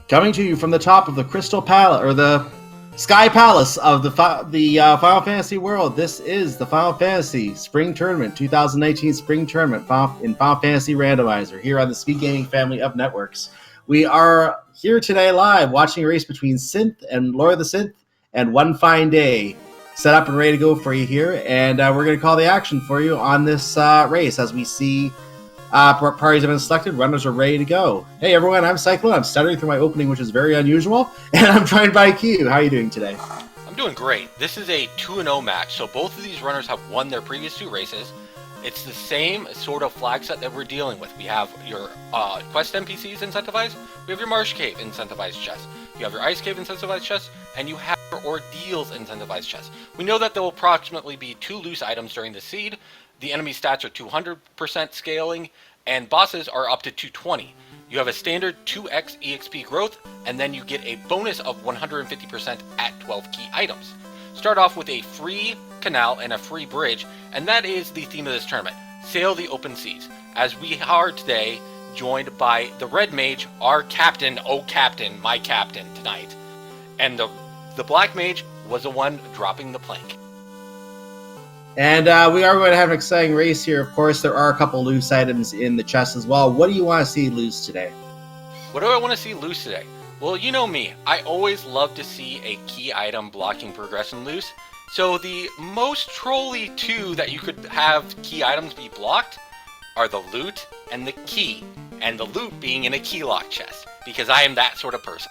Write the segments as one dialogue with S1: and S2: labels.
S1: Coming to you from the top of the Crystal Palace, or the Sky Palace of the Final Fantasy world. This is the Final Fantasy Spring Tournament, 2019 Spring Tournament in Final Fantasy Randomizer, here on the Speed Gaming family of networks. We are here today live, watching a race between Synth and LordoftheSynth, and One Fine Day. Set up and ready to go for you here, and we're going to call the action for you on this race as we see parties have been selected, runners are ready to go. Hey everyone, I'm Cyclone. I'm stuttering through my opening, which is very unusual, and I'm joined by Q. How are you doing today?
S2: I'm doing great. This is a 2-0 match, so both of these runners have won their previous two races. It's the same sort of flag set that we're dealing with. We have your quest NPCs incentivized, we have your Marsh Cave incentivized chest, you have your Ice Cave incentivized chest, and you have your Ordeals incentivized chest. We know that there will approximately be 2 loose items during the seed. The enemy stats are 200% scaling, and bosses are up to 220. You have a standard 2x EXP growth, and then you get a bonus of 150% at 12 key items. Start off with a free canal and a free bridge, and that is the theme of this tournament. Sail the open seas. As we are today joined by the Red Mage, our captain, my captain tonight. And the Black Mage was the one dropping the plank.
S1: And we are going to have an exciting race here. Of course, there are a couple loose items in the chest as well. What do you want to see loose today?
S2: What do I want to see loose today? Well, you know me. I always love to see a key item blocking progression loose. So the most trolly 2 that you could have key items be blocked are the loot and the key. And the loot being in a key lock chest, because I am that sort of person.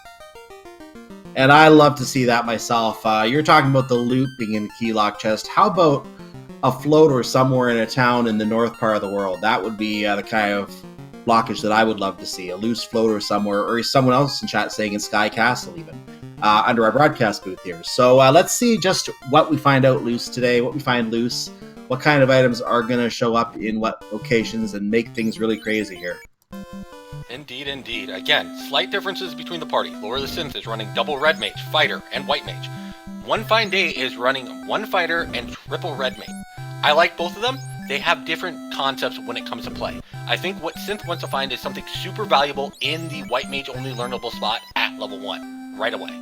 S1: And I love to see that myself. You're talking about the loot being in the key lock chest. How about a floater somewhere in a town in the north part of the world? That would be the kind of blockage that I would love to see. A loose floater somewhere, or someone else in chat saying in Sky Castle even, under our broadcast booth here. So let's see just what we find out loose today, what we find loose, what kind of items are going to show up in what locations and make things really crazy here.
S2: Indeed, indeed. Again, slight differences between the party. LordoftheSynth is running double Red Mage, Fighter, and White Mage. One Fine Day is running 1 Fighter and triple Red Mage. I like both of them. They have different concepts when it comes to play. I think what Synth wants to find is something super valuable in the White Mage only learnable spot at level 1, right away.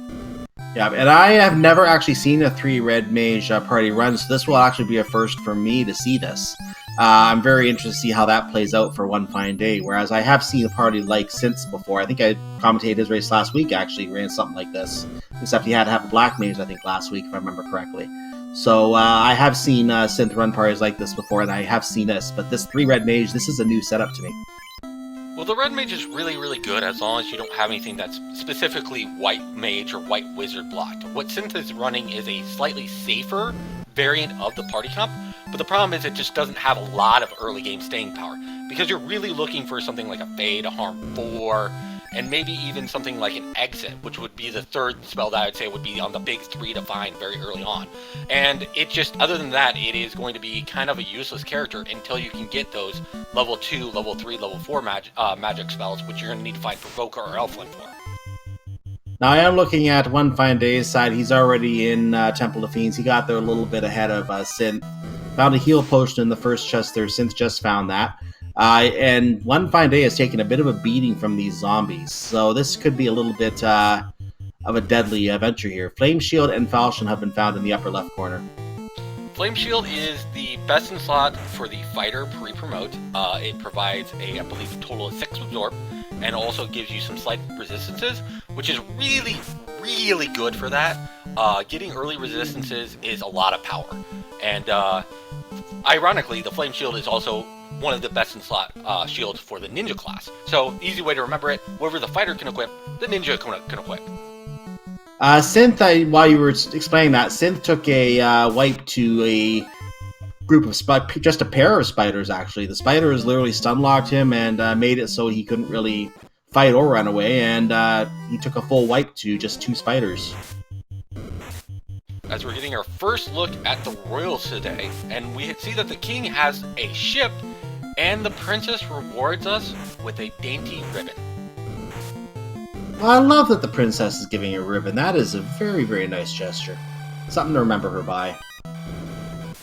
S1: Yeah, and I have never actually seen a 3 Red Mage party run, so this will actually be a first for me to see this. I'm very interested to see how that plays out for One Fine Day, whereas I have seen a party like Synth's before. I think I commentated his race last week, actually, ran something like this, except he had to have a Black Mage, I think, last week, if I remember correctly. So I have seen Synth run parties like this before, and I have seen this, but this 3 Red Mage, this is a new setup to me.
S2: Well, the Red Mage is really, really good as long as you don't have anything that's specifically White Mage or White Wizard blocked. What Synth is running is a slightly safer variant of the party comp, but the problem is it just doesn't have a lot of early game staying power, because you're really looking for something like a Fade, a Harm 4, and maybe even something like an Exit, which would be the third spell that I would say would be on the big 3 to find very early on. And it just, other than that, it is going to be kind of a useless character until you can get those level 2, level 3, level 4 magic spells, which you're going to need to find Provoker or Elflin for.
S1: Now, I am looking at One Fine Day's side. He's already in Temple of Fiends. He got there a little bit ahead of Synth. Found a heal potion in the first chest there. Synth just found that. And One Fine Day has taken a bit of a beating from these zombies. So this could be a little bit of a deadly venture here. Flame Shield and Falchion have been found in the upper left corner.
S2: Flame Shield is the best in slot for the Fighter pre-promote. It provides I believe, a total of 6 absorb, and also gives you some slight resistances, which is really, really good for that. Getting early resistances is a lot of power. And ironically, the Flame Shield is also one of the best in slot shields for the Ninja class. So, easy way to remember it, whatever the Fighter can equip, the Ninja can equip.
S1: Synth, while you were explaining that, Synth took a wipe to a group of just a pair of spiders, actually. The spiders literally stun-locked him and made it so he couldn't really fight or run away, and he took a full wipe to just 2 spiders.
S2: As we're getting our first look at the royals today, and we see that the king has a ship, and the princess rewards us with a dainty ribbon.
S1: Well, I love that the princess is giving a ribbon. That is a very, very nice gesture. Something to remember her by.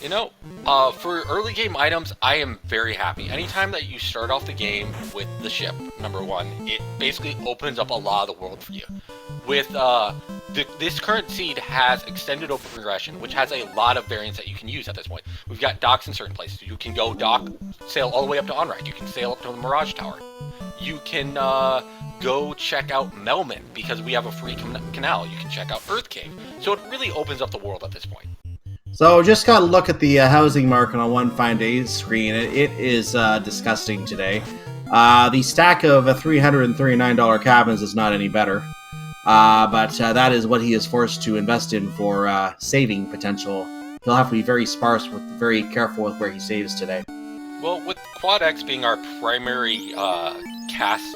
S2: You know, for early game items, I am very happy. Anytime that you start off the game with the ship, number one, it basically opens up a lot of the world for you. With this current seed has extended open progression, which has a lot of variants that you can use at this point. We've got docks in certain places. You can go dock, sail all the way up to Onride. You can sail up to the Mirage Tower. You can go check out Melman because we have a free canal. You can check out Earth Cave. So it really opens up the world at this point.
S1: So just got to look at the housing market on One Fine Day's screen. It is disgusting today. The stack of $339 cabins is not any better. But that is what he is forced to invest in for saving potential. He'll have to be very very careful with where he saves today.
S2: Well, with Quad X being our primary cast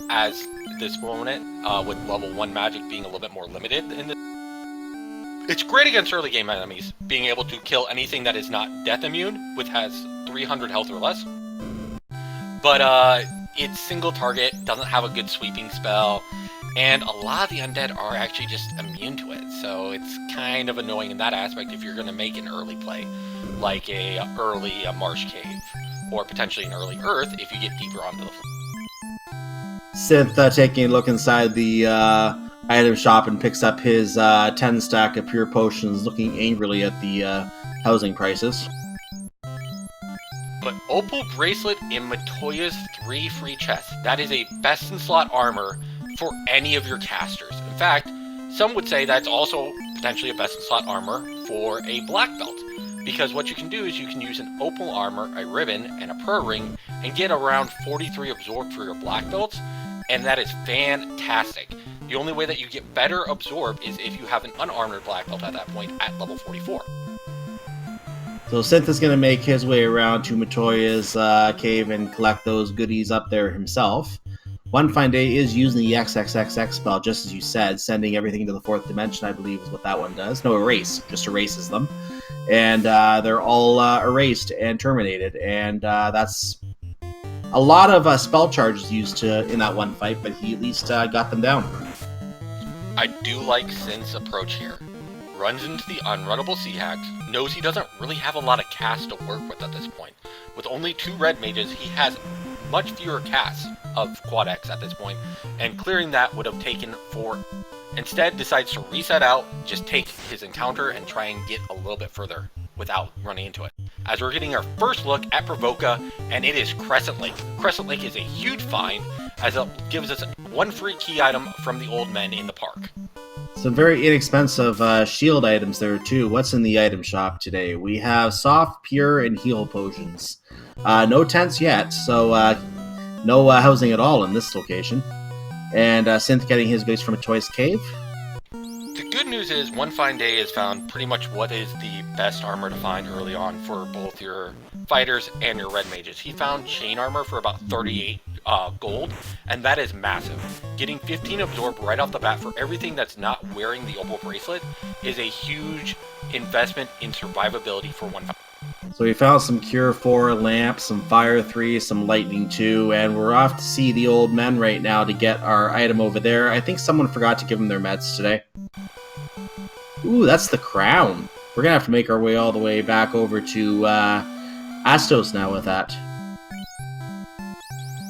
S2: as this moment, with level 1 magic being a little bit more limited in this, it's great against early game enemies, being able to kill anything that is not death immune, which has 300 health or less. But it's single target, doesn't have a good sweeping spell, and a lot of the undead are actually just immune to it, so it's kind of annoying in that aspect if you're going to make an early play, like a early Marsh Cave, or potentially an early Earth if you get deeper onto the floor.
S1: Synth taking a look inside the item shop and picks up his 10 stack of pure potions, looking angrily at the housing prices.
S2: But Opal Bracelet in Matoya's 3 free chests. That is a best in slot armor for any of your casters. In fact, some would say that's also potentially a best in slot armor for a black belt. Because what you can do is you can use an Opal armor, a ribbon, and a prayer ring, and get around 43 absorbed for your black belts, and that is fantastic. The only way that you get better absorbed is if you have an unarmored black belt at that point at level 44.
S1: So Synth is going to make his way around to Matoya's cave and collect those goodies up there himself. One Fine Day is using the XXXX spell, just as you said, sending everything to the 4th dimension, I believe is what that one does. No, erase, just erases them. And they're all erased and terminated, and that's a lot of spell charges used in that one fight, but he at least got them down.
S2: I do like Synth's approach here. Runs into the unrunnable Sea Hags, knows he doesn't really have a lot of casts to work with at this point. With only 2 red mages, he has much fewer casts of Quad X at this point, and clearing that would have taken 4. Instead, decides to reset out, just take his encounter and try and get a little bit further without running into it. As we're getting our first look at Provoca, and it is Crescent Lake. Crescent Lake is a huge find, as it gives us 1 free key item from the old men in the park.
S1: Some very inexpensive shield items there too. What's in the item shop today? We have soft, pure, and heal potions. No tents yet, so no housing at all in this location. And Synth getting his base from a Toy's Cave.
S2: The good news is One Fine Day has found pretty much what is the best armor to find early on for both your fighters and your red mages. He found chain armor for about 38 gold, and that is massive. Getting 15 absorb right off the bat for everything that's not wearing the Opal Bracelet is a huge investment in survivability for One Fine Day.
S1: So we found some Cure 4 lamps, some Fire 3, some Lightning 2, and we're off to see the old men right now to get our item over there. I think someone forgot to give them their meds today. Ooh, that's the crown. We're going to have to make our way all the way back over to Astos now with that.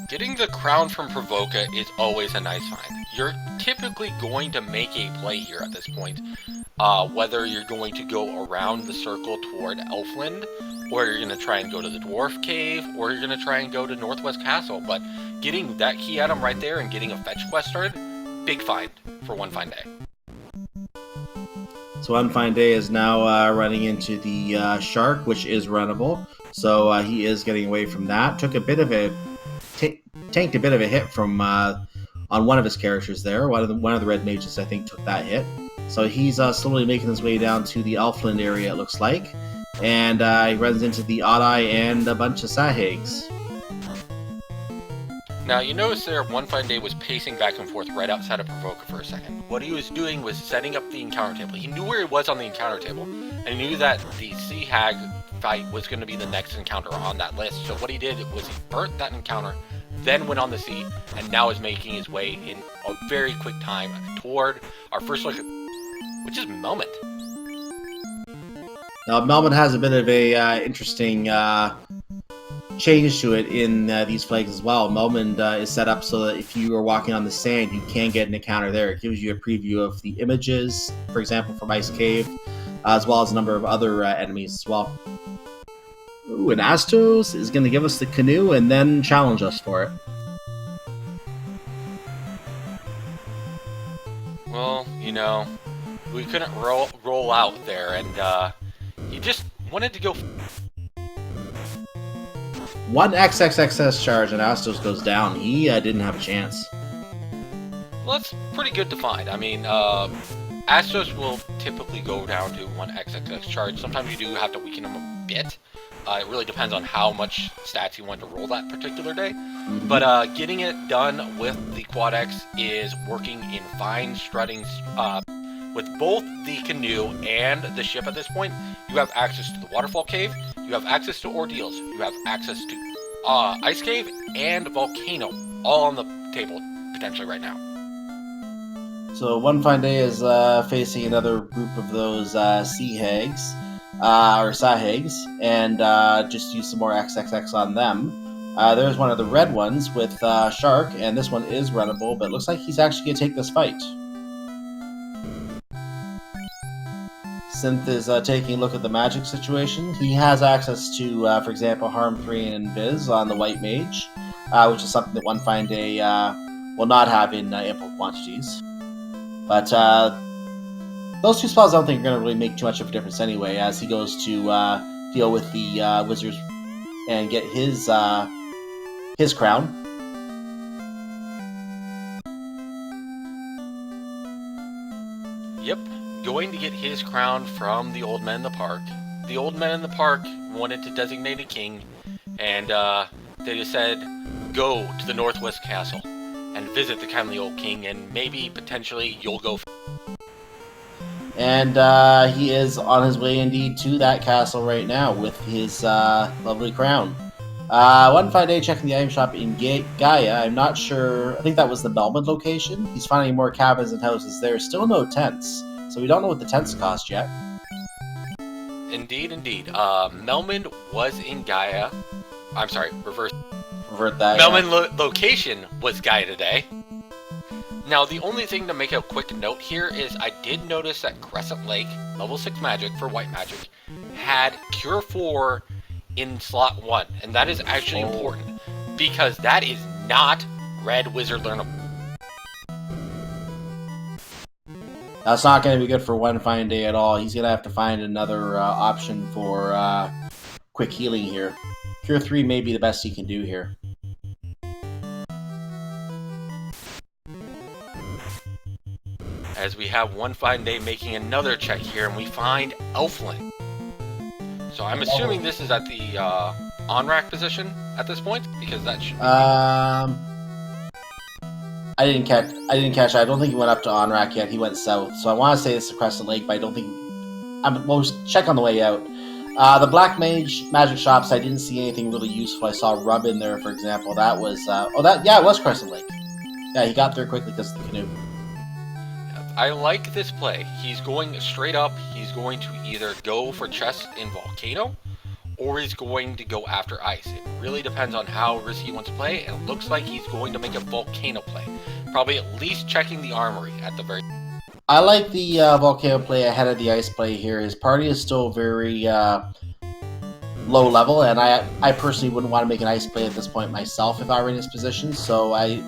S2: Getting the crown from Provoca is always a nice find. You're typically going to make a play here at this point. Whether you're going to go around the circle toward Elfland, or you're going to try and go to the Dwarf Cave, or you're going to try and go to Northwest Castle. But getting that key item right there and getting a fetch quest started, big find for One Fine Day.
S1: So One Fine Day is now running into the Shark, which is runnable. So he is getting away from that. Took a bit of a tanked a bit of a hit from on one of his characters there. One of the red mages, I think, took that hit. So he's slowly making his way down to the Elfland area, it looks like. And he runs into the Odd-Eye and a bunch of Sahags.
S2: Now, you notice there One Fine Day was pacing back and forth right outside of Provoca for a second. What he was doing was setting up the encounter table. He knew where he was on the encounter table, and he knew that the Sea Hag fight was going to be the next encounter on that list. So what he did was he burnt that encounter, then went on the sea, and now is making his way in a very quick time toward our first look at, which is Moment.
S1: Now, Melbourne has a bit of a interesting change to it in these flags as well. Melbourne is set up so that if you are walking on the sand, you can get an encounter there. It gives you a preview of the images, for example, from Ice Cave, as well as a number of other enemies as well. Ooh, and Astos is going to give us the canoe and then challenge us for it.
S2: Well, you know, we couldn't roll out there, and he just wanted to go.
S1: One XXXS charge and Astos goes down. He didn't have a chance.
S2: Well, that's pretty good to find. I mean, Astos will typically go down to one XXX charge. Sometimes you do have to weaken him a bit. It really depends on how much stats you want to roll that particular day.
S1: Mm-hmm.
S2: But getting it done with the Quad X is working in fine strutting. With both the canoe and the ship at this point, you have access to the waterfall cave, you have access to ordeals, you have access to ice cave and volcano, all on the table potentially right now.
S1: So One Fine Day is facing another group of those sea hags, or sahags, and just use some more XXX on them. There's one of the red ones with Shark, and this one is runnable, but it looks like he's actually going to take this fight. Synth is taking a look at the magic situation. He has access to, for example, Harm 3 and Invis on the White Mage, which is something that One Fine Day will not have in ample quantities. But those two spells I don't think are going to really make too much of a difference anyway, as he goes to deal with the wizards and get his crown.
S2: Yep, going to get his crown from the old men in the park. The old men in the park wanted to designate a king, and they just said, go to the Northwest Castle and visit the kindly old king, and maybe, potentially, you'll go.
S1: And he is on his way indeed to that castle right now with his lovely crown. One Fine Day checking the item shop in Gaia. I'm not sure. I think that was the Melbourne location. He's finding more cabins and houses there. Still no tents. So we don't know what the tents cost yet.
S2: Indeed, indeed. Melman was in Gaia. I'm sorry, reverse.
S1: Revert that.
S2: Melman location was Gaia today. Now, the only thing to make a quick note here is I did notice that Crescent Lake, level 6 magic for white magic, had Cure 4 in slot 1. And that is actually important, because that is not Red Wizard learnable.
S1: That's not going to be good for One Fine Day at all. He's going to have to find another option for quick healing here. Cure 3 may be the best he can do here.
S2: As we have One Fine Day making another check here, and we find Elfling. So I'm assuming this is at the on-rack position at this point, because that should be...
S1: I didn't catch. I don't think he went up to on-rack yet. He went south. So I want to say this is Crescent Lake, but I don't think... we'll check on the way out. The Black Mage magic shops, I didn't see anything really useful. I saw Rub in there, for example. That was... it was Crescent Lake. Yeah, he got there quickly because of the canoe.
S2: I like this play. He's going straight up. He's going to either go for chest in Volcano, or he's going to go after ice. It really depends on how risky he wants to play, and it looks like he's going to make a Volcano play. Probably at least checking the armory at the very...
S1: I like the Volcano play ahead of the ice play here. His party is still very low level, and I personally wouldn't want to make an ice play at this point myself if I were in his position, so I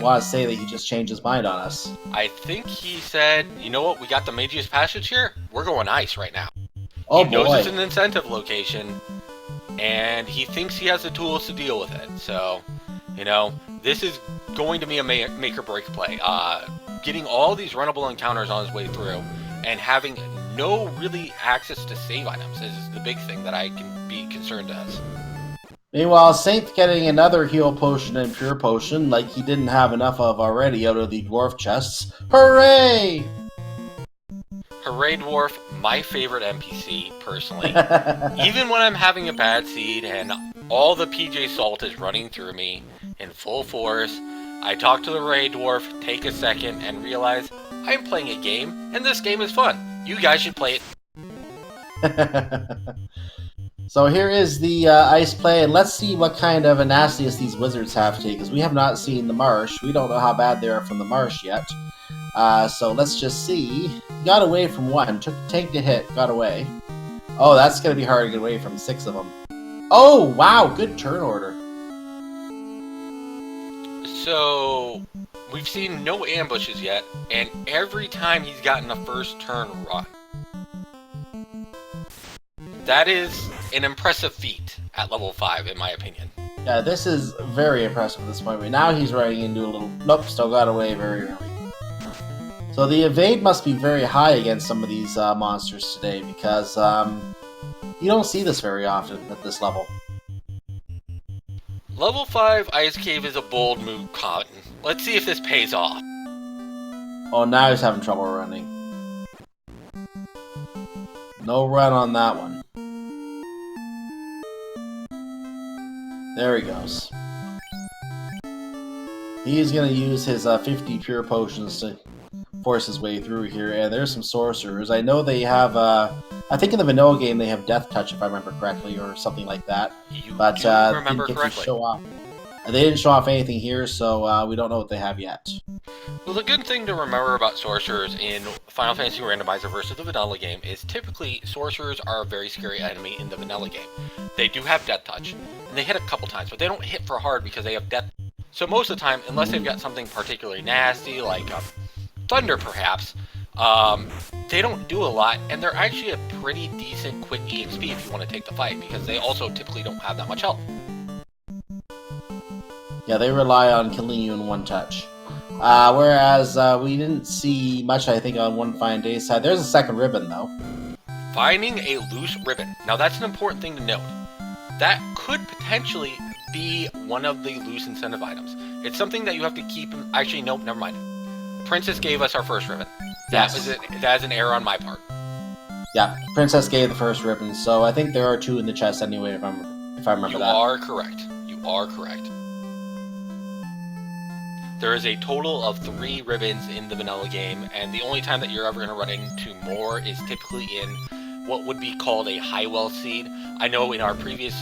S1: want to say that he just changed his mind on us.
S2: I think he said, you know what, we got the Magius Passage here, we're going ice right now.
S1: Oh,
S2: he knows
S1: boy.
S2: it's an incentive location, and he thinks he has the tools to deal with it. So, you know, this is going to be a make or break play. Getting all these runnable encounters on his way through, and having no really access to save items is the big thing that I can be concerned as.
S1: Meanwhile, Saint getting another heal potion and pure potion like he didn't have enough of already out of the dwarf chests. Hooray!
S2: Hooray Dwarf, my favorite NPC, personally. Even when I'm having a bad seed and all the PJ Salt is running through me in full force, I talk to the Hooray Dwarf, take a second, and realize I'm playing a game, and this game is fun. You guys should play it.
S1: So here is the ice play, and let's see what kind of a nastiest these wizards have to take, because we have not seen the Marsh. We don't know how bad they are from the Marsh yet. So let's just see. Got away from one. Took tank to hit. Got away. Oh, that's going to be hard to get away from 6 of them. Oh, wow. Good turn order.
S2: So, we've seen no ambushes yet, and every time he's gotten a first turn run. That is an impressive feat at level 5, in my opinion.
S1: Yeah, this is very impressive at this point. But now he's running into a little... Nope, still got away very early. So the evade must be very high against some of these monsters today, because you don't see this very often at this level.
S2: Level 5 Ice Cave is a bold move, Cotton. Let's see if this pays off.
S1: Oh, now he's having trouble running. No run on that one. There he goes. He's going to use his 50 pure potions to force his way through here, and there's some sorcerers. I know they have, I think in the vanilla game they have Death Touch, if I remember correctly, or something like that.
S2: You
S1: but
S2: do remember
S1: didn't get
S2: correctly.
S1: to show off. They didn't show off anything here, so we don't know what they have yet.
S2: Well, the good thing to remember about sorcerers in Final Fantasy Randomizer versus the vanilla game is typically sorcerers are a very scary enemy in the vanilla game. They do have Death Touch, and they hit a couple times, but they don't hit for hard because they have Death. So most of the time, unless they've got something particularly nasty, like Thunder perhaps, they don't do a lot, and they're actually a pretty decent quick EXP if you want to take the fight, because they also typically don't have that much health.
S1: Yeah, they rely on killing you in one touch. Whereas we didn't see much, I think, on One Fine Day side. There's a second ribbon, though.
S2: Finding a loose ribbon. Now that's an important thing to note. That could potentially be one of the loose incentive items. It's something that you have to keep... Actually, nope, never mind. Princess gave us our first ribbon. That was it. That's an error on my part.
S1: Yeah, Princess gave the first ribbon, so I think there are 2 in the chest anyway, if I remember that.
S2: You are correct. You are correct. There is a total of 3 ribbons in the vanilla game, and the only time that you're ever going to run into more is typically in what would be called a Highwell seed. I know in our previous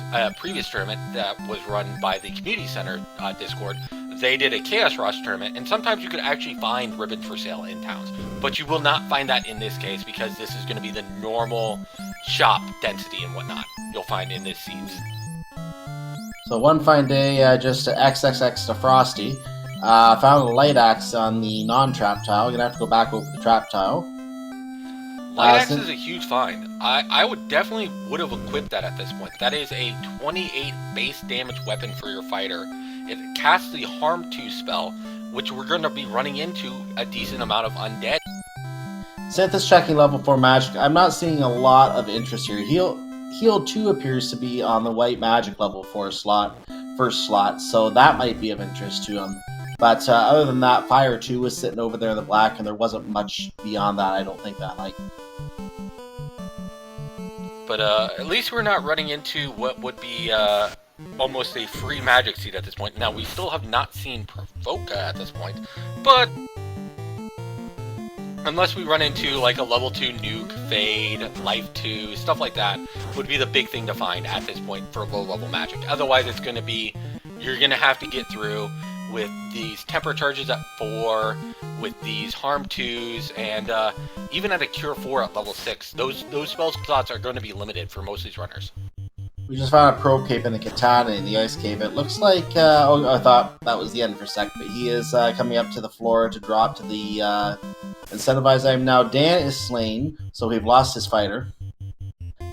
S2: tournament that was run by the Community Center Discord, they did a Chaos Rush tournament, and sometimes you could actually find ribbons for sale in towns. But you will not find that in this case, because this is going to be the normal shop density and whatnot you'll find in this seeds.
S1: So One Fine Day, just XXX to Frosty. Found a light axe on the non-trap tile. Gonna have to go back over the trap tile.
S2: Light axe is a huge find. I would definitely would have equipped that at this point. That is a 28 base damage weapon for your fighter. It casts the Harm 2 spell, which we're going to be running into a decent amount of undead.
S1: Synth is checking level 4 magic. I'm not seeing a lot of interest here. Heal 2 appears to be on the white magic level 4 slot, first slot, so that might be of interest to him. But other than that, Fire 2 was sitting over there in the black, and there wasn't much beyond that, I don't think, that I like. But
S2: at least we're not running into what would be almost a free magic seed at this point. Now, we still have not seen Provoca at this point, but unless we run into like a level 2 nuke, Fade, Life 2, stuff like that, would be the big thing to find at this point for low-level magic. Otherwise, it's going to be, you're going to have to get through with these temper charges at 4, with these harm 2s, and even at a cure 4 at level 6, those spell slots are going to be limited for most of these runners.
S1: We just found a Probe Cape and a Katana in the Ice Cave. It looks like, I thought that was the end for a sec, but he is coming up to the floor to drop to the incentivized item. Now, Dan is slain, so we've lost his fighter.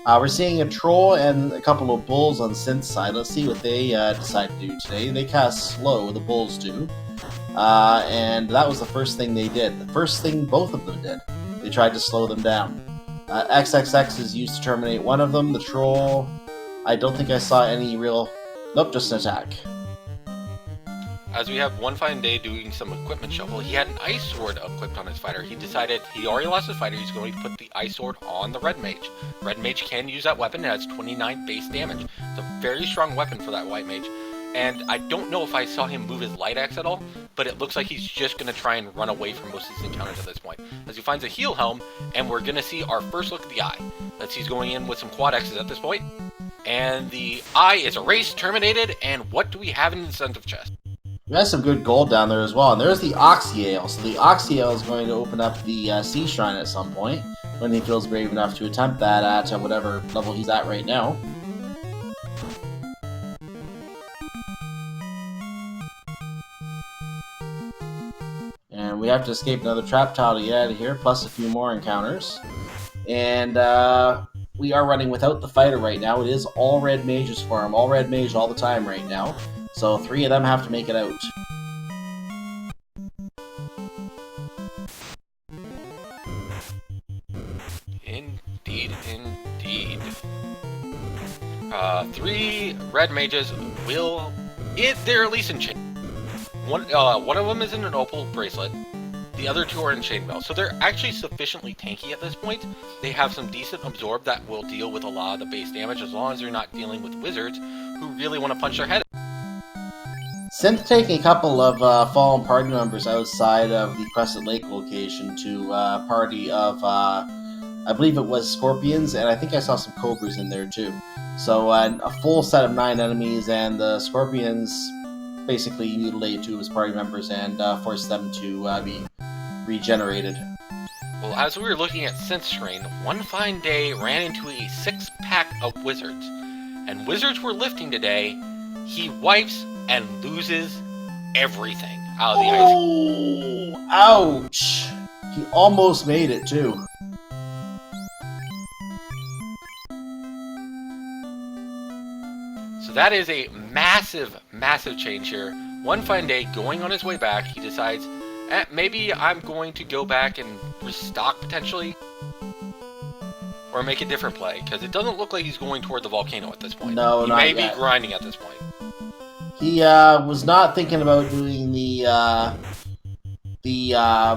S1: We're seeing a troll and a couple of bulls on Synth's side. Let's see what they decide to do today. They cast slow, the bulls do. And that was the first thing they did. The first thing both of them did. They tried to slow them down. XXX is used to terminate one of them. The troll, I don't think I saw any real... Nope, just an attack.
S2: As we have One Fine Day doing some equipment shuffle, he had an Ice Sword equipped on his fighter. He decided he already lost his fighter, he's going to put the Ice Sword on the Red Mage. Red Mage can use that weapon, it has 29 base damage. It's a very strong weapon for that White Mage. and I don't know if I saw him move his light axe at all, but it looks like he's just going to try and run away from most of these encounters at this point, as he finds a heal helm, and we're going to see our first look at the eye. Let's see, he's going in with some quad X's at this point, and the eye is erased, terminated, and what do we have in the incentive chest?
S1: We have some good gold down there as well, and there's the Oxyale. So the Oxyale is going to open up the Sea Shrine at some point, when he feels brave enough to attempt that at whatever level he's at right now. And we have to escape another trap tile to get out of here, plus a few more encounters. And we are running without the fighter right now. It is all red mages for him, all red mage all the time right now. So 3 of them have to make it out.
S2: Indeed, indeed. 3 red mages will... they're at least in chain. One of them is in an opal bracelet. The other 2 are in chainmail. So they're actually sufficiently tanky at this point. They have some decent absorb that will deal with a lot of the base damage, as long as they're not dealing with wizards who really want to punch their head.
S1: Synth taking a couple of fallen party members outside of the Crescent Lake location to a party of, I believe it was Scorpions, and I think I saw some Cobras in there too. So a full set of 9 enemies, and the Scorpions basically mutilated 2 of his party members and forced them to be regenerated.
S2: Well, as we were looking at Synth's screen, one fine day ran into a 6-pack of wizards. And wizards were lifting today. He wipes and loses everything out of the ice.
S1: Oh, ouch! He almost made it too.
S2: So that is a massive, massive change here. One fine day, going on his way back, he decides, maybe I'm going to go back and restock potentially, or make a different play, because it doesn't look like he's going toward the volcano at this point.
S1: No,
S2: he
S1: not
S2: may
S1: yet.
S2: be grinding at this point.
S1: He was not thinking about doing the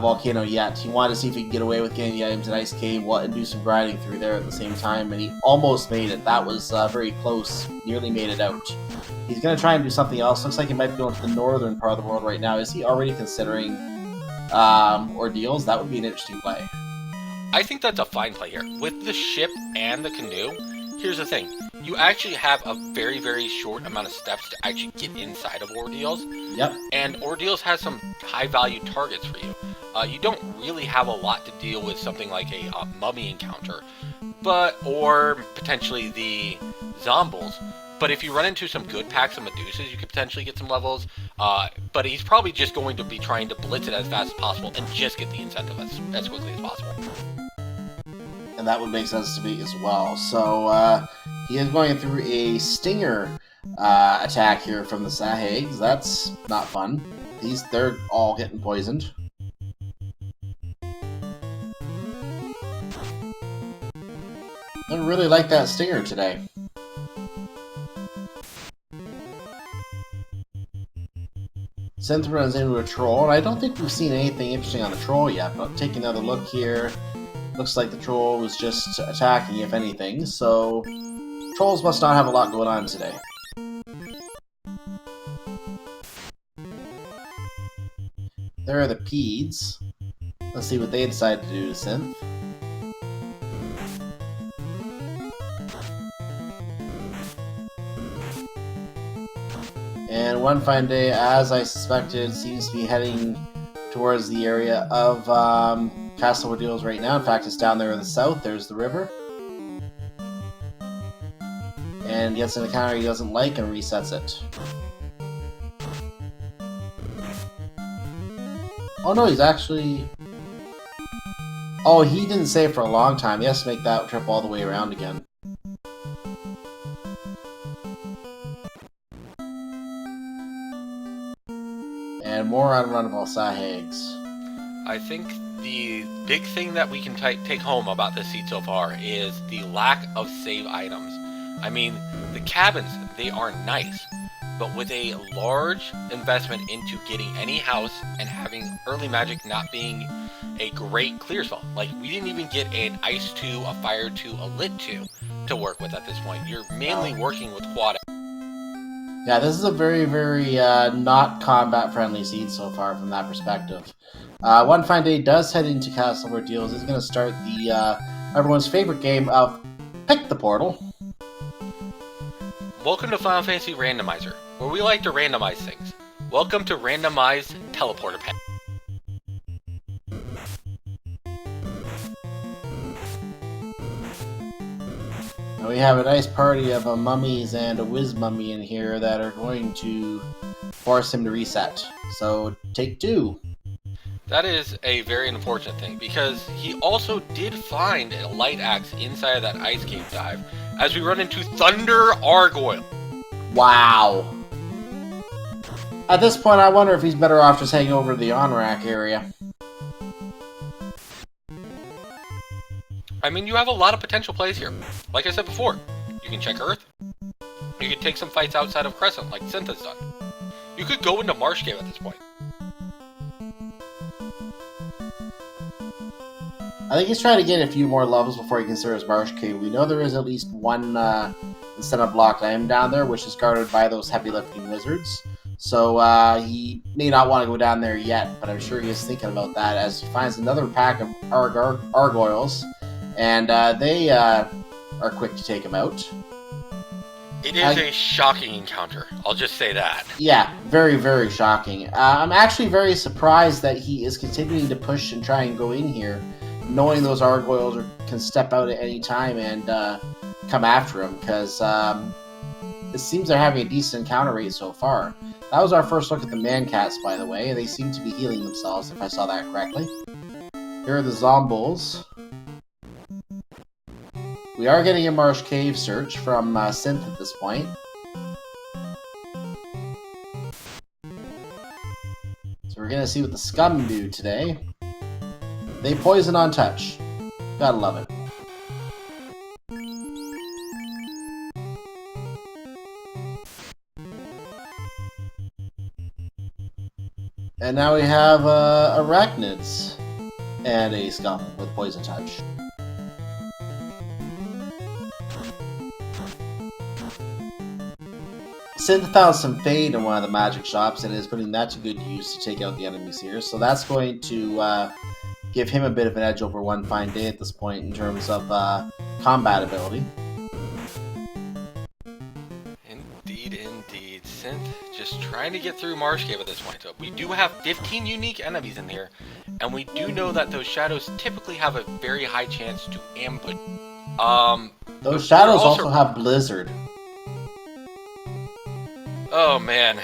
S1: volcano yet. He wanted to see if he could get away with getting the items in Ice Cave and do some grinding through there at the same time, and he almost made it. That was very close. Nearly made it out. He's going to try and do something else. Looks like he might be going to the northern part of the world right now. Is he already considering ordeals? That would be an interesting play.
S2: I think that's a fine play here. With the ship and the canoe, here's the thing. You actually have a very, very short amount of steps to actually get inside of ordeals.
S1: Yep.
S2: And ordeals has some high-value targets for you. You don't really have a lot to deal with something like a mummy encounter, or potentially the zombies. But if you run into some good packs of Medusas, you could potentially get some levels. But he's probably just going to be trying to blitz it as fast as possible and just get the incentive as quickly as possible.
S1: And that would make sense to me as well. So he is going through a stinger attack here from the Sahags. That's not fun. They're all getting poisoned. I really like that stinger today. Synth runs into a troll, and I don't think we've seen anything interesting on the troll yet, but taking another look here, looks like the troll was just attacking, if anything, so trolls must not have a lot going on today. There are the Peeds. Let's see what they decide to do to Synth. And one fine day, as I suspected, seems to be heading towards the area of Castle Ordeals right now. In fact, it's down there in the south. There's the river. And gets an encounter he doesn't like and resets it. Oh no, he's actually... Oh, he didn't save for a long time. He has to make that trip all the way around again. And more unrunnable Sahags.
S2: I think the big thing that we can take home about this seed so far is the lack of save items. I mean, the cabins, they are nice, but with a large investment into getting any house and having early magic not being a great clear spell. Like, we didn't even get an ice 2, a fire 2, a lit 2 to work with at this point. You're mainly working with quad.
S1: Yeah, this is a very, very not combat-friendly scene so far from that perspective. One Fine Day does head into Castle Ordeals. He's going to start the everyone's favorite game of Pick the Portal.
S2: Welcome to Final Fantasy Randomizer, where we like to randomize things. Welcome to Randomized Teleporter Pack.
S1: Now we have a nice party of mummies and a whiz mummy in here that are going to force him to reset. So, take 2.
S2: That is a very unfortunate thing, because he also did find a light axe inside of that ice cave dive, as we run into Thunder Argoyle.
S1: Wow. At this point, I wonder if he's better off just heading over to the on-rack area.
S2: I mean, you have a lot of potential plays here. Like I said before, you can check Earth. You could take some fights outside of Crescent, like Synth has done. You could go into Marsh Cave at this point.
S1: I think he's trying to get a few more levels before he considers Marsh Cave. We know there is at least one incentive block item down there, which is guarded by those heavy lifting wizards. So he may not want to go down there yet, but I'm sure he is thinking about that as he finds another pack of Argoyles, and they are quick to take him out.
S2: It is a shocking encounter, I'll just say that.
S1: Yeah, very, very shocking. I'm actually very surprised that he is continuing to push and try and go in here, knowing those Argoyles can step out at any time and come after him, because it seems they're having a decent encounter rate so far. That was our first look at the man-cats, by the way. They seem to be healing themselves, if I saw that correctly. Here are the Zombols. We are getting a Marsh Cave search from Synth at this point. So we're going to see what the Scum do today. They poison on touch. Gotta love it. And now we have Arachnids and a Scum with poison touch. Synth found some Fade in one of the magic shops and is putting that to good use to take out the enemies here. So that's going to give him a bit of an edge over One Fine Day at this point in terms of combat ability.
S2: Indeed, indeed. Synth just trying to get through Marsh Cave at this point. So we do have 15 unique enemies in here, and we do know that those shadows typically have a very high chance to ambush.
S1: Those shadows also have Blizzard.
S2: Oh man,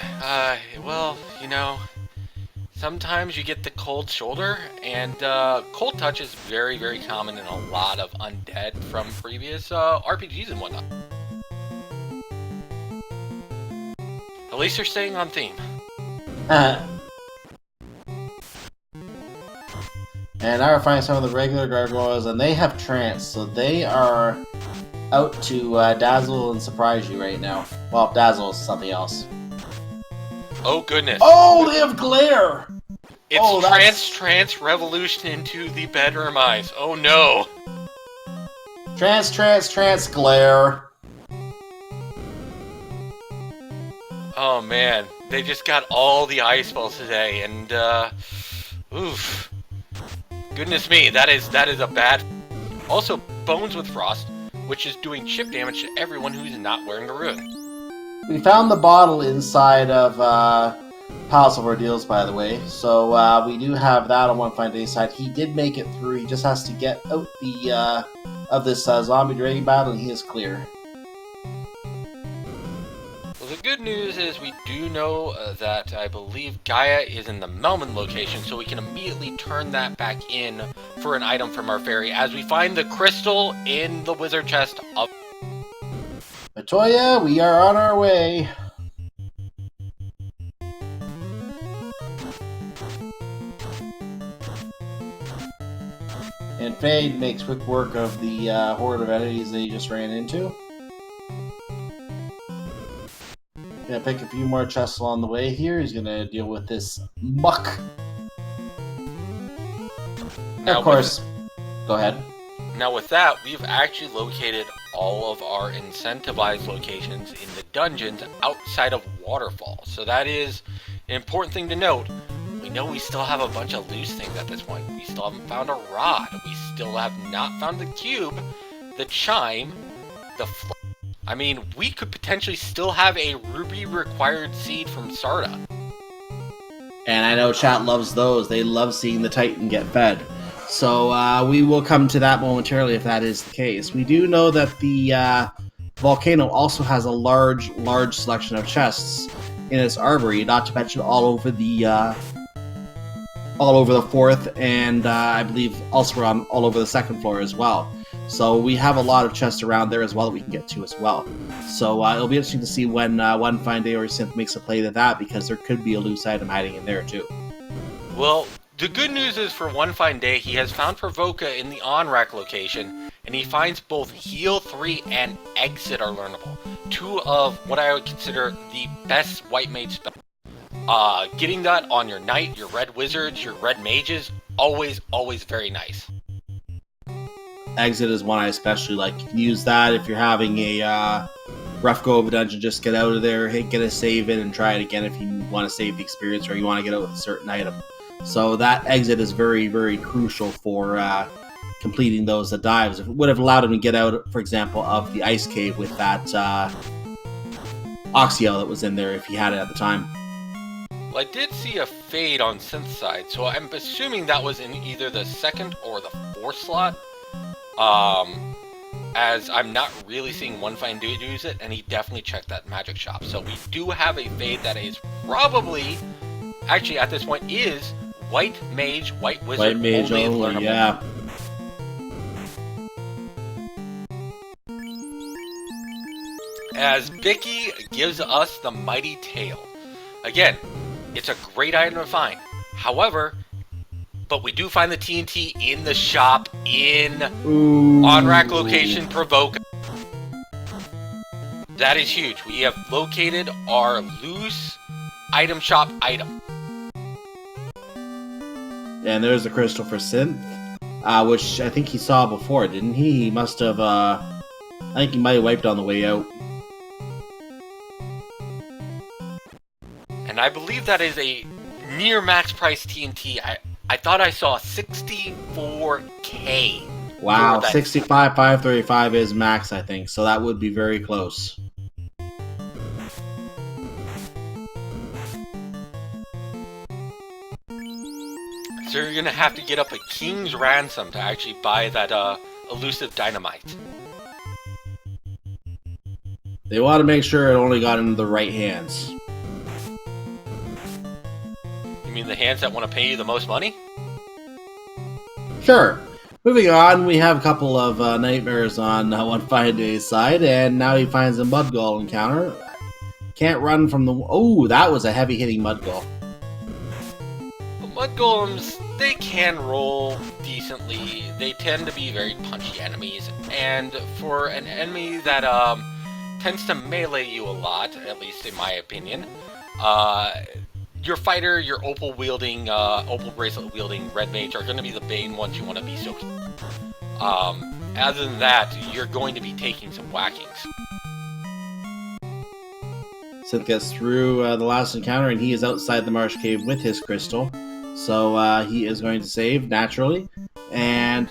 S2: well, you know, sometimes you get the cold shoulder, and cold touch is very, very common in a lot of undead from previous RPGs and whatnot. At least you're staying on theme.
S1: And now we're finding some of the regular gargoyles, and they have trance, so they are out to dazzle and surprise you right now. Well, dazzle is something else.
S2: Oh goodness.
S1: Oh, they have glare!
S2: It's trance revolution into the bedroom eyes. Oh no.
S1: Trance, glare.
S2: Oh man, they just got all the ice spells today, and oof. Goodness me, that is a bad. Also, Bones with Frost, which is doing chip damage to everyone who's not wearing a rune.
S1: We found the bottle inside of Palace of Ordeals, by the way, so we do have that on One Fine Day side. He did make it through. He just has to get out the of this zombie dragon battle, and he is clear.
S2: Well, the good news is we do know that I believe Gaia is in the Melman location, so we can immediately turn that back in for an item from our fairy as we find the crystal in the wizard chest of
S1: Matoya, we are on our way. And Fade makes quick work of the horde of enemies that he just ran into. Gonna pick a few more chests along the way here. He's gonna deal with this muck.
S2: Now,
S1: of course, go ahead.
S2: Now with that, we've actually located all of our incentivized locations in the dungeons outside of Waterfall. So that is an important thing to note. We know we still have a bunch of loose things at this point. We still haven't found a rod. We still have not found the cube, the chime, the I mean, we could potentially still have a ruby required seed from Sarda.
S1: And I know chat loves those. They love seeing the Titan get fed. So we will come to that momentarily if that is the case. We do know that the volcano also has a large selection of chests in its arbory, not to mention all over the fourth, and I believe also all over the second floor as well. So we have a lot of chests around there as well that we can get to as well. So it'll be interesting to see when One Fine Day or Synth makes a play to that, because there could be a loose item hiding in there too.
S2: Well, the good news is for One Fine Day, he has found Provoca in the on-rack location, and he finds both Heal 3 and Exit are learnable. Two of what I would consider the best white mage spells. Getting that on your knight, your red wizards, your red mages, always very nice.
S1: Exit is one I especially like. You can use that if you're having a rough go of a dungeon. Just get out of there, get a save in, and try it again if you want to save the experience or you want to get out with a certain item. So that exit is very crucial for completing those dives. If it would have allowed him to get out, for example, of the ice cave with that Oxyel that was in there if he had it at the time.
S2: Well, I did see a fade on Synth side, so I'm assuming that was in either the second or the fourth slot. As I'm not really seeing One Fine Dude use it, and he definitely checked that magic shop. So we do have a fade that is probably, actually at this point, is white mage, white wizard,
S1: white mage only learnable. Yeah.
S2: As Vicky gives us the mighty tail. Again, it's a great item to find. However, but we do find the TNT in the shop in on-rack location Provoca. That is huge. We have located our loose item shop item.
S1: And there's the crystal for Synth, which I think he saw before, didn't he? He must have, I think he might have wiped on the way out.
S2: And I believe that is a near max price TNT. I thought I saw 64K.
S1: Wow, 65,535 is max, I think, so that would be very close.
S2: So you're gonna have to get up a king's ransom to actually buy that elusive dynamite.
S1: They want to make sure it only got into the right hands.
S2: You mean the hands that want to pay you the most money?
S1: Sure. Moving on, we have a couple of nightmares on One Fine Day's side, and now he finds a Mudgull encounter. Can't run from the... Oh, that was a heavy-hitting Mudgull.
S2: Mudgolems, they can roll decently. They tend to be very punchy enemies, and for an enemy that tends to melee you a lot, at least in my opinion, your fighter, your opal bracelet wielding red mage are going to be the main ones you want to be soaking. Other than that, you're going to be taking some whackings.
S1: Synth gets through the last encounter, and he is outside the Marsh Cave with his crystal. So he is going to save, naturally. And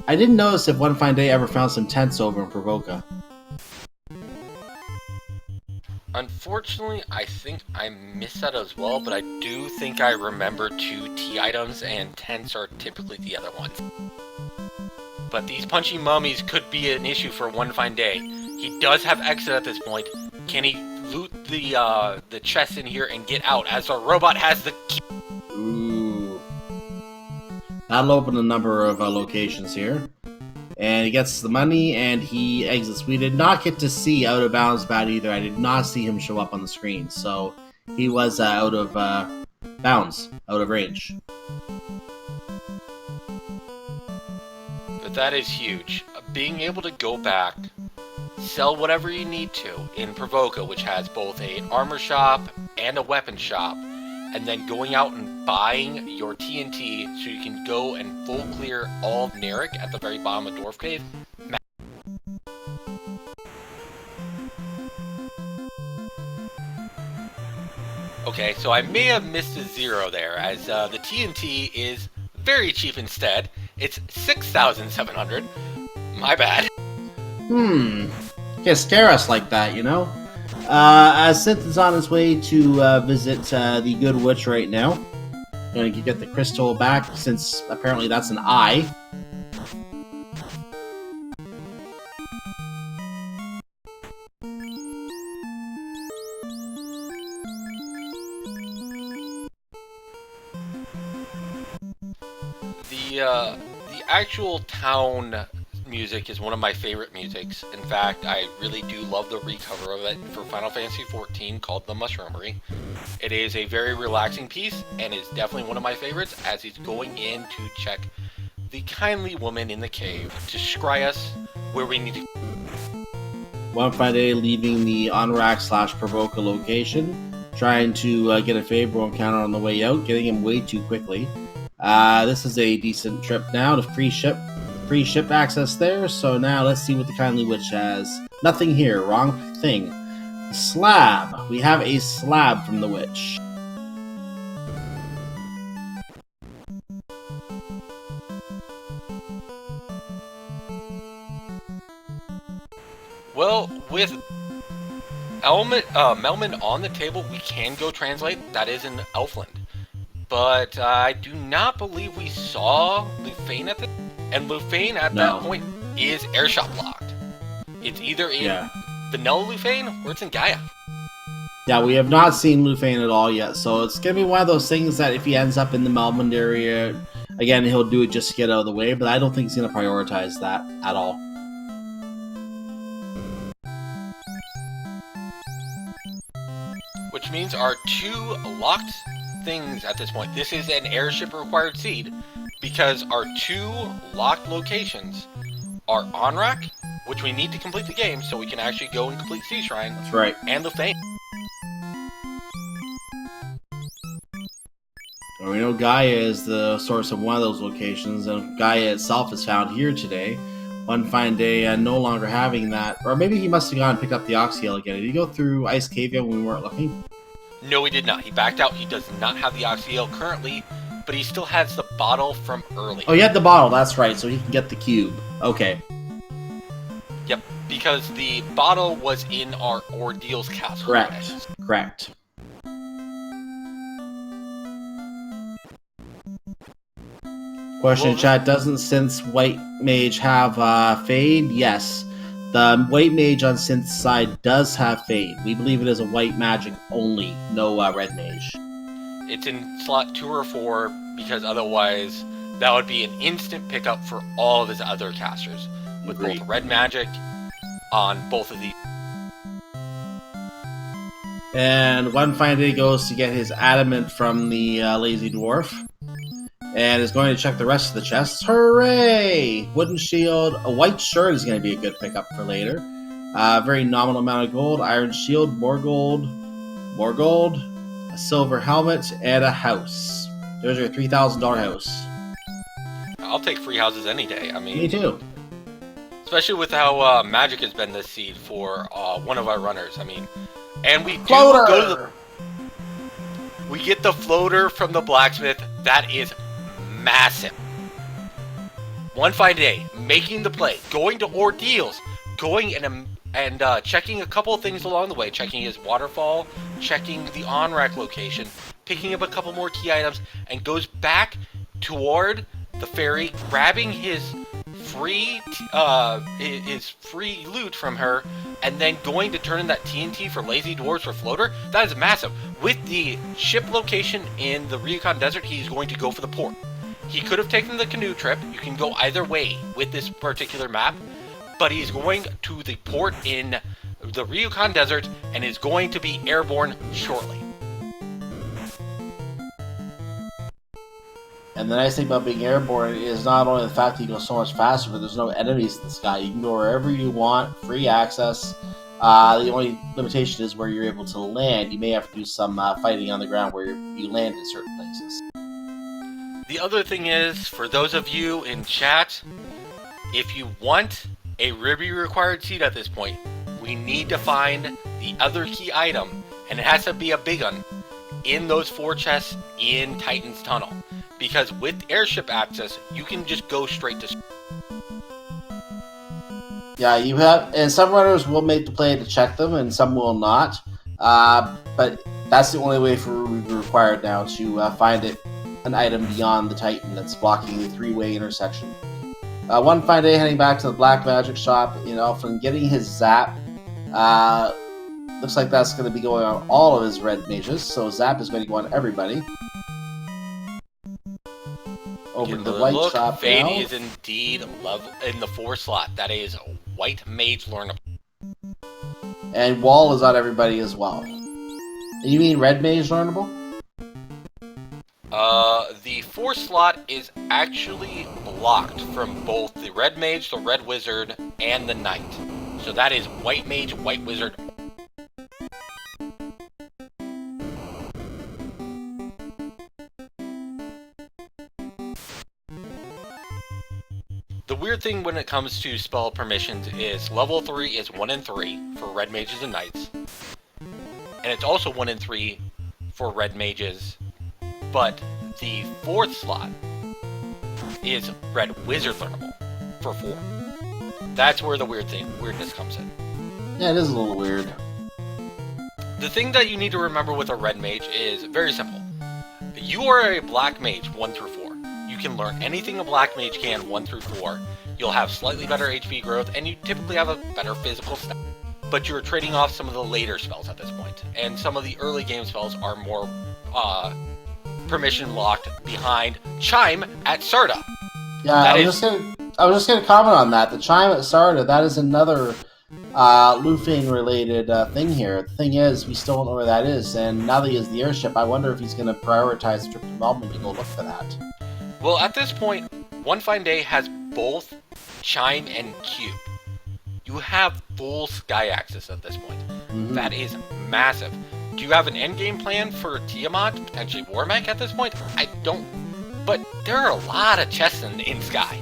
S1: I didn't notice if One Fine Day ever found some tents over in Provoca.
S2: Unfortunately, I think I missed that as well, but I do think I remember 2 T items, and tents are typically the other ones. But these punchy mummies could be an issue for One Fine Day. He does have exit at this point. Can he loot the chest in here and get out, as our robot has the key?
S1: Ooh. That'll open a number of locations here. And he gets the money, and he exits. We did not get to see Out of Bounds Bat either. I did not see him show up on the screen. So he was out of bounds, out of range.
S2: But that is huge. Being able to go back, sell whatever you need to in Provoca, which has both an armor shop and a weapon shop, and then going out and buying your TNT so you can go and full clear all of Narek at the very bottom of Dwarf Cave. Okay, so I may have missed a zero there, as the TNT is very cheap instead. It's 6,700. My bad.
S1: You can't scare us like that, you know? As Synth is on his way to visit the Good Witch right now. Going to get the crystal back, since apparently that's an eye.
S2: The actual town music is one of my favorite musics. In fact, I really do love the recover of it for Final Fantasy XIV called The Mushroomery. It is a very relaxing piece and is definitely one of my favorites, as he's going in to check the kindly woman in the cave to scry us where we need to.
S1: Onefineday leaving the Onrak/Provoca location, trying to get a favorable encounter on the way out, getting him way too quickly. This is a decent trip now to free ship access there. So now let's see what the kindly witch has. Nothing here. Wrong thing. Slab. We have a slab from the witch.
S2: Well, with Melman on the table, we can go translate. That is in Elfland. But I do not believe we saw Lufane at the... And Lufane at that point is airship locked. It's either in Vanilla Lufane or it's in Gaia.
S1: Yeah, we have not seen Lufane at all yet, so it's going to be one of those things that if he ends up in the Melmond area, again, he'll do it just to get out of the way, but I don't think he's going to prioritize that at all.
S2: Which means our two locked things at this point. This is an airship required seed, because our two locked locations are Onrak, which we need to complete the game so we can actually go and complete Sea Shrine.
S1: That's right.
S2: And Lufane.
S1: Well, we know Gaia is the source of one of those locations, and Gaia itself is found here today. One fine day, no longer having that. Or maybe he must have gone and picked up the Oxyel again. Did he go through Ice Cave when we weren't looking?
S2: No, he did not. He backed out. He does not have the Oxyel currently, but he still has the bottle from earlier.
S1: Oh, he had the bottle, that's right, so he can get the cube. Okay.
S2: Yep, because the bottle was in our Ordeal's castle.
S1: Correct. Correct. Question in chat, doesn't Synth's White Mage have Fade? Yes. The White Mage on Synth's side does have Fade. We believe it is a White Magic only, no Red Mage.
S2: It's in slot 2 or 4, because otherwise that would be an instant pickup for all of his other casters. With both Red Magic on both of these.
S1: And one fine day goes to get his adamant from the Lazy Dwarf. And is going to check the rest of the chests. Hooray! Wooden shield. A white shirt is going to be a good pickup for later. Very nominal amount of gold. Iron shield. More gold. More gold. A silver helmet. And a house. There's your $3,000 house.
S2: I'll take free houses any day. I mean,
S1: me too.
S2: Especially with how magic has been this seed for one of our runners. I mean, and we do
S1: floater!
S2: Go to the... We get the floater from the blacksmith. That is massive. One fine day, making the play, going to Ordeals, going and checking a couple of things along the way, checking his waterfall, checking the on-rack location, picking up a couple more key items, and goes back toward the ferry, grabbing his free loot from her, and then going to turn in that TNT for Lazy Dwarves for floater. That is massive. With the ship location in the Ryukon Desert, he's going to go for the port. He could have taken the canoe trip. You can go either way with this particular map, but he's going to the port in the Ryukon Desert and is going to be airborne shortly.
S1: And the nice thing about being airborne is not only the fact that you go so much faster, but there's no enemies in the sky. You can go wherever you want, free access. The only limitation is where you're able to land. You may have to do some fighting on the ground where you land in certain places.
S2: The other thing is, for those of you in chat, if you want a Ruby required seed at this point, we need to find the other key item, and it has to be a big one, in those 4 chests in Titan's Tunnel. Because with airship access, you can just go straight to...
S1: Yeah, you have, and some runners will make the play to check them, and some will not. But that's the only way for we're required now to find an item beyond the Titan that's blocking the 3-way intersection. One fine day, heading back to the Black Magic Shop in Elfin, getting his Zap. Looks like that's going to be going on all of his red mages, so Zap is going to go on everybody. Over to the white shop
S2: Fade
S1: now.
S2: is indeed in the 4 slot. That is white mage learnable.
S1: And Wall is on everybody as well. You mean red mage learnable?
S2: The 4 slot is actually blocked from both the red mage, the red wizard, and the knight. So that is white mage, white wizard. The weird thing when it comes to spell permissions is level 3 is 1 in 3 for red mages and knights. And it's also 1 in 3 for red mages, but the 4th slot is red wizard learnable for 4. That's where the weirdness comes in.
S1: Yeah, it is a little weird.
S2: The thing that you need to remember with a red mage is very simple. You are a black mage 1 through 4. You can learn anything a black mage can 1 through 4. You'll have slightly better HP growth, and you typically have a better physical stat. But you're trading off some of the later spells at this point, and some of the early game spells are more permission locked behind Chime at Sarda.
S1: Yeah, I was just gonna comment on that. The Chime at Sarda, that is another Lufing related thing here. The thing is, we still don't know where that is, and now that he has the airship, I wonder if he's gonna prioritize the trip to Melbourne to go look for that.
S2: Well, at this point, One Fine Day has both Chime and Cube. You have full sky access at this point.
S1: Mm-hmm.
S2: That is massive. Do you have an endgame plan for Tiamat, potentially Warmech at this point? I don't, but there are a lot of chests in Sky.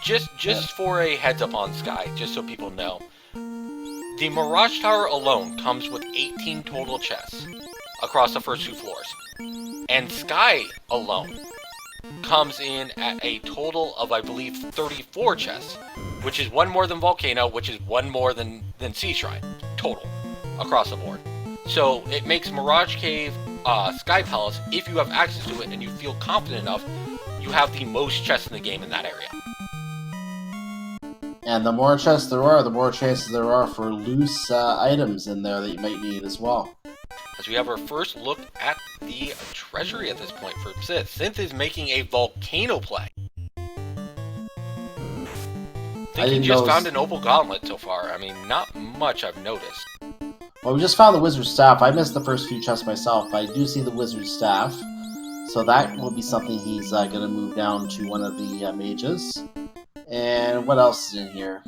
S2: Just for a heads up on Sky, just so people know. The Mirage Tower alone comes with 18 total chests across the first 2 floors. And Sky alone comes in at a total of, I believe, 34 chests, which is 1 more than Volcano, which is 1 more than Sea Shrine, total, across the board. So it makes Mirage Cave Sky Palace, if you have access to it and you feel confident enough, you have the most chests in the game in that area.
S1: And the more chests there are, the more chances there are for loose items in there that you might need as well.
S2: As we have our first look at the treasury at this point for Synth. Synth is making a volcano play. I think he just found an opal gauntlet so far. I mean, not much I've noticed.
S1: Well, we just found the wizard staff. I missed the first few chests myself, but I do see the wizard staff. So that will be something he's going to move down to one of the mages. And what else is in here?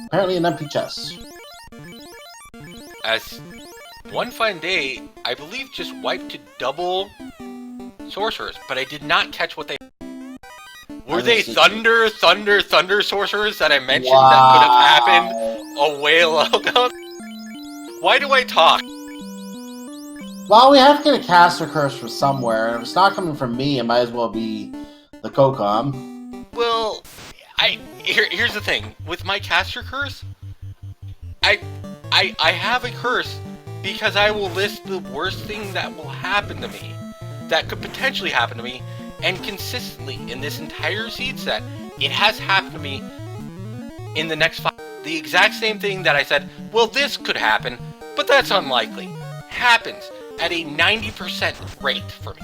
S1: Apparently an empty chest.
S2: As One Fine Day, I believe, just wiped to double sorcerers, but I did not catch what they... Were they thunder sorcerers that I mentioned that could have happened a whale ago? Why do I talk?
S1: Well, we have to get a caster curse from somewhere, and if it's not coming from me, it might as well be the Kokam.
S2: Well, here's the thing. With my caster curse, I have a curse because I will list the worst thing that will happen to me, that could potentially happen to me, and consistently in this entire seed set, it has happened to me in the next 5. The exact same thing that I said, well, this could happen, but that's unlikely. Happens at a 90% rate for me.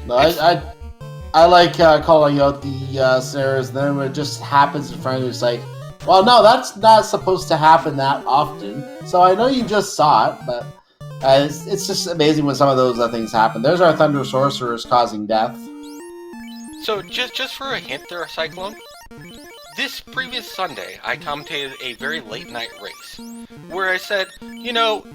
S1: No, I like calling out the scenarios, and then when it just happens in front of you, it's like, well, no, that's not supposed to happen that often. So I know you just saw it, but it's just amazing when some of those things happen. There's our Thunder Sorcerers causing death.
S2: So just for a hint there, Cyclone, this previous Sunday, I commentated a very late night race, where I said, you know,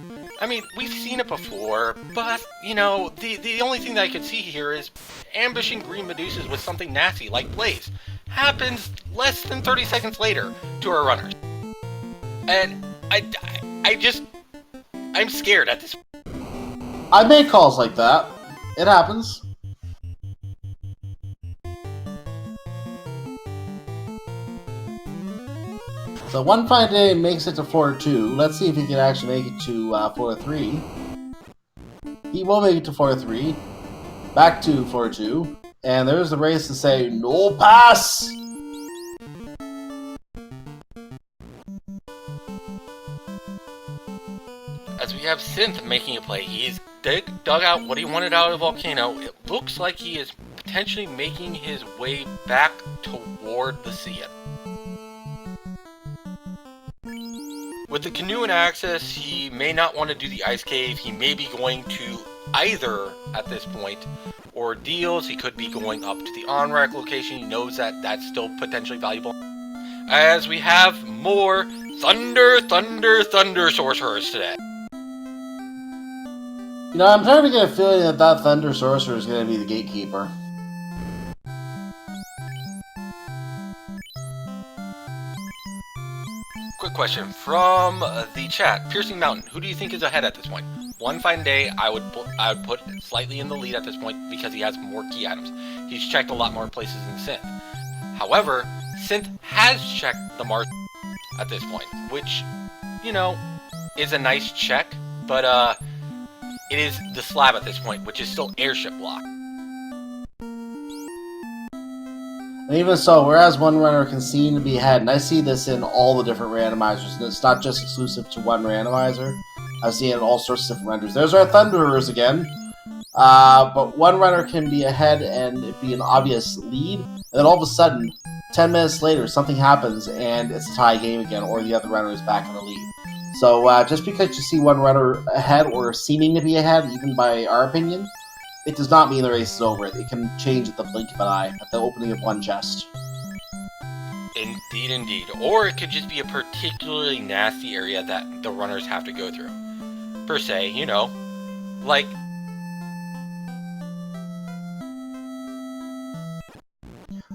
S2: I mean, we've seen it before, but, you know, the only thing that I could see here is ambushing green Medusas with something nasty like Blaze happens less than 30 seconds later to our runners. And I'm scared at this.
S1: I make calls like that. It happens. So One Fine Day makes it to floor 2. Let's see if he can actually make it to floor 3. He will make it to floor 3. Back to floor 2. And there's the race to say, no pass!
S2: As we have Synth making a play, he's dug out what he wanted out of the volcano. It looks like he is potentially making his way back toward the sea. With the canoe in access, he may not want to do the ice cave. He may be going to either, at this point, ordeals. He could be going up to the on-rack location. He knows that that's still potentially valuable. As we have more Thunder Sorcerers today.
S1: You know, I'm starting to get a feeling that that Thunder Sorcerer is going to be the gatekeeper.
S2: Quick question from the chat. Piercing Mountain, who do you think is ahead at this point? One Fine Day, I would put slightly in the lead at this point because he has more key items. He's checked a lot more places than Synth. However, Synth has checked the Marsh at this point, which, you know, is a nice check, but it is the slab at this point, which is still airship block.
S1: And even so, whereas one runner can seem to be ahead, and I see this in all the different randomizers, and it's not just exclusive to one randomizer. I see it in all sorts of different renders. There's our Thunderers again. But one runner can be ahead and it be an obvious lead, and then all of a sudden, 10 minutes later, something happens and it's a tie game again, or the other runner is back in the lead. So just because you see one runner ahead or seeming to be ahead, even by our opinion, it does not mean the race is over. It can change at the blink of an eye, at the opening of one chest.
S2: Indeed, indeed. Or it could just be a particularly nasty area that the runners have to go through. Per se, you know. Like...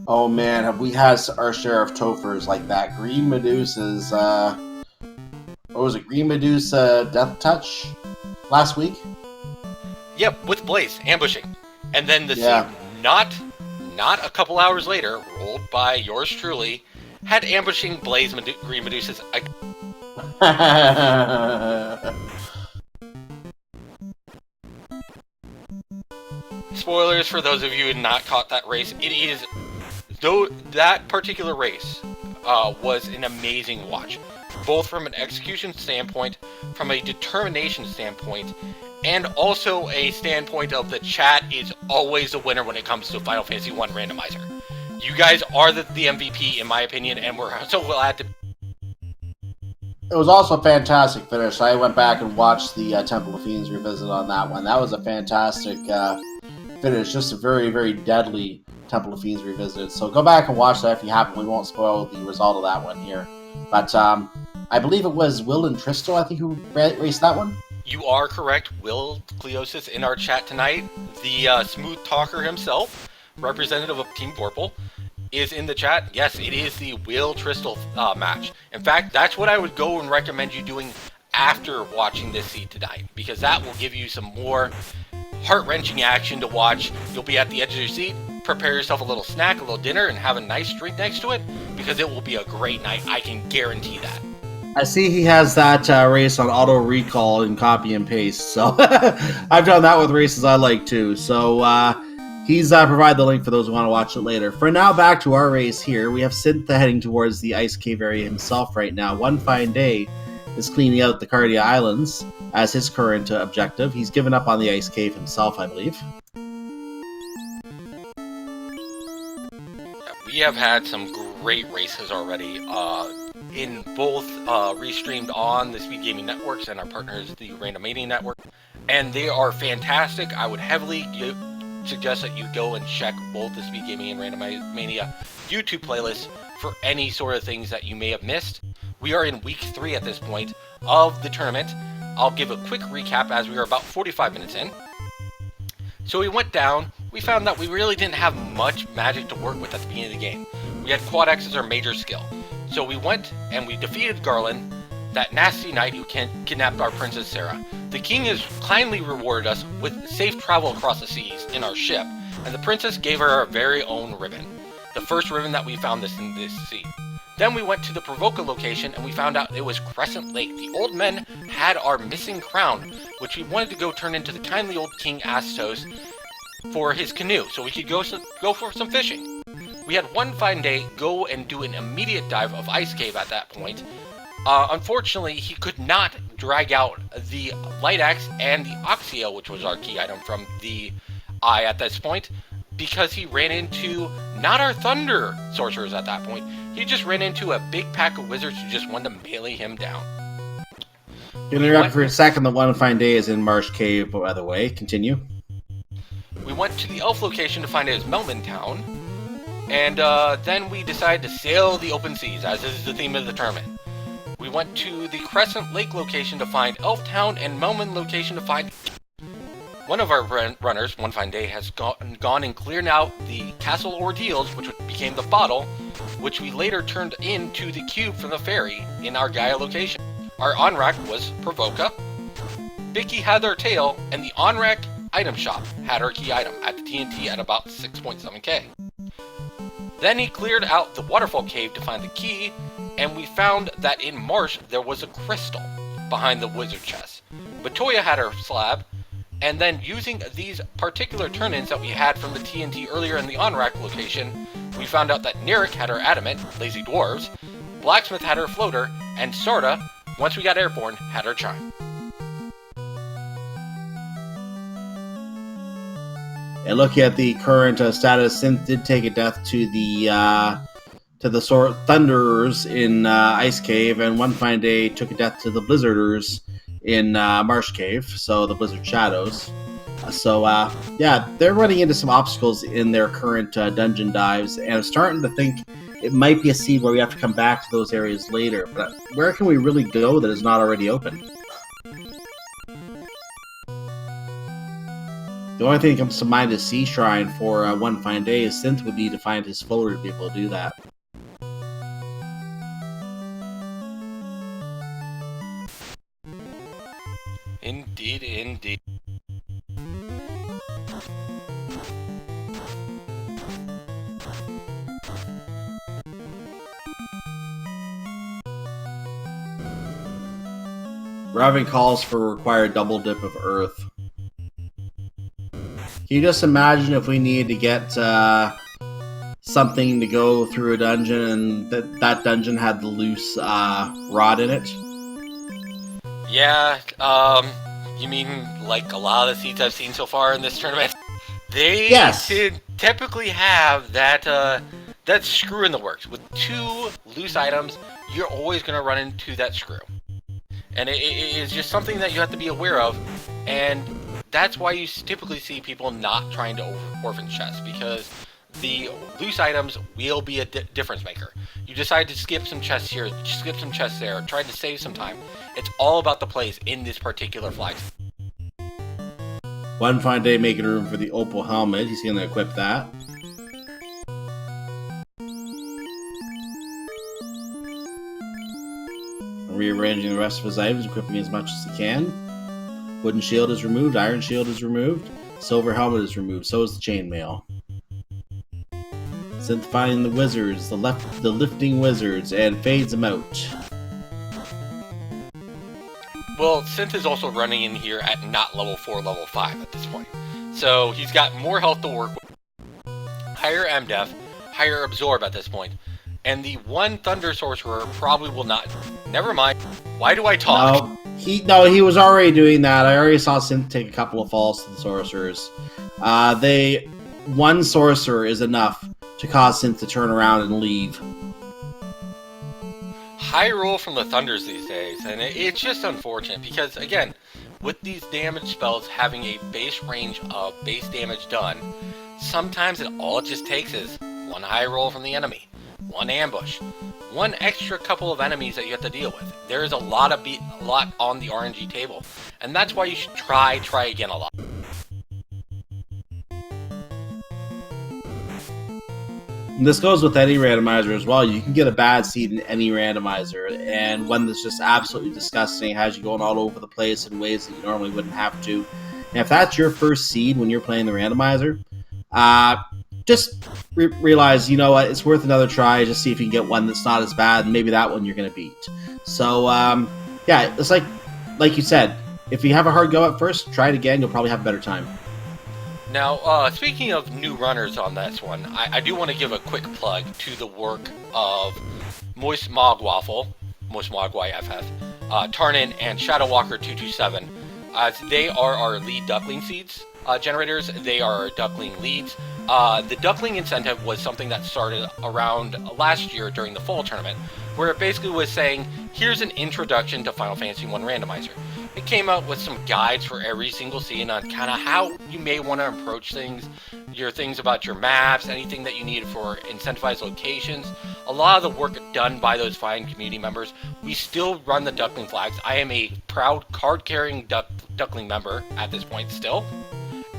S1: Oh man, have we had our share of Tophers like that. Green Medusa's, what was it, Green Medusa Death Touch last week?
S2: Yep, with Blaze, ambushing. And then the scene, not a couple hours later, rolled by yours truly, had ambushing Blaze Green Medusas. Spoilers for those of you who had not caught that race. It is, though that particular race was an amazing watch. Both from an execution standpoint, from a determination standpoint, and also a standpoint of the chat is always the winner when it comes to Final Fantasy 1 Randomizer. You guys are the MVP, in my opinion, and we're so glad to...
S1: It was also a fantastic finish. I went back and watched the Temple of Fiends revisit on that one. That was a fantastic finish. Just a very, very deadly Temple of Fiends revisit. So go back and watch that if you haven't. We won't spoil the result of that one here. But I believe it was Will and Tristo, I think, who raced that one.
S2: You are correct. Will Cleosis in our chat tonight, the smooth talker himself, representative of Team Vorpal, is in the chat. Yes, it is the Will Tristel match. In fact, that's what I would go and recommend you doing after watching this seed tonight, because that will give you some more heart-wrenching action to watch. You'll be at the edge of your seat, prepare yourself a little snack, a little dinner, and have a nice drink next to it, because it will be a great night. I can guarantee that.
S1: I see he has that race on auto recall and copy and paste, so I've done that with races I like too. So he's provided the link for those who want to watch it later. For now, back to our race here. We have Synth heading towards the Ice Cave area himself right now. One Fine Day is cleaning out the Cardia Islands as his current objective. He's given up on the Ice Cave himself, I believe.
S2: We have had some great races already. In both restreamed on the Speed Gaming Networks and our partners, the Randomizer Network, and they are fantastic. I would heavily suggest that you go and check both the Speed Gaming and Randomania YouTube playlists for any sort of things that you may have missed. We are in week 3 at this point of the tournament. I'll give a quick recap as we are about 45 minutes in. So we went down, we found that we really didn't have much magic to work with at the beginning of the game. We had Quad X as our major skill. So we went and we defeated Garland, that nasty knight who kidnapped our Princess Sarah. The king has kindly rewarded us with safe travel across the seas in our ship, and the princess gave her our very own ribbon. The first ribbon that we found in this sea. Then we went to the Provoca location and we found out it was Crescent Lake. The old men had our missing crown, which we wanted to go turn into the kindly old King Astos for his canoe, so we could go for some fishing. We had one fine day go and do an immediate dive of Ice Cave at that point. Unfortunately, he could not drag out the Light Axe and the Oxio, which was our key item from the eye at this point, because he ran into not our Thunder sorcerers at that point. He just ran into a big pack of wizards who just wanted to melee him down.
S1: Interrupt for a second. The one fine day is in Marsh Cave, by the way. Continue.
S2: We went to the elf location to find his Melman town, and then we decided to sail the open seas, as is the theme of the tournament. We went to the Crescent Lake location to find Elf Town, and Melman location to find... One of our runners, One Fine Day, has gone and cleared out the Castle Ordeals, which became the bottle, which we later turned into the cube from the ferry in our Gaia location. Our on-rack was Provoca, Vicky had their tail, and the on-rack item shop had our key item at the TNT at about 6.7k. Then he cleared out the waterfall cave to find the key, and we found that in Marsh there was a crystal behind the wizard chest. Batoya had her slab, and then using these particular turn-ins that we had from the TNT earlier in the on-rack location, we found out that Nirik had her adamant, lazy dwarves, Blacksmith had her floater, and Sarda, once we got airborne, had her chime.
S1: And looking at the current status, Synth did take a death to the Thunderers in Ice Cave, and One Fine Day took a death to the Blizzarders in Marsh Cave, so the Blizzard Shadows. Yeah, they're running into some obstacles in their current dungeon dives, and I'm starting to think it might be a seed where we have to come back to those areas later. But where can we really go that is not already open? The only thing that comes to mind is Sea Shrine for One Fine Day. Is Synth would need to find his floater to be able to do that.
S2: Indeed, indeed.
S1: Raven calls for required double dip of Earth. Can you just imagine if we needed to get something to go through a dungeon and that dungeon had the loose rod in it?
S2: Yeah, you mean like a lot of the seeds I've seen so far in this tournament? They typically have that screw in the works. With 2 loose items, you're always going to run into that screw. And it is just something that you have to be aware of, and that's why you typically see people not trying to orphan chests, because the loose items will be a difference maker. You decide to skip some chests here, skip some chests there, try to save some time. It's all about the plays in this particular flag.
S1: One Fine Day making room for the Opal helmet. He's going to equip that. Rearranging the rest of his items, equipping as much as he can. Wooden shield is removed, iron shield is removed, silver helmet is removed, so is the chainmail. Synth finding the wizards, the lifting wizards, and fades them out.
S2: Well, Synth is also running in here at not level 4, level 5 at this point. So he's got more health to work with. Higher MDef, higher absorb at this point. And the one Thunder Sorcerer probably will not... Never mind. Why do I talk?
S1: No, he was already doing that. I already saw Synth take a couple of falls to the Sorcerers. One Sorcerer is enough to cause Synth to turn around and leave.
S2: High roll from the Thunders these days, and it's just unfortunate because, again, with these damage spells having a base range of base damage done, sometimes all it just takes is one high roll from the enemy. one ambush, one extra couple of enemies that you have to deal with. There is a lot on the RNG table, and that's why you should try again a lot.
S1: And this goes with any randomizer as well. You can get a bad seed in any randomizer, and one that's just absolutely disgusting, has you going all over the place in ways that you normally wouldn't have to. And if that's your first seed when you're playing the randomizer, just realize, you know what, it's worth another try. Just see if you can get one that's not as bad, and maybe that one you're going to beat. So, yeah, it's like you said, if you have a hard go at first, try it again. You'll probably have a better time.
S2: Now, speaking of new runners on this one, I do want to give a quick plug to the work of Moist Mogwaffle, Moist Mogwai FF, Tarnin, and Shadowwalker227, as they are our lead duckling seeds generators. They are duckling leads. The duckling incentive was something that started around last year during the fall tournament, where it basically was saying, here's an introduction to Final Fantasy 1 Randomizer. It came out with some guides for every single scene on kind of how you may want to approach things, your things about your maps, anything that you need for incentivized locations. A lot of the work done by those fine community members. We still run the duckling flags. I am a proud card-carrying duckling member at this point still.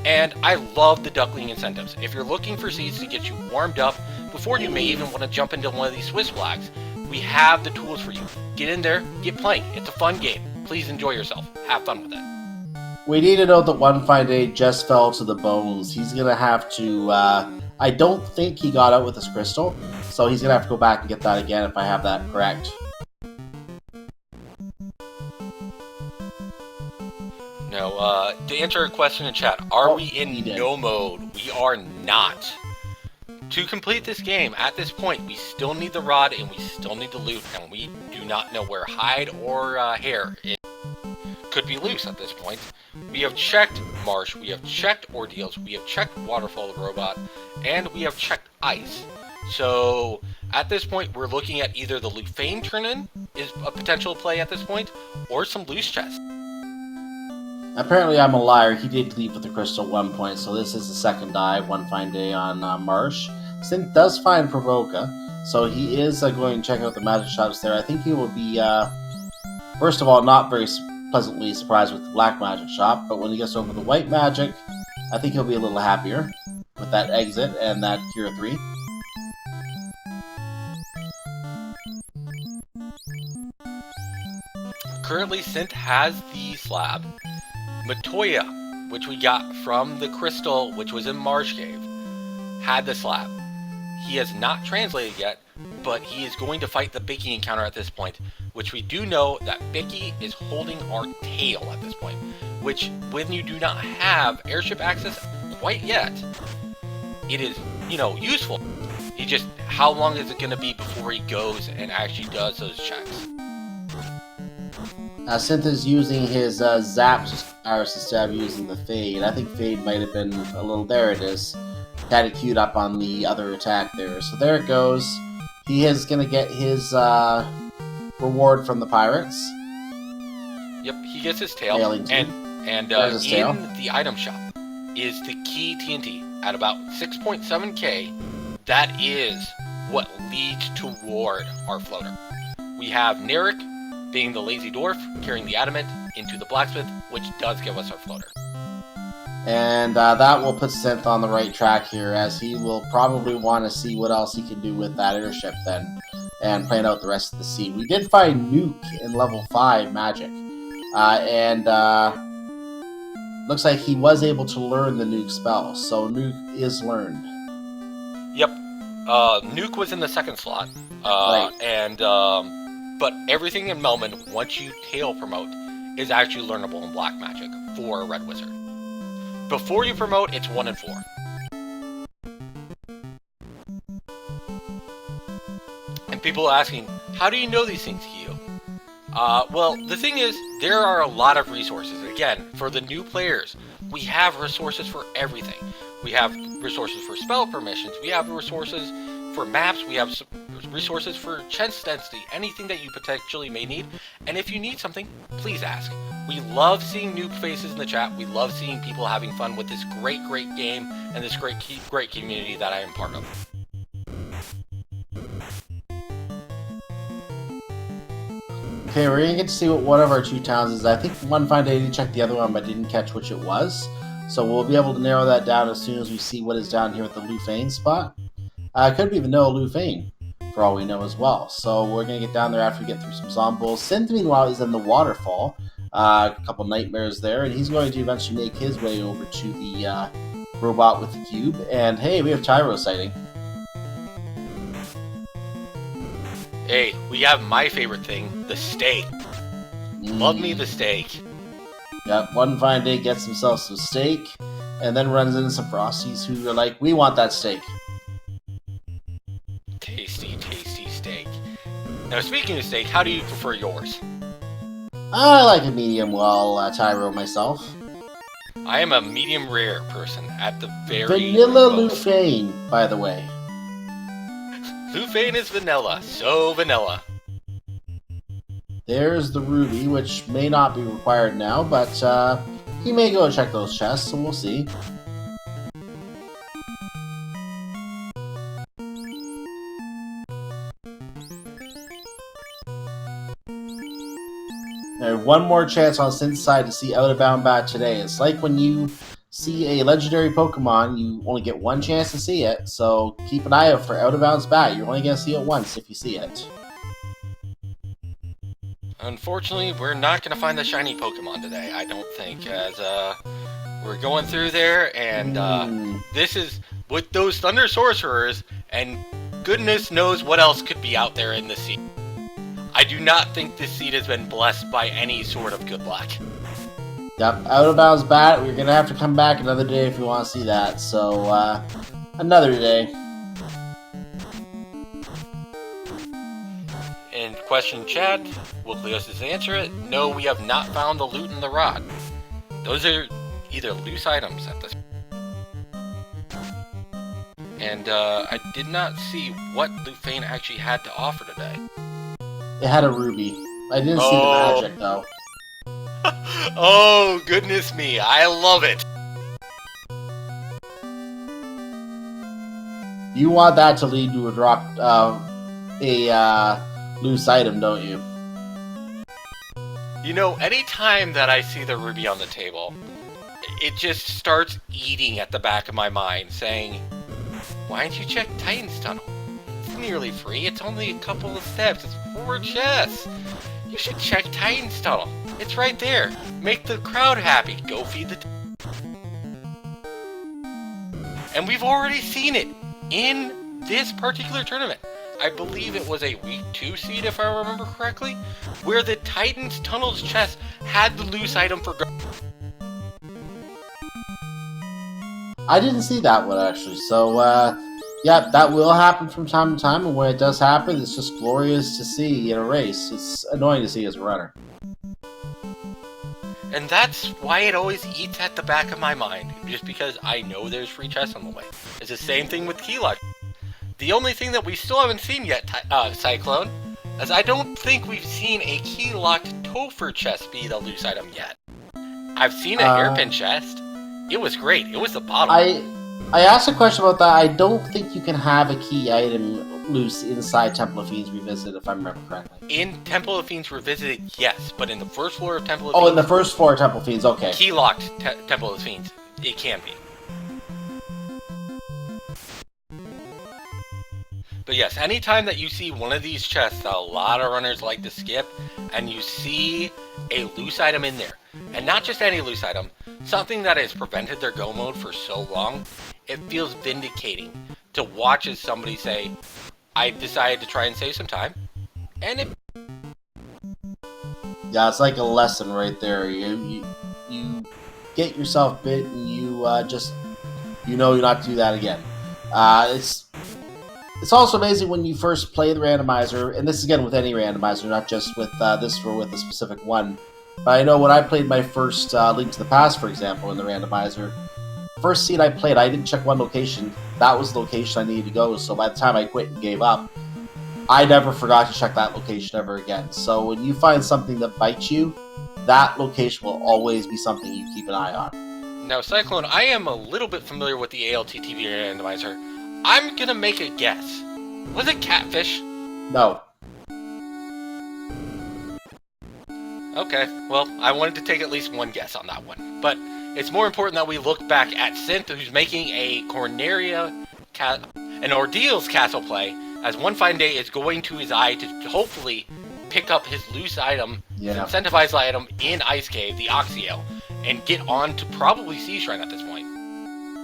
S2: And I love the duckling incentives. If you're looking for seeds to get you warmed up before you may even want to jump into one of these Swiss flags, we have the tools for you. Get in there, get playing. It's a fun game. Please enjoy yourself. Have fun with it.
S1: We need to know that One Fine Day just fell to the bones. He's going to have to... I don't think he got out with his crystal, so he's going to have to go back and get that again if I have that correct.
S2: No, to answer a question in chat, are we in no mode? We are not. To complete this game, at this point, we still need the rod and we still need the loot, and we do not know where hide or hair could be loose at this point. We have checked Marsh, we have checked Ordeals, we have checked Waterfall the Robot, and we have checked Ice. So, at this point, we're looking at either the Lufane turn-in is a potential play at this point, or some loose chests.
S1: Apparently I'm a liar. He did leave with the crystal at one point, so this is the second dive, One Fine Day on Marsh. Synth does find Provoca, so he is going to check out the magic shops there. I think he will be, first of all, not very pleasantly surprised with the black magic shop, but when he gets over to the white magic, I think he'll be a little happier with that exit and that Cure 3.
S2: Currently, Synth has the slab. Matoya, which we got from the crystal, which was in Marsh Cave, had the slab. He has not translated yet, but he is going to fight the Bicky encounter at this point, which we do know that Bicky is holding our tail at this point, which, when you do not have airship access quite yet, it is, useful. He just, how long is it going to be before he goes and actually does those checks?
S1: Synth is using his Zap Iris instead of using the Fade. I think Fade might have been a little... There it is. Had it queued up on the other attack there. So there it goes. He is going to get his reward from the pirates.
S2: Yep, he gets his tail. And in the item shop is the key TNT at about 6.7k. That is what leads toward our floater. We have Narek being the lazy dwarf, carrying the adamant into the blacksmith, which does give us our floater.
S1: And that will put Synth on the right track here, as he will probably want to see what else he can do with that airship then, and plan out the rest of the sea. We did find Nuke in level 5 magic, and looks like he was able to learn the Nuke spell, so Nuke is learned.
S2: Yep, Nuke was in the second slot,
S1: right.
S2: But everything in Melman, once you tail promote, is actually learnable in Black Magic for a Red Wizard. Before you promote, it's 1 and 4. And people are asking, how do you know these things, Kyo? Well, the thing is, there are a lot of resources. Again, for the new players, we have resources for everything. We have resources for spell permissions, we have resources for maps, we have resources for chest density, anything that you potentially may need. And if you need something, please ask. We love seeing new faces in the chat. We love seeing people having fun with this great game and this great community that I am part of.
S1: Okay, we're gonna get to see what one of our two towns is. I think one fine day to check the other one, but didn't catch which it was. So we'll be able to narrow that down as soon as we see what is down here at the Lufane spot. Could even know Lufane, for all we know as well. So we're gonna get down there after we get through some zombies. Synth, meanwhile, is in the waterfall. A couple nightmares there, and he's going to eventually make his way over to the robot with the cube. And hey, we have Tyro sighting.
S2: Hey, we have my favorite thing, the steak. Love me the steak.
S1: Yep, one fine day gets himself some steak, and then runs into some Frosties who are like, we want that steak.
S2: Tasty, tasty steak. Now, speaking of steak, how do you prefer yours?
S1: I like a medium well, Tyro myself.
S2: I am a medium rare person at the very
S1: Vanilla
S2: most.
S1: Lufane, by the way.
S2: Lufane is vanilla, so vanilla.
S1: There's the ruby, which may not be required now, but he may go and check those chests, so we'll see. Now, one more chance on Synth's side to see Out of Bound Bat today. It's like when you see a legendary Pokemon, you only get one chance to see it, so keep an eye out for Out of Bounds Bat. You're only going to see it once if you see it.
S2: Unfortunately, we're not going to find the shiny Pokemon today, I don't think, as we're going through there, and this is with those Thunder Sorcerers, and goodness knows what else could be out there in the sea. I do not think this seed has been blessed by any sort of good luck.
S1: Yep, Out of Bounds Bat, we're going to have to come back another day if we want to see that, so another day.
S2: And question Chad, will Cleosis answer it? No, we have not found the loot in the rod. Those are either loose items at this point. And I did not see what Lufane actually had to offer today.
S1: It had a ruby. I didn't see the magic, though.
S2: Oh, goodness me, I love it!
S1: You want that to lead to a drop, loose item, don't you?
S2: You know, anytime that I see the ruby on the table, it just starts eating at the back of my mind, saying, why don't you check Titan's Tunnel? It's nearly free, it's only a couple of steps, it's 4 chests. You should check Titan's Tunnel. It's right there. Make the crowd happy. Go feed the... And we've already seen it in this particular tournament. I believe it was a week 2 seed, if I remember correctly, where the Titan's Tunnels chest had the loose item for...
S1: I didn't see that one, actually, so, yeah, that will happen from time to time, and when it does happen, it's just glorious to see in a race. It's annoying to see as a runner.
S2: And that's why it always eats at the back of my mind, just because I know there's free chests on the way. It's the same thing with Keylock. The only thing that we still haven't seen yet, Cyclone, is I don't think we've seen a key-locked Topher chest be the loose item yet. I've seen a hairpin chest. It was great. It was the bottom.
S1: I asked a question about that. I don't think you can have a key item loose inside Temple of Fiends Revisited, if I remember correctly.
S2: In Temple of Fiends Revisited, yes, but in the first floor of Temple of Fiends...
S1: Oh, in the first floor of Temple of Fiends, okay.
S2: Key-locked Temple of Fiends, it can be. But yes, anytime that you see one of these chests that a lot of runners like to skip, and you see a loose item in there, and not just any loose item, something that has prevented their go mode for so long, it feels vindicating to watch as somebody say, I decided to try and save some time, and it...
S1: Yeah, it's like a lesson right there. You get yourself bit, and you just, you know not to do that again. It's also amazing when you first play the randomizer, and this is again with any randomizer, not just with this or with a specific one. But I know when I played my first Link to the Past, for example, in the randomizer, first seed I played, I didn't check one location. That was the location I needed to go, so by the time I quit and gave up, I never forgot to check that location ever again. So when you find something that bites you, that location will always be something you keep an eye on.
S2: Now, Cyclone, I am a little bit familiar with the ALTTV randomizer. I'm gonna make a guess. Was it Catfish?
S1: No.
S2: Okay, well, I wanted to take at least one guess on that one. But it's more important that we look back at Synth, who's making a an Ordeal's castle play, as one fine day is going to his eye to hopefully pick up his loose item, his incentivized item in Ice Cave, the Oxio, and get on to probably Sea Shrine at this point.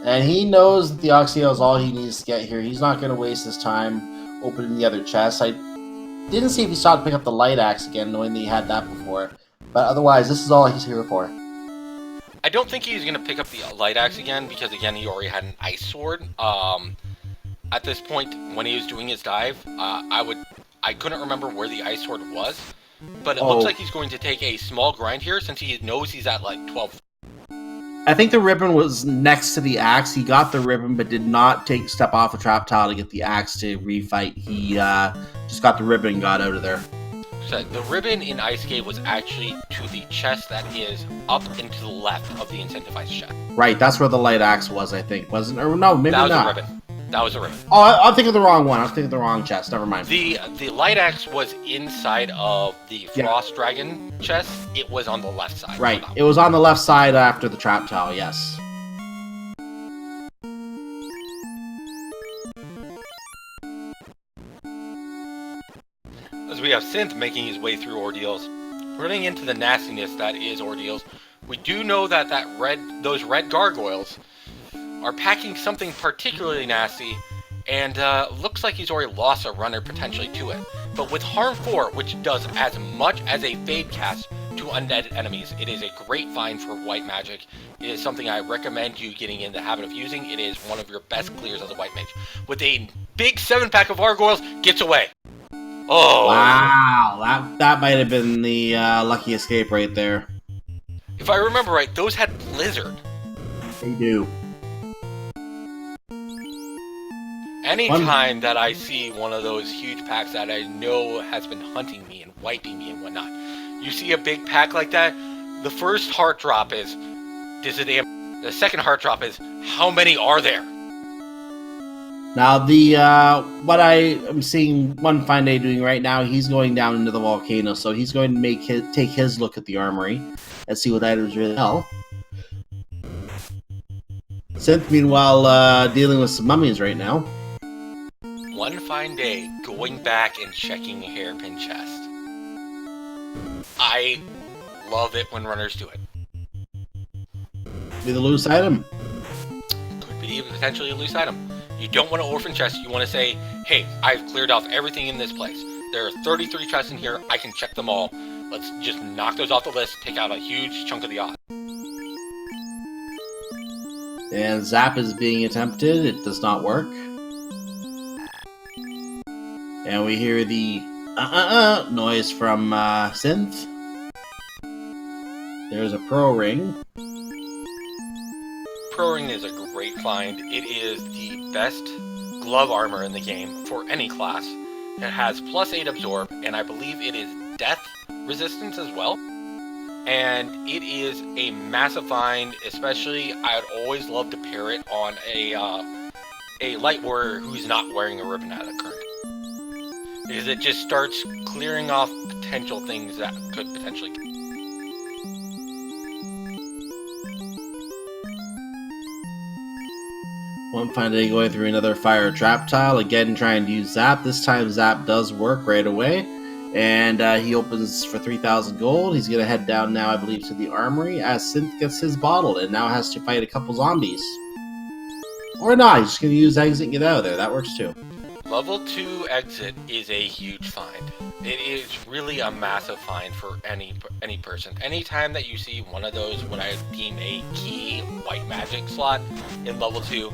S1: And he knows that the Oxio is all he needs to get here. He's not going to waste his time opening the other chests. I didn't see if he sought to pick up the Light Axe again, knowing that he had that before. But otherwise, this is all he's here for.
S2: I don't think he's going to pick up the Light Axe again, because again, he already had an Ice Sword. At this point, when he was doing his dive, I couldn't remember where the Ice Sword was, but it looks like he's going to take a small grind here, since he knows he's at like 12.
S1: I think the ribbon was next to the axe. He got the ribbon, but did not step off a trap tile to get the axe to refight. He just got the ribbon and got out of there.
S2: So the ribbon in Ice Cave was actually to the chest that is up and to the left of the incentivized chest.
S1: Right, that's where the Light Axe was, I think. Wasn't? Or no, maybe not.
S2: That was a ribbon. That was a ribbon.
S1: Oh, I'm thinking of the wrong one. I'm thinking of the wrong chest. Never mind.
S2: The Light Axe was inside of the Frost Dragon chest. It was on the left side.
S1: Right. It was on the left side after the trap tile, yes.
S2: As we have Synth making his way through Ordeals, running into the nastiness that is Ordeals, we do know that those red gargoyles are packing something particularly nasty, and looks like he's already lost a runner potentially to it. But with Harm 4, which does as much as a Fade cast to undead enemies, it is a great find for white magic. It is something I recommend you getting in the habit of using. It is one of your best clears as a white mage. With a big 7-pack of gargoyles, gets away. Oh!
S1: Wow, that might have been the lucky escape right there.
S2: If I remember right, those had Blizzard.
S1: They do.
S2: Anytime that I see one of those huge packs that I know has been hunting me and wiping me and whatnot, you see a big pack like that, the first heart drop is, the second heart drop is, how many are there?
S1: Now, what I am seeing One Fine Day doing right now, he's going down into the volcano, so he's going to take his look at the armory and see what items really hell. Synth, meanwhile, dealing with some mummies right now.
S2: One fine day, going back and checking a hairpin chest. I love it when runners do it.
S1: Be the loose item.
S2: Could be potentially a loose item. You don't want to orphan chest, you want to say, hey, I've cleared off everything in this place. There are 33 chests in here, I can check them all. Let's just knock those off the list, take out a huge chunk of the odds.
S1: And zap is being attempted, it does not work. And we hear the noise from Synth. There's a pro ring.
S2: Pro ring is a great find. It is the best glove armor in the game for any class. It has +8 absorb, and I believe it is death resistance as well. And it is a massive find, especially I'd always love to pair it on a light warrior who's not wearing a ribbon at a current. Because it just starts clearing off potential things that could potentially...
S1: One fine day going through another fire trap tile, again trying to use zap. This time zap does work right away. And he opens for 3,000 gold. He's going to head down now, I believe, to the armory as Synth gets his bottle and now has to fight a couple zombies. Or not, he's just going to use exit and get out of there. That works too.
S2: Level 2 exit is a huge find. It is really a massive find for any person. Anytime that you see one of those, what I deem a key white magic slot in level 2,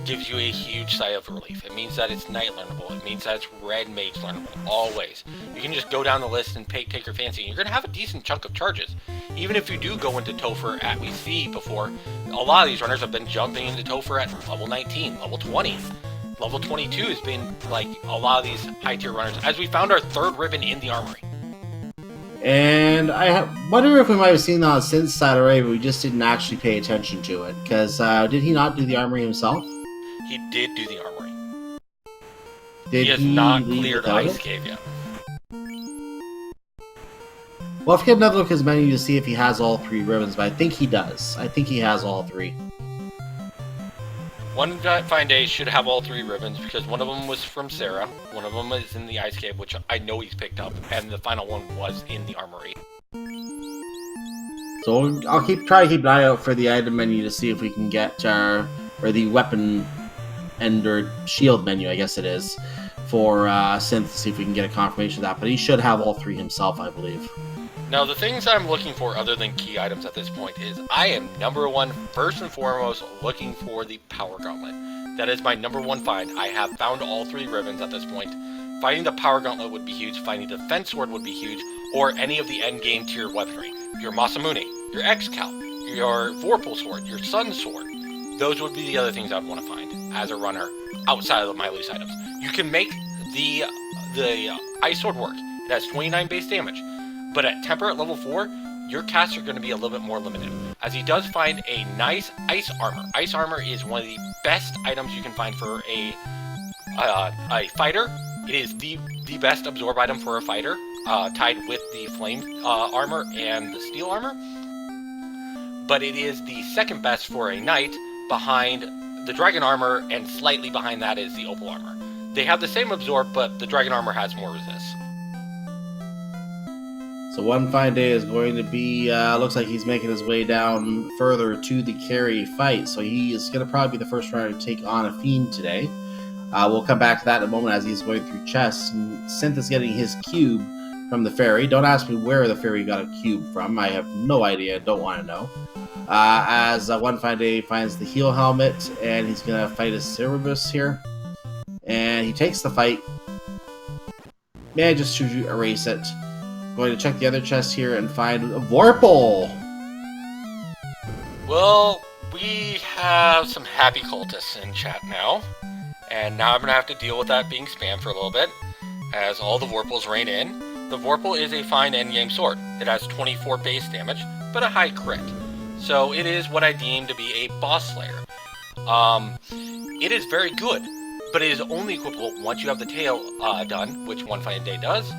S2: gives you a huge sigh of relief. It means that it's night learnable. It means that it's red mage learnable. Always. You can just go down the list and take your fancy. You're going to have a decent chunk of charges. Even if you do go into Topher at, we see before, a lot of these runners have been jumping into Topher at level 19, level 20. Level 22 has been, like, a lot of these high-tier runners, as we found our third ribbon in the armory.
S1: And I wonder if we might have seen that on Synth's side already, but we just didn't actually pay attention to it. Because, did he not do the armory himself?
S2: He did do the armory.
S1: Did
S2: he has not cleared Ice Cave yet.
S1: Well, if we get another look at his menu to see if he has all 3 ribbons, but I think he does. I think he has all 3.
S2: One Fine Day should have all 3 ribbons because one of them was from Sarah, one of them is in the Ice Cave, which I know he's picked up, and the final one was in the Armory.
S1: So I'll try to keep an eye out for the item menu to see if we can get or the weapon or shield menu, I guess it is, for Synth, to see if we can get a confirmation of that. But he should have all 3 himself, I believe.
S2: Now, the things I'm looking for other than key items at this point is I am #1, first and foremost, looking for the Power Gauntlet. That is my #1 find. I have found all 3 ribbons at this point. Finding the Power Gauntlet would be huge, finding the Fence Sword would be huge, or any of the endgame tier weaponry. Your Masamune, your X-Cal, your Vorpal Sword, your Sun Sword. Those would be the other things I'd want to find as a runner outside of my loose items. You can make the Ice Sword work. It has 29 base damage. But at Temper at level 4, your casts are going to be a little bit more limited, as he does find a nice Ice Armor. Ice Armor is one of the best items you can find for a fighter. It is the best absorb item for a fighter, tied with the Flame Armor and the Steel Armor. But it is the second best for a Knight, behind the Dragon Armor, and slightly behind that is the Opal Armor. They have the same absorb, but the Dragon Armor has more resist.
S1: So One Fine Day is going to be, looks like he's making his way down further to the carry fight. So he is going to probably be the first runner to take on a Fiend today. We'll come back to that in a moment as he's going through chests. And Synth is getting his cube from the fairy. Don't ask me where the fairy got a cube from. I have no idea. Don't want to know. As One Fine Day finds the heal helmet, and he's going to fight a Cerebus here. And he takes the fight. Man, just to erase it. Going to check the other chest here and find a Vorpal.
S2: Well, we have some happy cultists in chat now, and now I'm going to have to deal with that being spammed for a little bit, as all the Vorpals rain in. The Vorpal is a fine endgame sword. It has 24 base damage, but a high crit. So it is what I deem to be a boss slayer. It is very good, but it is only equipable once you have the tail done, which One Fine Day does,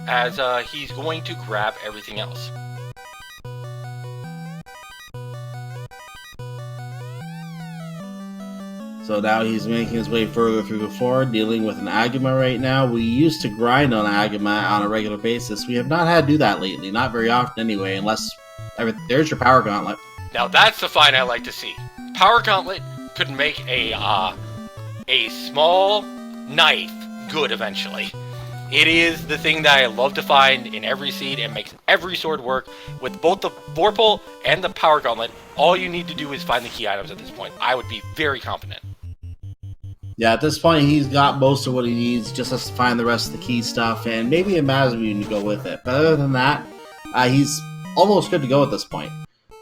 S2: as he's going to grab everything else.
S1: So now he's making his way further through the floor, dealing with an Agama right now. We used to grind on Agama on a regular basis. We have not had to do that lately, not very often anyway, unless... There's your Power Gauntlet.
S2: Now that's the find I like to see. Power Gauntlet could make a small knife good eventually. It is the thing that I love to find in every seed and makes every sword work. With both the Vorpal and the Power Gauntlet, all you need to do is find the key items at this point. I would be very confident.
S1: Yeah, at this point, he's got most of what he needs, just has to find the rest of the key stuff, and maybe a Mazamune to go with it. But other than that, he's almost good to go at this point.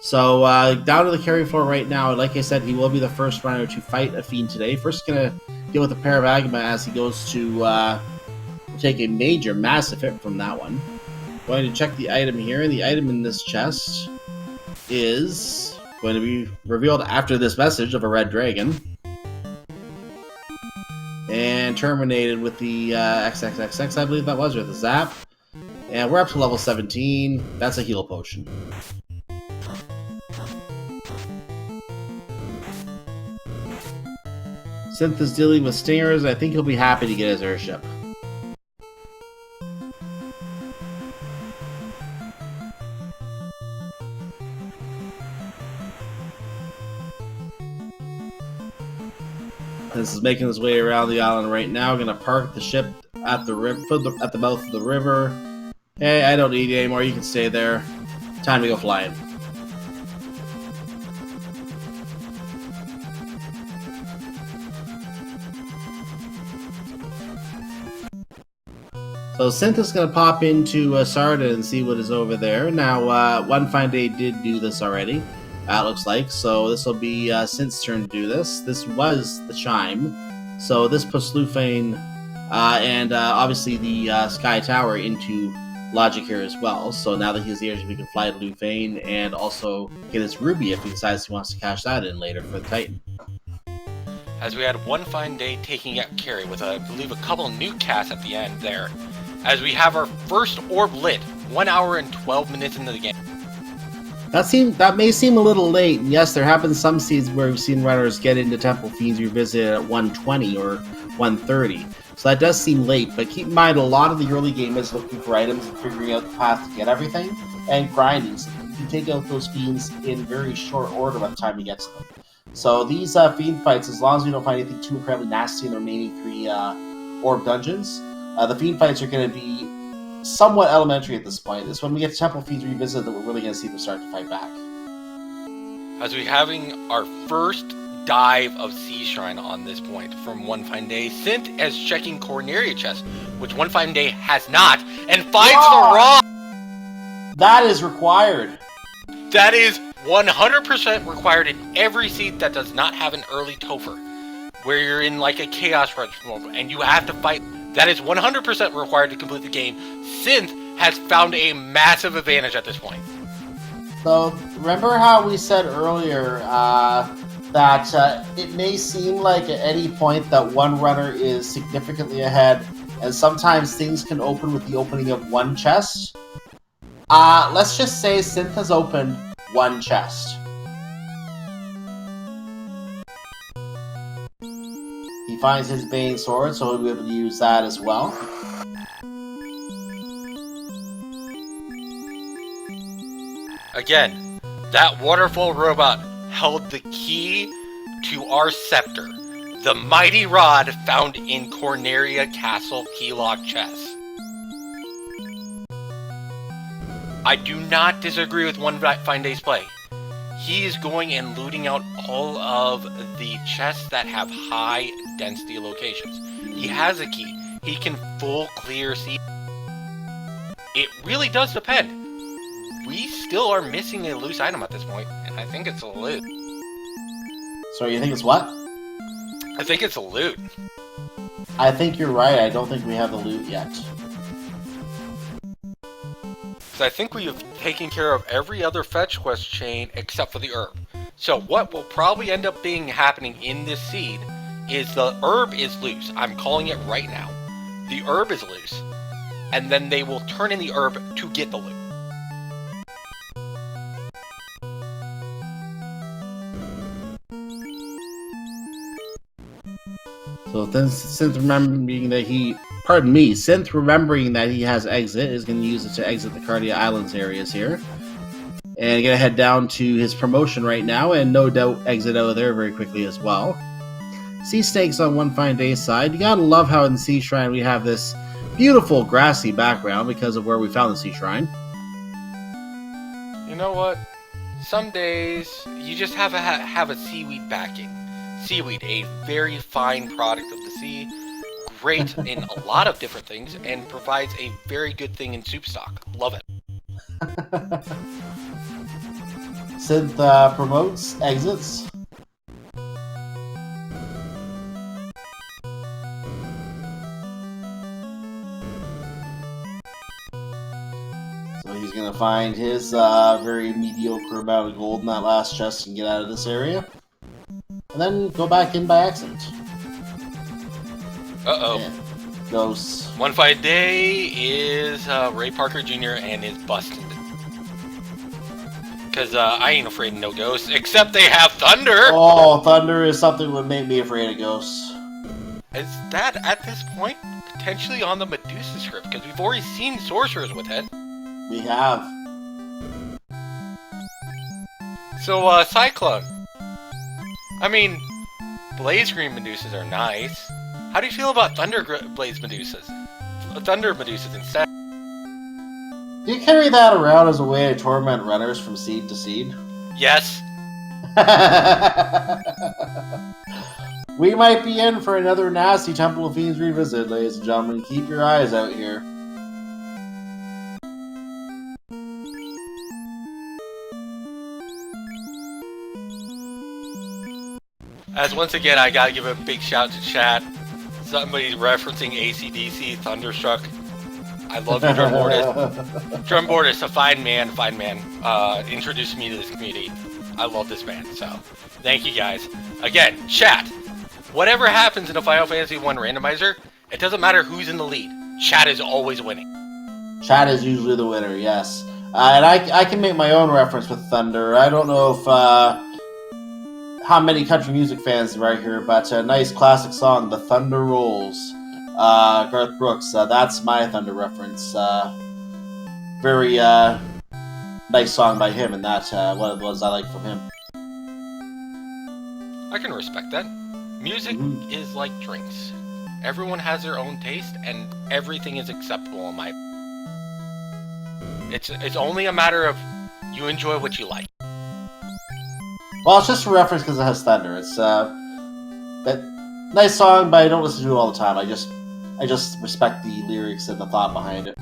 S1: So, down to the carry floor right now. Like I said, he will be the first runner to fight a Fiend today. First, going to deal with a pair of Agama as he goes to take a major, massive hit from that one. Going to check the item here, and the item in this chest is going to be revealed after this message of a red dragon. And terminated with the XXXX, I believe that was, or the Zap. And we're up to level 17. That's a heal potion. Synth is dealing with stingers. I think he'll be happy to get his airship. This is making his way around the island right now. Gonna park the ship at the at the mouth of the river. Hey, I don't need you anymore. You can stay there. Time to go flying. So Synth is gonna pop into Sarda and see what is over there. Now, One Fine Day did do this already. It looks like. So this will be Synth's turn to do this. This was the Chime. So this puts Lufane and obviously the Sky Tower into logic here as well. So now that he's here, we can fly to Lufane and also get his Ruby if he decides he wants to cash that in later for the Titan.
S2: As we had One Fine Day taking out carry with, I believe, a couple new casts at the end there. As we have our first orb lit 1 hour and 12 minutes into the game.
S1: That may seem a little late. And yes, there have been some seeds where we've seen runners get into Temple Fiends Revisited at 120 or 130. So that does seem late, but keep in mind a lot of the early game is looking for items and figuring out the path to get everything, and grinding. So you can take out those fiends in very short order by the time you get to them. So these fiend fights, as long as we don't find anything too incredibly nasty in the remaining 3 orb dungeons, the fiend fights are going to be somewhat elementary at this point. It's when we get to Temple Fiends Revisited that we're really going to see them start to fight back.
S2: As we're having our first dive of Sea Shrine on this point from One Fine Day, Synth as checking Corneria chest, which One Fine Day has not, and finds the raw.
S1: That is required.
S2: That is 100% required in every seed that does not have an early Topher, where you're in like a Chaos Rush mode and you have to fight. That is 100% required to complete the game. Synth has found a massive advantage at this point.
S1: So, remember how we said earlier that it may seem like at any point that one runner is significantly ahead, and sometimes things can open with the opening of one chest? Let's just say Synth has opened one chest. He finds his Bane Sword, so he'll be able to use that as well.
S2: Again, that waterfall robot held the key to our scepter, the mighty rod found in Corneria Castle Keylock chest. I do not disagree with One Fine Day's play. He is going and looting out all of the chests that have high density locations. He has a key. He can full clear see. It really does depend. We still are missing a loose item at this point, and I think it's a loot.
S1: So you think it's what?
S2: I think it's a loot.
S1: I think you're right. I don't think we have the loot yet.
S2: So I think we have taken care of every other fetch quest chain except for the herb. So what will probably end up being happening in this seed is the herb is loose. I'm calling it right now. The herb is loose. And then they will turn in the herb to get the loot.
S1: So then, Synth remembering that Synth remembering that he has exit is going to use it to exit the Cardia Islands areas here. And going to head down to his promotion right now, and no doubt exit out of there very quickly as well. Sea Snakes on One Fine Day's side. You gotta love how in Sea Shrine we have this beautiful grassy background because of where we found the Sea Shrine.
S2: You know what? Some days you just have a seaweed backing. Seaweed, a very fine product of the sea, great in a lot of different things, and provides a very good thing in soup stock. Love it.
S1: Synth promotes, exits. So he's going to find his very mediocre amount of gold in that last chest and get out of this area. And then go back in by accident.
S2: Uh-oh.
S1: Yeah. Ghosts.
S2: One Fine Day is Ray Parker Jr. and is busted. Because I ain't afraid of no ghosts, except they have thunder!
S1: Oh, thunder is something that would make me afraid of ghosts.
S2: Is that, at this point, potentially on the Medusa script? Because we've already seen sorcerers with it.
S1: We have.
S2: So, Cyclone. I mean, Blaze Green Medusas are nice. How do you feel about Thunder Blaze Medusas? Thunder Medusas instead.
S1: Do you carry that around as a way to torment runners from seed to seed?
S2: Yes.
S1: We might be in for another nasty Temple of Fiends revisit, ladies and gentlemen. Keep your eyes out here.
S2: As once again, I gotta give a big shout to chat. Somebody's referencing AC/DC Thunderstruck. I love you, Drumbordis. Drumbordis, a fine man, introduced me to this community. I love this man, so thank you guys. Again, chat. Whatever happens in a Final Fantasy 1 randomizer, it doesn't matter who's in the lead. Chat is always winning.
S1: Chat is usually the winner, yes. And I can make my own reference with Thunder. I don't know if how many country music fans are right here, but a nice classic song, The Thunder Rolls. Garth Brooks, that's my Thunder reference. Very nice song by him, and that's what it was I like from him.
S2: I can respect that. Music is like drinks. Everyone has their own taste, and everything is acceptable in my. It's only a matter of you enjoy what you like.
S1: Well, it's just a reference because it has thunder. It's that nice song, but I don't listen to it all the time. I just respect the lyrics and the thought behind it.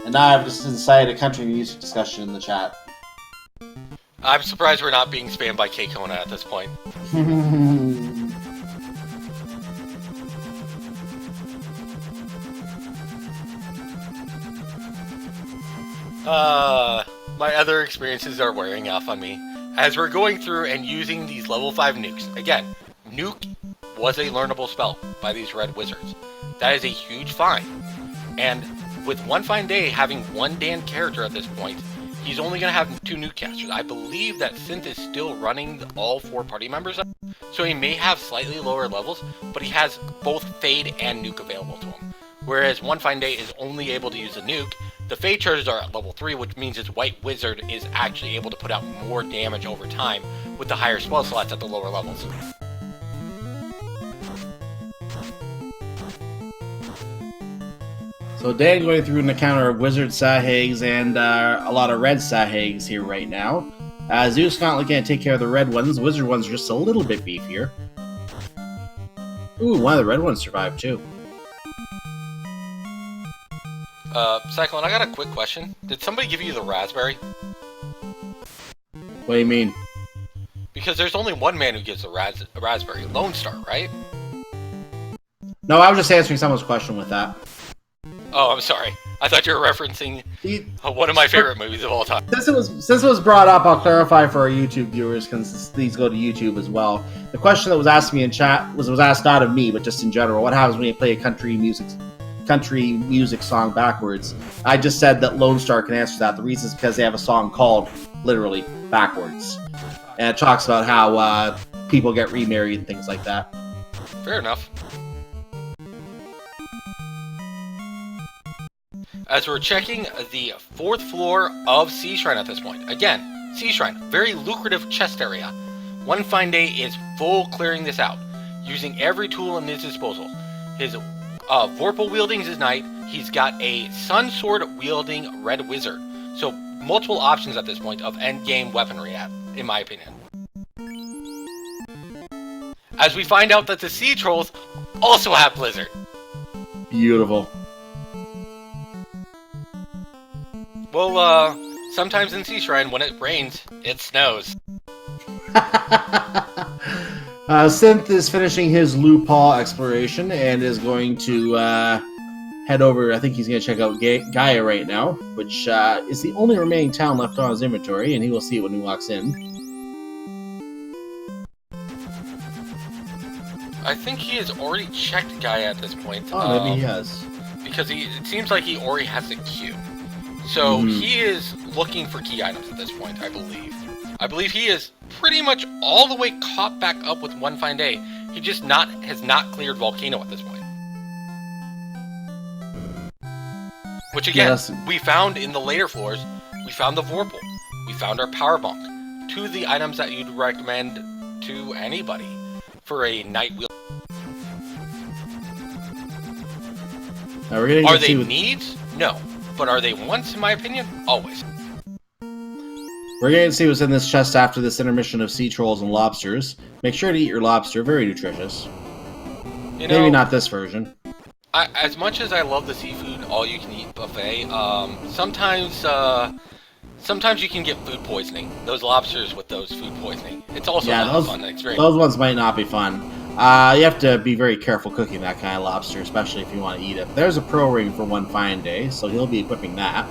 S1: And now I've just incited a country music discussion in the chat.
S2: I'm surprised we're not being spammed by K-Kona at this point. My other experiences are wearing off on me. As we're going through and using these level 5 nukes, again, nuke was a learnable spell by these red wizards. That is a huge find. And with One Fine Day having one Dan character at this point, he's only going to have 2 nuke casters. I believe that Synth is still running all 4 party members up, so he may have slightly lower levels, but he has both Fade and nuke available to him. Whereas One Fine Day is only able to use a nuke, the Fade charges are at level 3, which means his White Wizard is actually able to put out more damage over time with the higher spell slots at the lower levels.
S1: So Dan going through an encounter of Wizard Sahags and a lot of Red Sahags here right now. Zeus Gauntlet can't take care of the red ones. Wizard ones are just a little bit beefier. Ooh, one of the red ones survived too.
S2: Cyclone, I got a quick question. Did somebody give you the raspberry?
S1: What do you mean?
S2: Because there's only one man who gives a raspberry. Lone Star, right?
S1: No, I was just answering someone's question with that.
S2: Oh, I'm sorry. I thought you were referencing one of my favorite movies of all time.
S1: Since it was brought up, I'll clarify for our YouTube viewers, because these go to YouTube as well. The question that was asked me in chat was asked not of me, but just in general. What happens when you play a country music song backwards? I just said that Lone Star can answer that. The reason is because they have a song called literally backwards, and it talks about how people get remarried and things like that.
S2: Fair enough. As we're checking the 4th floor of Sea Shrine at this point. Again, Sea Shrine, very lucrative chest area. One Fine Day is full clearing this out, using every tool in his disposal. His Vorpal wielding his knight. He's got a Sun Sword wielding red wizard. So multiple options at this point of endgame weaponry, in my opinion. As we find out that the Sea Trolls also have Blizzard.
S1: Beautiful.
S2: Well, sometimes in Sea Shrine, when it rains, it snows.
S1: Synth is finishing his Lupal exploration and is going to head over. I think he's going to check out Gaia right now, which is the only remaining town left on his inventory, and he will see it when he walks in.
S2: I think he has already checked Gaia at this point.
S1: Oh, maybe he has.
S2: Because it seems like he already has a queue. So he is looking for key items at this point, I believe. I believe he is pretty much all the way caught back up with One Fine Day. He just has not cleared Volcano at this point. Which again, we found in the later floors. We found the Vorpal. We found our Power Bunk. 2 of the items that you'd recommend to anybody for a night wheel. Are they needs? No. But are they wants, in my opinion? Always.
S1: We're going to see what's in this chest after this intermission of sea trolls and lobsters. Make sure to eat your lobster. Very nutritious. You know, maybe not this version.
S2: As much as I love the seafood all-you-can-eat buffet, sometimes you can get food poisoning. Those lobsters with those food poisoning. It's also not a fun experience.
S1: Those ones might not be fun. You have to be very careful cooking that kind of lobster, especially if you want to eat it. There's a pro ring for One Fine Day, so he'll be equipping that.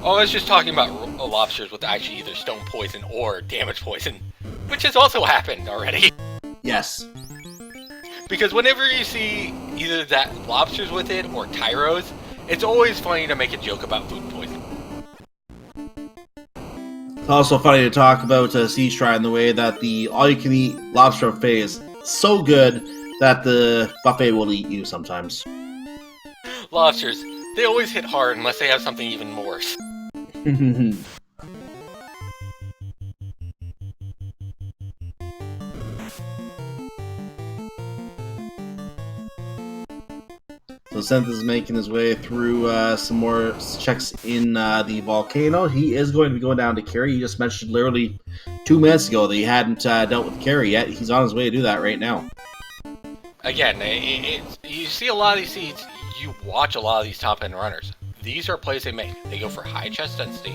S2: Oh, I was just talking about lobsters with actually either stone poison or damage poison, which has also happened already.
S1: Yes.
S2: Because whenever you see either that lobsters with it or tyros, it's always funny to make a joke about food poison.
S1: It's also funny to talk about Sea Shrine the way that the all-you-can-eat lobster buffet is so good that the buffet will eat you sometimes.
S2: Lobsters, they always hit hard unless they have something even worse.
S1: So Synth is making his way through some more checks in the volcano. He is going to be going down to Carrie. He just mentioned literally 2 minutes ago that he hadn't dealt with Carrie yet. He's on his way to do that right now.
S2: Again, you see a lot of these seeds, you watch a lot of these top-end runners. These are plays they make. They go for high chest density.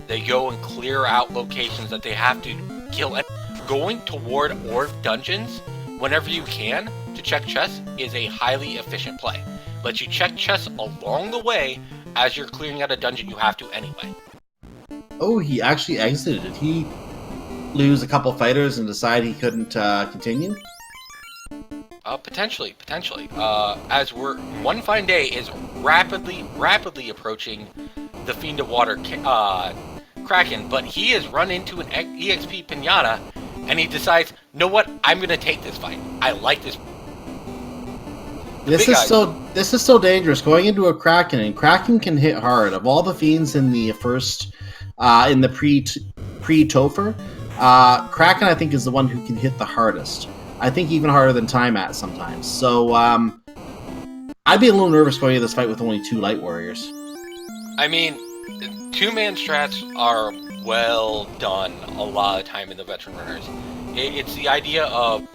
S2: They go and clear out locations that they have to kill. And going toward orb dungeons whenever you can to check chests is a highly efficient play. Lets you check chests along the way as you're clearing out a dungeon you have to anyway.
S1: Oh, he actually exited. Did he lose a couple fighters and decide he couldn't continue?
S2: Potentially. As one fine day is rapidly approaching the Fiend of Water Kraken, but he has run into an EXP Pinata, and he decides, know what, I'm gonna take this fight. I like this. This
S1: is still dangerous going into a Kraken, and Kraken can hit hard. Of all the fiends in the first, in the pre-Topher, Kraken I think is the one who can hit the hardest. I think even harder than Tiamat sometimes. So I'd be a little nervous going into this fight with only 2 light warriors.
S2: I mean, 2-man strats are well done a lot of time in the veteran runners. It's the idea of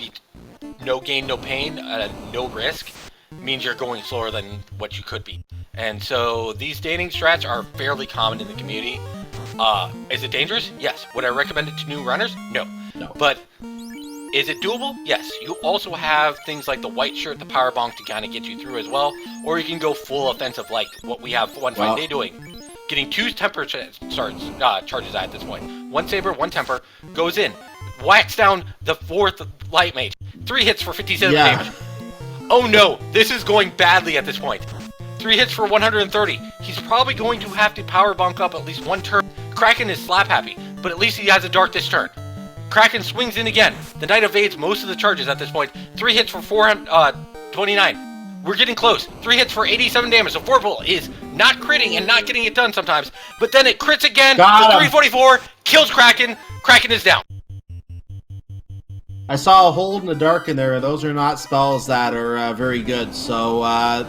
S2: no gain, no pain, no risk means you're going slower than what you could be. And so these dating strats are fairly common in the community. Is it dangerous? Yes. Would I recommend it to new runners? No. But is it doable? Yes. You also have things like the white shirt, the power bonk to kind of get you through as well. Or you can go full offensive like what we have one fine day doing. Getting 2 temper charges at this point. 1 saber, 1 temper, goes in. Whacks down the 4th light mage. 3 hits for 57 damage. Oh no, this is going badly at this point. 3 hits for 130. He's probably going to have to power bonk up at least 1 turn. Kraken is slap happy, but at least he has a dark this turn. Kraken swings in again. The knight evades most of the charges at this point. 3 hits for 429. We're getting close. 3 hits for 87 damage. The 4-pull is not critting and not getting it done sometimes. But then it crits again for 344. Kills Kraken. Kraken is down.
S1: I saw a hold in the dark in there. Those are not spells that are very good. So I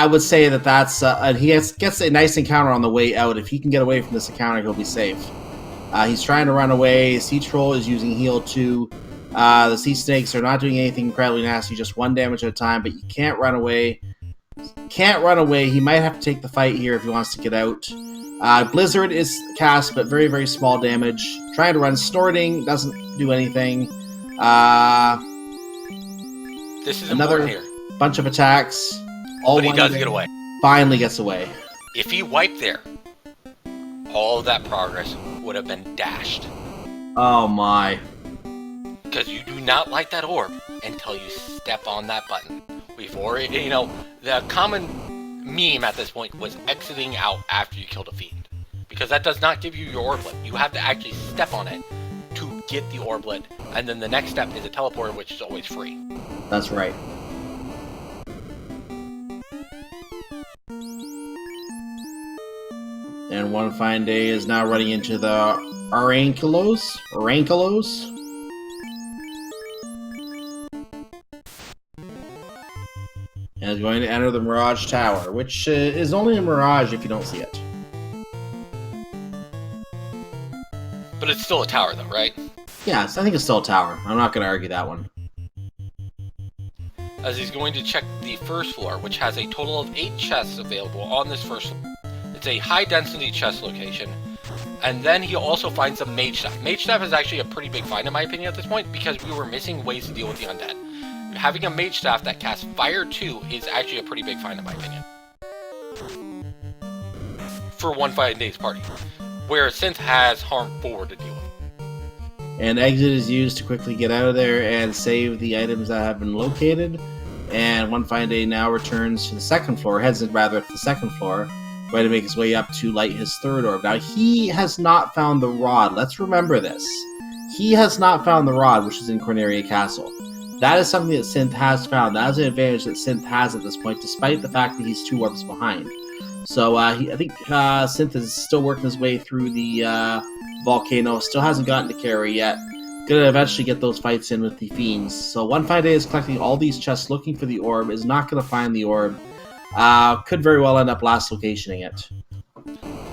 S1: would say that that's... he gets a nice encounter on the way out. If he can get away from this encounter, he'll be safe. He's trying to run away. Sea Troll is using heal 2. The Sea Snakes are not doing anything incredibly nasty, just 1 damage at a time, but you can't run away. He might have to take the fight here if he wants to get out. Blizzard is cast, but very, very small damage. Trying to run Snorting, doesn't do anything.
S2: This is
S1: another
S2: here.
S1: Bunch of attacks.
S2: But he does get away.
S1: Finally gets away.
S2: If he wiped there, all of that progress would have been dashed.
S1: Oh my.
S2: Because you do not light that orb until you step on that button. We've already, the common meme at this point was exiting out after you killed a fiend. Because that does not give you your orblet. You have to actually step on it to get the orblet. And then the next step is a teleporter, which is always free.
S1: That's right. And one fine day is now running into the Arankelos. And is going to enter the Mirage Tower, which is only a mirage if you don't see it.
S2: But it's still a tower, though, right?
S1: Yeah, I think it's still a tower. I'm not going to argue that one.
S2: As he's going to check the first floor, which has a total of 8 chests available on this first floor. It's a high-density chest location. And then he also finds some Mage Staff. Mage Staff is actually a pretty big find, in my opinion, at this point, because we were missing ways to deal with the undead. Having a Mage Staff that casts Fire 2 is actually a pretty big find, in my opinion. for One Fine Day's party, where Synth has Harm 4 to deal with.
S1: And exit is used to quickly get out of there and save the items that have been located. And One Fine Day now returns to the second floor, heads rather to the second floor, ready to make his way up to light his third orb. Now, he has not found the rod. Let's remember this. He has not found the rod, which is in Corneria Castle. That is something that Synth has found. That is an advantage that Synth has at this point, despite the fact that he's 2 orbs behind. So I think Synth is still working his way through the volcano. Still hasn't gotten to Carry yet. Gonna eventually get those fights in with the fiends. So One Fine Day is collecting all these chests looking for the orb. Is not gonna find the orb. Could very well end up last locationing it.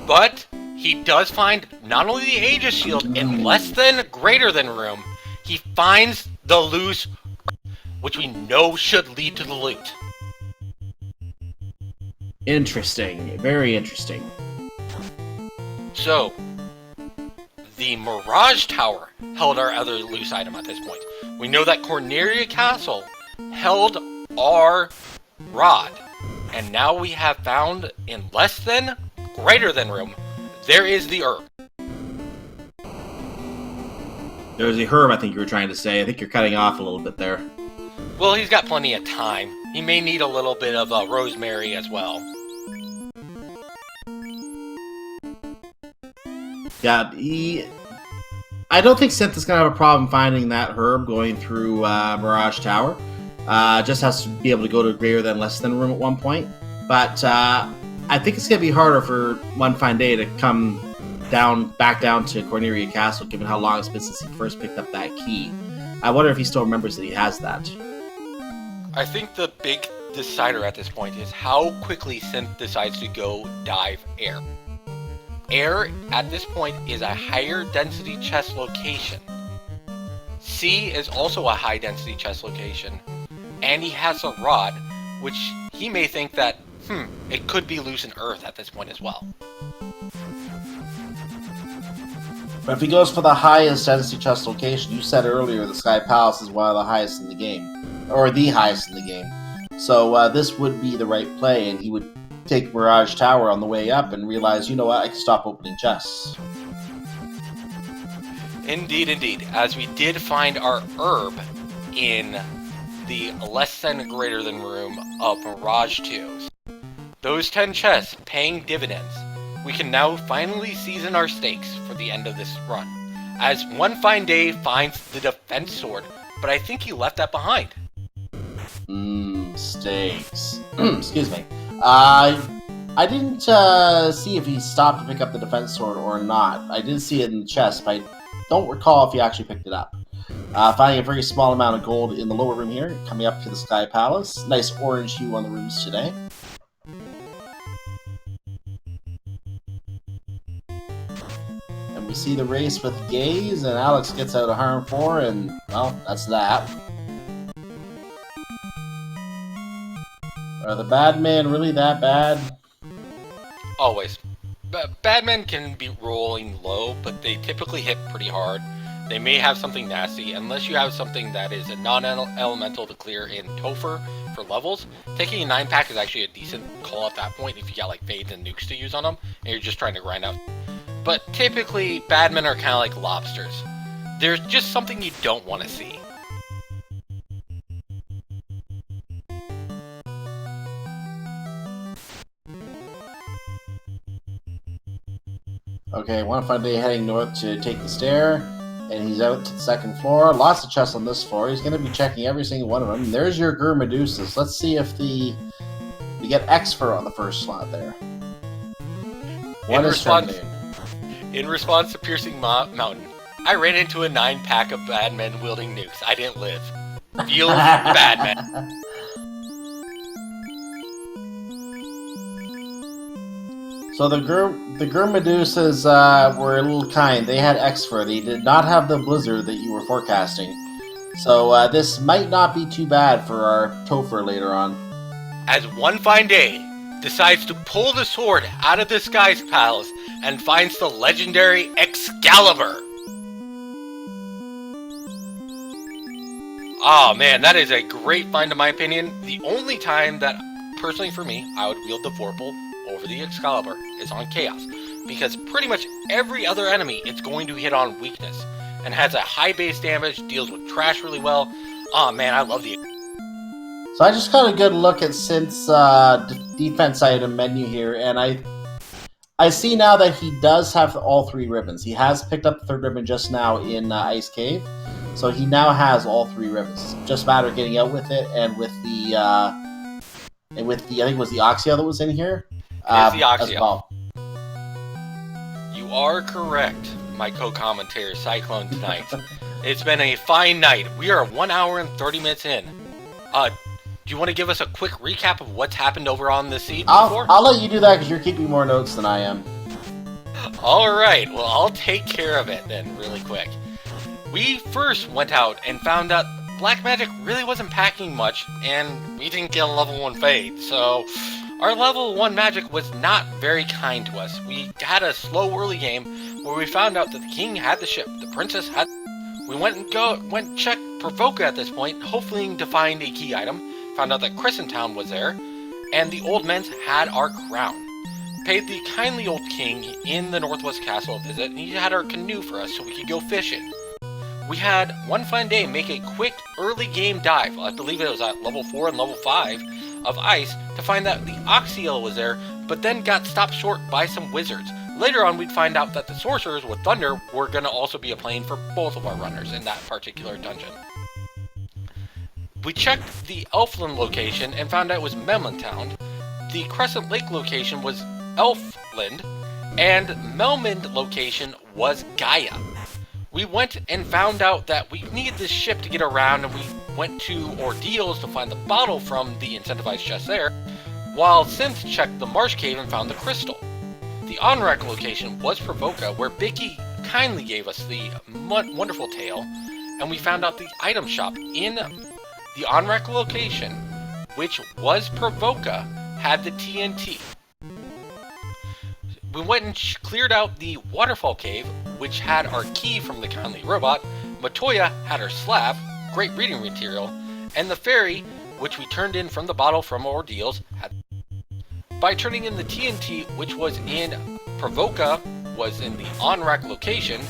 S2: But he does find not only the Aegis Shield in less than greater than room, he finds the loose, which we know should lead to the loot.
S1: Interesting. Very interesting.
S2: So, the Mirage Tower held our other loose item at this point. We know that Corneria Castle held our rod. And now we have found in less than greater than room, there is the herb.
S1: There's a herb, I think you were trying to say. I think you're cutting off a little bit there.
S2: Well, he's got plenty of time. He may need a little bit of rosemary as well.
S1: Yeah, I don't think Synth is going to have a problem finding that herb going through Mirage Tower. Just has to be able to go to greater than less than room at one point. But I think it's going to be harder for One Fine Day to come back down to Corneria Castle, given how long it's been since he first picked up that key. I wonder if he still remembers that he has that.
S2: I think the big decider at this point is how quickly Synth decides to go dive air. Air, at this point, is a higher density chest location. Sea is also a high density chest location. And he has a rod, which he may think that, it could be loose in Earth at this point as well.
S1: But if he goes for the highest density chest location, you said earlier the Sky Palace is one of the highest in the game. Or the highest in the game. So this would be the right play, and he would take Mirage Tower on the way up and realize, you know what, I can stop opening chests.
S2: Indeed, indeed. As we did find our herb in the less than greater than room of Mirage 2. Those 10 chests paying dividends. We can now finally season our stakes for the end of this run. As One Fine Day finds the defense sword, but I think he left that behind.
S1: Stakes. Excuse me. I didn't see if he stopped to pick up the defense sword or not. I did see it in the chest, but I don't recall if he actually picked it up. Finding a very small amount of gold in the lower room here, coming up to the Sky Palace. Nice orange hue on the rooms today. And we see the race with Gaze, and Alex gets out of Harm 4, and, well, that's that. Are the bad men really that bad?
S2: Always. Bad men can be rolling low, but they typically hit pretty hard. They may have something nasty, unless you have something that is a non-elemental to clear in Topher for levels. Taking a 9-pack is actually a decent call at that point if you got like Fades and Nukes to use on them, and you're just trying to grind out. But typically, bad men are kind of like lobsters. There's just something you don't want to see.
S1: Okay, One Fine Day heading north to take the stair, and he's out to the second floor. Lots of chests on this floor. He's going to be checking every single one of them. There's your Gur Medusas. Let's see if we get Exfer on the first slot there. What is terminated?
S2: In response to Piercing Mountain, I ran into a 9-pack of bad men wielding nukes. I didn't live. Feels bad men.
S1: So the Gur Medusas were a little kind. They had Exfer. They did not have the blizzard that you were forecasting. So this might not be too bad for our Topher later on.
S2: As One Fine Day decides to pull the sword out of the Sky's Palace and finds the legendary Excalibur. Oh man, that is a great find in my opinion. The only time that, personally for me, I would wield the Vorpal over the Excalibur is on Chaos, because pretty much every other enemy it's going to hit on weakness, and has a high base damage, deals with trash really well. Oh man, I love the...
S1: So I just got a good look at Synth's defense item menu here, and I see now that he does have all 3 ribbons. He has picked up the 3rd ribbon just now in Ice Cave, so he now has all 3 ribbons. Just a matter of getting out with it, and with the I think it was the Oxio that was in here.
S2: It's the Oxio.
S1: As well.
S2: You are correct, my co-commentator Cyclone tonight. It's been a fine night. We are 1 hour and 30 minutes in. Do you want to give us a quick recap of what's happened over on the seed before?
S1: I'll let you do that because you're keeping more notes than I am.
S2: Alright, well I'll take care of it then really quick. We first went out and found out Black Magic really wasn't packing much, and we didn't get a level 1 Fade, so our level 1 Magic was not very kind to us. We had a slow early game where we found out that the king had the ship, the princess had... We went and checked Provoca at this point, hoping to find a key item. Found out that Crescent Town was there, and the old men had our crown. Paid the kindly old king in the Northwest Castle a visit, and he had our canoe for us so we could go fishing. We had one fine day make a quick early game dive, I believe it was at level 4 and level 5 of Ice, to find that the Oxio was there, but then got stopped short by some wizards. Later on we'd find out that the sorcerers with Thunder were going to also be a plane for both of our runners in that particular dungeon. We checked the Elfland location and found out it was Memland Town. The Crescent Lake location was Elfland, and Melmond location was Gaia. We went and found out that we needed this ship to get around, and we went to Ordeals to find the bottle from the incentivized chest there, while Synth checked the Marsh Cave and found the crystal. The Onrak location was Provoca, where Bicky kindly gave us the wonderful tale, and we found out the item shop in the Onrak location, which was Provoca, had the TNT. We went and cleared out the Waterfall Cave, which had our key from the kindly robot. Matoya had her slab, great reading material, and the ferry, which we turned in from the bottle from Ordeals, had... By turning in the TNT, which was in Provoca, was in the Onrak location,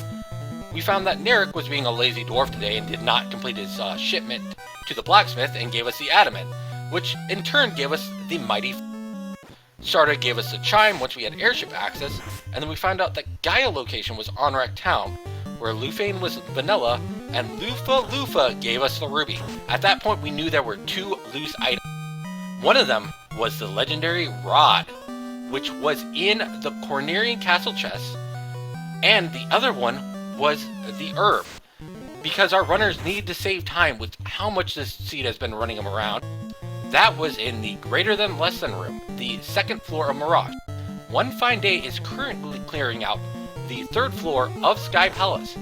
S2: we found that Narek was being a lazy dwarf today and did not complete his shipment to the blacksmith and gave us the adamant, which in turn gave us the mighty... Sarda gave us the chime once we had airship access, and then we found out that Gaia location was Onrak Town, where Lufane was vanilla, and Lufa gave us the ruby. At that point we knew there were 2 loose items. One of them was the legendary rod, which was in the Cornerian Castle chest, and the other one was the herb, because our runners need to save time with how much this seed has been running them around. That was in the greater than less than room, the 2nd floor of Mirage. One fine day is currently clearing out the 3rd floor of Sky Palace.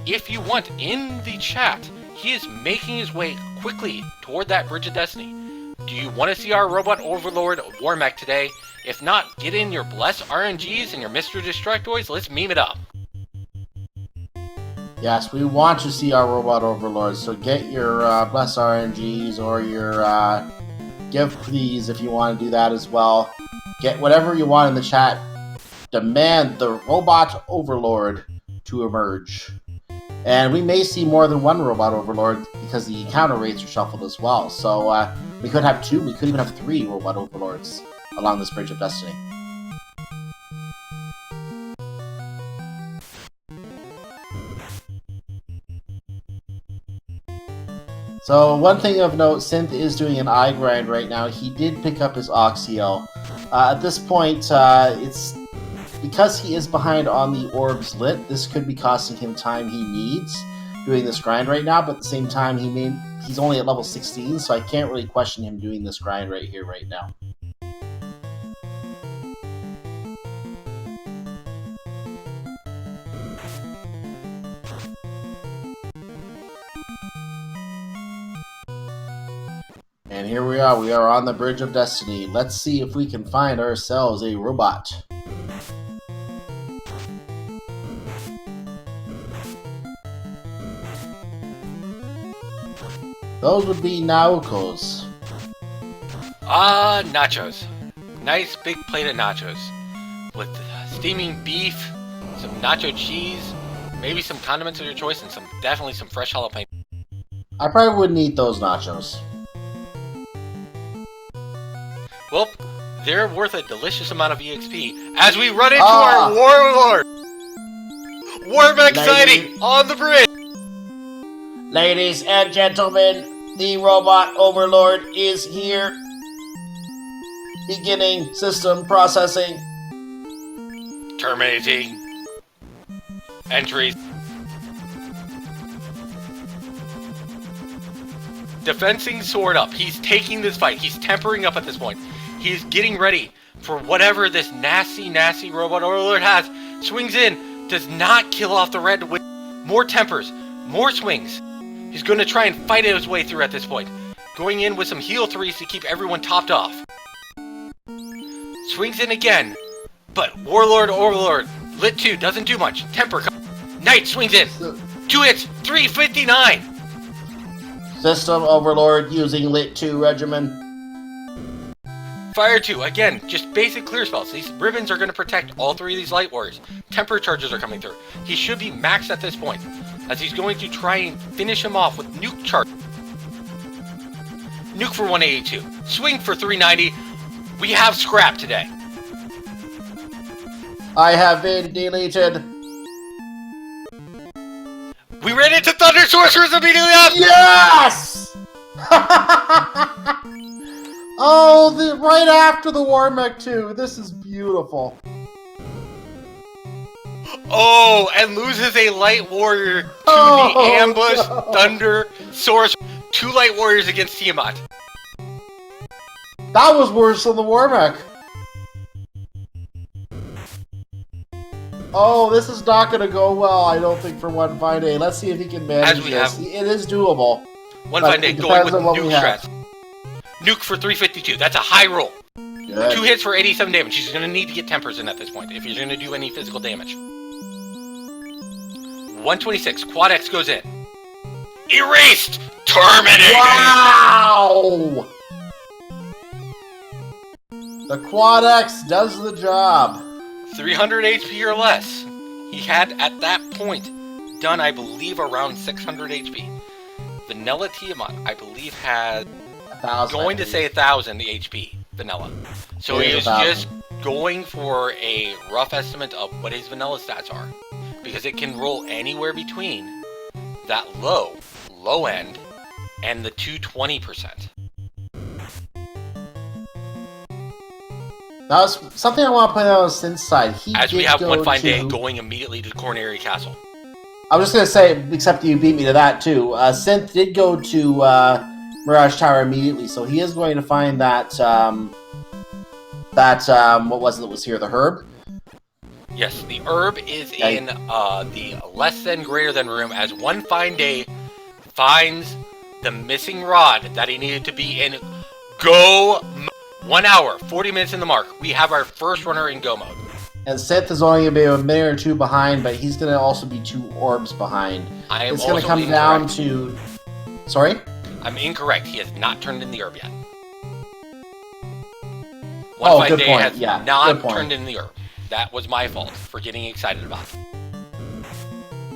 S2: If you want, in the chat, he is making his way quickly toward that Bridge of Destiny. Do you want to see our robot overlord Warmech today? If not, get in your Bless RNGs and your Mr. Destructoids, let's meme it up.
S1: Yes, we want to see our robot overlords, so get your Bless RNGs or your Give Please if you want to do that as well. Get whatever you want in the chat. Demand the robot overlord to emerge. And we may see more than one robot overlord because the encounter rates are shuffled as well. So we could have 2, we could even have 3 robot overlords along this Bridge of Destiny. So one thing of note, Synth is doing an eye grind right now. He did pick up his Oxio. At this point, it's because he is behind on the orbs lit. This could be costing him time he needs doing this grind right now, but at the same time, he's only at level 16, so I can't really question him doing this grind right here, right now. And here we are on the Bridge of Destiny. Let's see if we can find ourselves a robot. Those would be Naokos.
S2: Nachos. Nice big plate of nachos with steaming beef, some nacho cheese, maybe some condiments of your choice, and definitely some fresh jalapeno.
S1: I probably wouldn't eat those nachos.
S2: Well, they're worth a delicious amount of EXP as we run into our warlord! Warmech sighting on the bridge!
S1: Ladies and gentlemen, the robot overlord is here. Beginning system processing.
S2: Terminating. Entries. Defensing sword up. He's taking this fight. He's tempering up at this point. He's getting ready for whatever this nasty, nasty robot overlord has. Swings in. Does not kill off the red with more tempers. More swings. He's going to try and fight his way through at this point. Going in with some heal 3s to keep everyone topped off. Swings in again. But Warlord Overlord. Lit 2 doesn't do much. Temper. Knight swings in. 2 hits. 359.
S1: System Overlord using Lit 2 regimen.
S2: Fire 2, again, just basic clear spells. These ribbons are going to protect all 3 of these light warriors. Temper charges are coming through. He should be maxed at this point, as he's going to try and finish him off with nuke charge. Nuke for 182. Swing for 390. We have scrap today.
S1: I have been deleted.
S2: We ran into Thunder Sorcerers immediately after!
S1: Yes! Oh, right after the Warmech 2. This is beautiful.
S2: Oh, and loses a light warrior to the ambush
S1: no.
S2: Thunder Sorcerer. 2 light warriors against Tiamat.
S1: That was worse than the Warmech. Oh, this is not going to go well, I don't think, for One Fine Day. Let's see if he can manage this. It is doable.
S2: One Fine Day going with nuke stress. Nuke for 352. That's a high roll. Good. 2 hits for 87 damage. He's going to need to get tempers in at this point if he's going to do any physical damage. 126. Quad X goes in. Erased! Terminated!
S1: Wow! The Quad X does the job.
S2: 300 HP or less. He had, at that point, done, I believe, around 600 HP. Vanilla Tiamat, I believe, had...
S1: 1,000.
S2: Going to say 1,000 HP, Vanilla. So he is just going for a rough estimate of what his Vanilla stats are. Because it can roll anywhere between that low end, and the 220%.
S1: That was something I want to point out on Synth's side.
S2: As we have One Fine Day going immediately to Coronary Castle.
S1: I was just going to say, except you beat me to that too, Synth did go to Mirage Tower immediately, so he is going to find that, what was it that was here, the herb?
S2: Yes, the herb is in the less than greater than room as One Fine Day finds the missing rod that he needed to be in go 1 hour, 40 minutes in the mark. We have our first runner in go mode.
S1: And Synth is only going to be a minute or 2 behind, but he's going to also be 2 orbs behind. It's going to come down to... Sorry?
S2: I'm incorrect. He has not turned in the herb yet.
S1: One
S2: Fine Day
S1: point.
S2: has not turned in the herb. That was my fault for getting excited about it.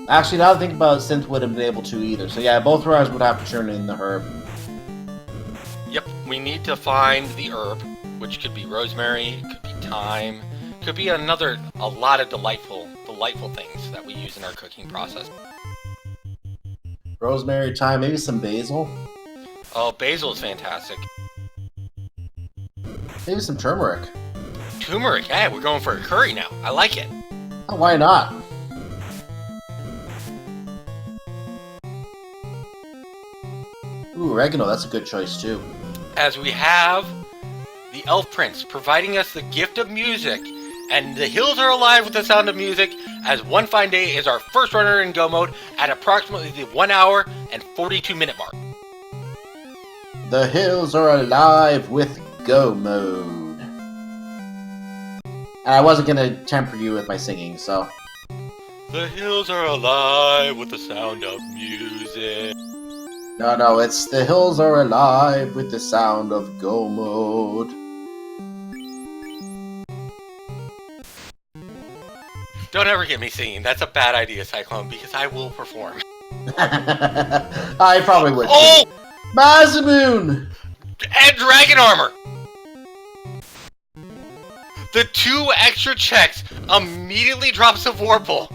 S1: Actually, now that I think about it, Synth wouldn't have been able to either. So yeah, both runners would have to turn in the herb.
S2: Yep, we need to find the herb, which could be rosemary, it could be thyme, could be a lot of delightful things that we use in our cooking process.
S1: Rosemary, thyme, maybe some basil?
S2: Oh, basil is fantastic.
S1: Maybe some turmeric.
S2: Turmeric, yeah, we're going for a curry now. I like it.
S1: Oh, why not? Ooh, oregano, that's a good choice too.
S2: As we have the Elf Prince providing us the gift of music, and the hills are alive with the sound of music, as One Fine Day is our first runner in go mode at approximately the 1 hour and 42 minute mark.
S1: The hills are alive with go mode. And I wasn't going to temper you with my singing, so...
S2: The hills are alive with the sound of music.
S1: No, it's the hills are alive with the sound of go mode.
S2: Don't ever get me singing. That's a bad idea, Cyclone, because I will perform.
S1: I probably would.
S2: Oh!
S1: Masamune!
S2: And dragon armor! The 2 extra checks immediately drops a Vorpal.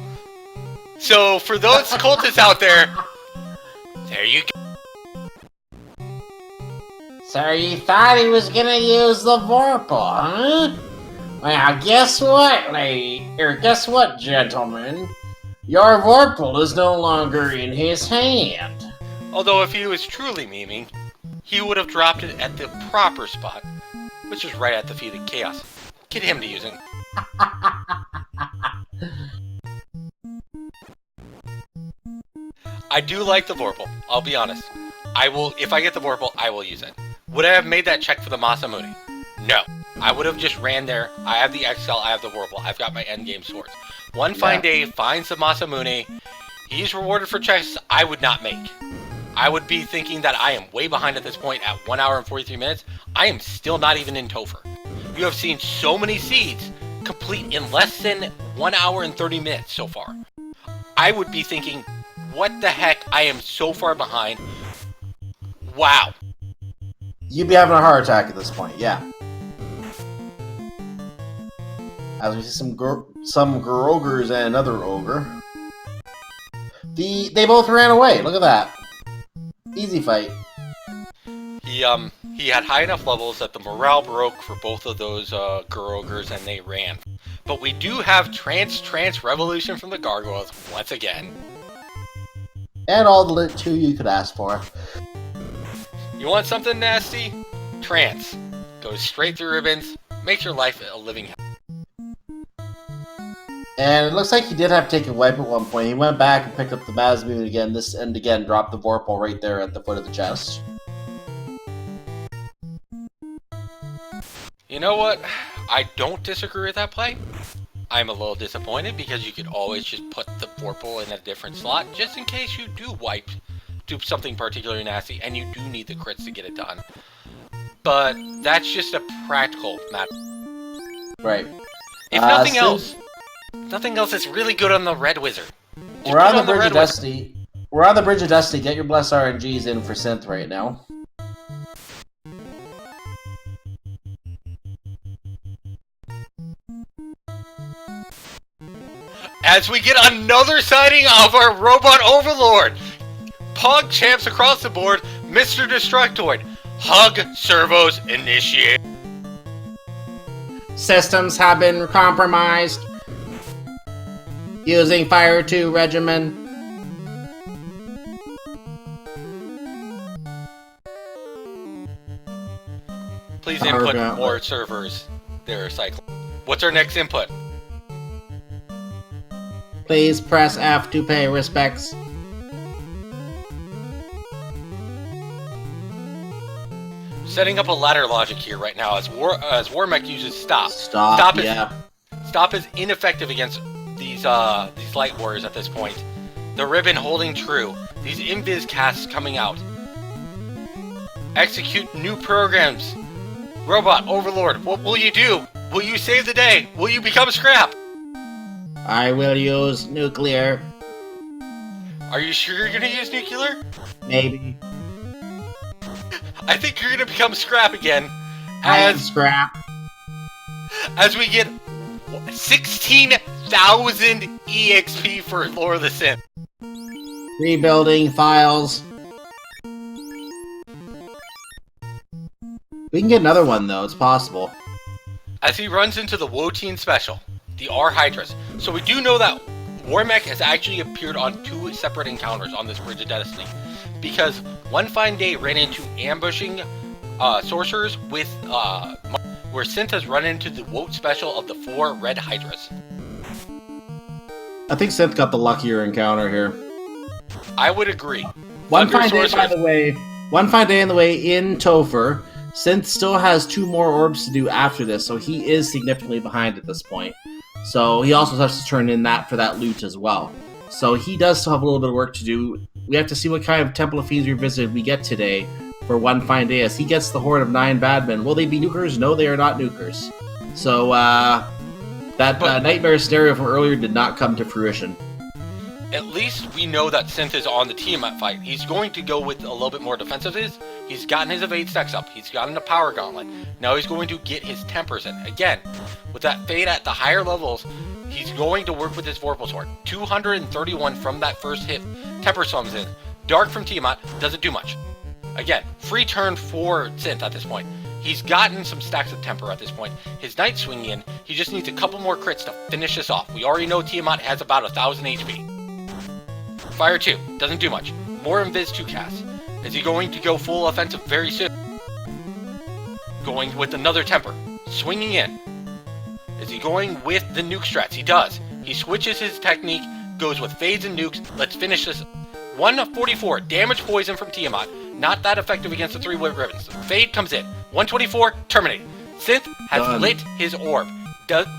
S2: So, for those cultists out there you go.
S3: So you thought he was gonna use the Vorpal, huh? Well, guess what, lady? Or guess what, gentlemen? Your Vorpal is no longer in his hand.
S2: Although if he was truly memeing, he would have dropped it at the proper spot, which is right at the feet of Chaos. Get him to using. I do like the Vorpal, I'll be honest. If I get the Vorpal, I will use it. Would I have made that check for the Masamune? No. I would have just ran there. I have the Excel, I have the Vorpal, I've got my endgame swords. One fine day, finds the Masamune. He's rewarded for checks I would not make. I would be thinking that I am way behind at this point at 1 hour and 43 minutes. I am still not even in Topher. You have seen so many seeds complete in less than 1 hour and 30 minutes so far. I would be thinking, what the heck? I am so far behind. Wow.
S1: You'd be having a heart attack at this point, yeah. As we see some Grogers and another ogre. They both ran away. Look at that. Easy fight.
S2: He had high enough levels that the morale broke for both of those Grogers and they ran. But we do have Trance Revolution from the Gargoyles once again.
S1: And all the lit 2 you could ask for.
S2: You want something nasty? Trance. Goes straight through ribbons, makes your life a living hell.
S1: And it looks like he did have to take a wipe at one point. He went back and picked up the Masamune again, and again dropped the Vorpal right there at the foot of the chest.
S2: You know what? I don't disagree with that play. I'm a little disappointed because you could always just put the Vorpal in a different slot just in case you do something particularly nasty and you do need the crits to get it done. But that's just a practical matter.
S1: Right.
S2: If nothing else is really good on the Red Wizard.
S1: We're on the Bridge of Destiny. We're on the Bridge of Destiny. Get your Bless RNGs in for Synth right now.
S2: As we get another sighting of our robot overlord. Pog champs across the board, Mr. Destructoid. Hug servos initiate.
S3: Systems have been compromised. Using Fire 2 regimen.
S2: Please input more servers. There, Cyclone. What's our next input?
S3: Please press F to pay respects.
S2: Setting up a ladder logic here right now as Warmech uses stop.
S1: Stop
S2: Stop is ineffective against these light warriors at this point. The ribbon holding true. These invis casts coming out. Execute new programs. Robot Overlord, what will you do? Will you save the day? Will you become scrap?
S3: I will use nuclear.
S2: Are you sure you're gonna use nuclear?
S3: Maybe.
S2: I think you're gonna become scrap again.
S3: Scrap.
S2: As we get 16,000 EXP for LordoftheSynth.
S3: Rebuilding files.
S1: We can get another one though, it's possible.
S2: As he runs into the Woteen special, the R Hydras. So we do know that Warmech has actually appeared on 2 separate encounters on this Bridge of Destiny. Because one fine day ran into ambushing sorcerers with where Synth has run into the Wote special of the 4 red Hydras.
S1: I think Synth got the luckier encounter here.
S2: I would agree.
S1: One fine day in the way in Topher. Synth still has 2 more orbs to do after this, so he is significantly behind at this point. So he also has to turn in that for that loot as well. So he does still have a little bit of work to do. We have to see what kind of Temple of Fiends Revisited we get today for one fine day as he gets the Horde of 9 Badmen. Will they be nukers? No, they are not nukers. So that That nightmare scenario from earlier did not come to fruition.
S2: At least we know that Synth is on the Tiamat fight. He's going to go with a little bit more defensive. He's gotten his evade stacks up. He's gotten the power gauntlet. Now he's going to get his tempers in. Again, with that fade at the higher levels, he's going to work with his Vorpal Sword. 231 from that first hit. Temper sums in. Dark from Tiamat doesn't do much. Again, free turn for Synth at this point. He's gotten some stacks of temper at this point. His Night swinging in. He just needs a couple more crits to finish this off. We already know Tiamat has about 1,000 HP. Fire 2, doesn't do much. More Invis 2 casts. Is he going to go full offensive very soon? Going with another temper. Swinging in. Is he going with the nuke strats? He does. He switches his technique, goes with fades and nukes. Let's finish this. 144, damage poison from Tiamat. Not that effective against the 3 whip ribbons. Fade comes in. 124, terminated. Synth has lit his orb,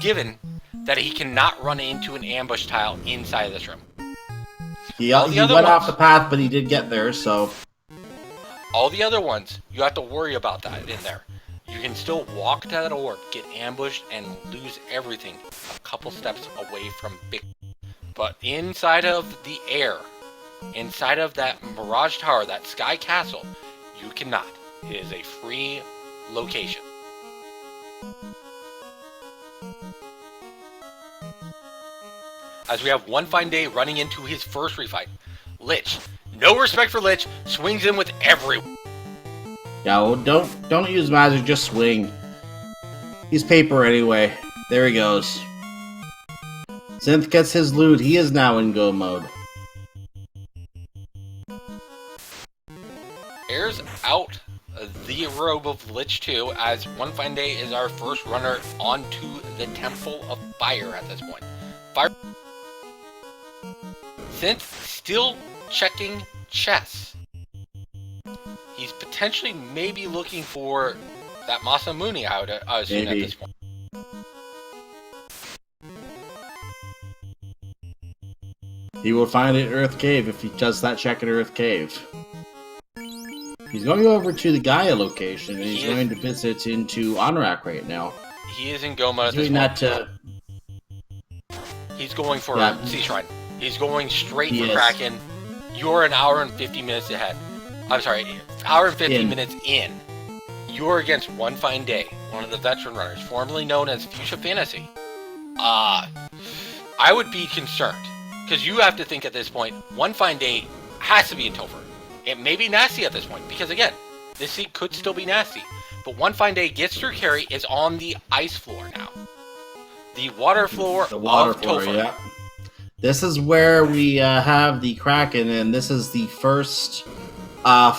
S2: given that he cannot run into an ambush tile inside of this room.
S1: He went off the path, but he did get there, so...
S2: All the other ones, you have to worry about that in there. You can still walk to that orb, get ambushed, and lose everything a couple steps away from big... But inside of the air, inside of that Mirage Tower, that Sky Castle, you cannot. It is a free location. As we have One Fine Day running into his first refight. Lich. No respect for Lich. Swings in with everyone.
S1: Yeah, well, don't use magic, just swing. He's paper anyway. There he goes. Synth gets his loot. He is now in go mode.
S2: Airs out the robe of Lich 2 as One Fine Day is our first runner onto the Temple of Fire at this point. Fire. Synth still checking chess. He's potentially maybe looking for that Masamune, I would assume at this point.
S1: He will find it in Earth Cave if he does that check at Earth Cave. He's going over to the Gaia location, and he's going to visit into Onrak right now.
S2: He is in Goma at this point. He's going for a Sea Shrine. He's going straight for Kraken. You're an hour and 50 minutes ahead. I'm sorry, hour and 50 minutes in. You're against One Fine Day, one of the veteran runners, formerly known as Fuchsia Fantasy. I would be concerned, because you have to think at this point, One Fine Day has to be in Topher. It may be nasty at this point, because again, this seed could still be nasty. But One Fine Day gets through carry is on the ice floor now. The water floor of Topher.
S1: Yeah. This is where we have the Kraken, and this is the first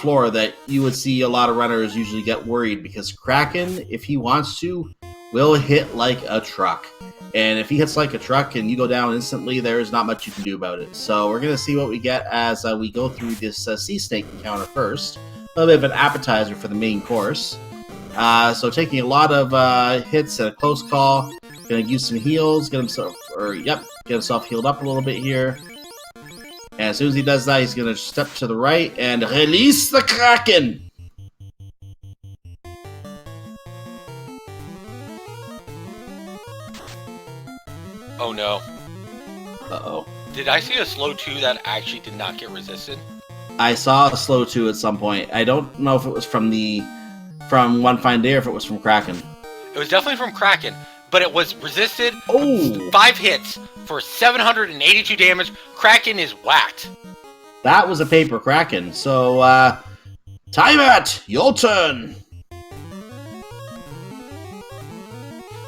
S1: floor that you would see a lot of runners usually get worried, because Kraken, if he wants to, will hit like a truck. And if he hits like a truck and you go down instantly, there's not much you can do about it. So we're going to see what we get as we go through this Sea Snake encounter first. A little bit of an appetizer for the main course. So taking a lot of hits at a close call. Going to use some heals, get himself healed up a little bit here. And as soon as he does that, he's going to step to the right and release the Kraken!
S2: Oh no.
S1: Uh-oh.
S2: Did I see a slow 2 that actually did not get resisted?
S1: I saw a slow 2 at some point. I don't know if it was from One Fine Day or if it was from Kraken.
S2: It was definitely from Kraken, but it was resisted.
S1: Oh!
S2: 5 hits for 782 damage. Kraken is whacked.
S1: That was a paper Kraken. So, time it! Your turn!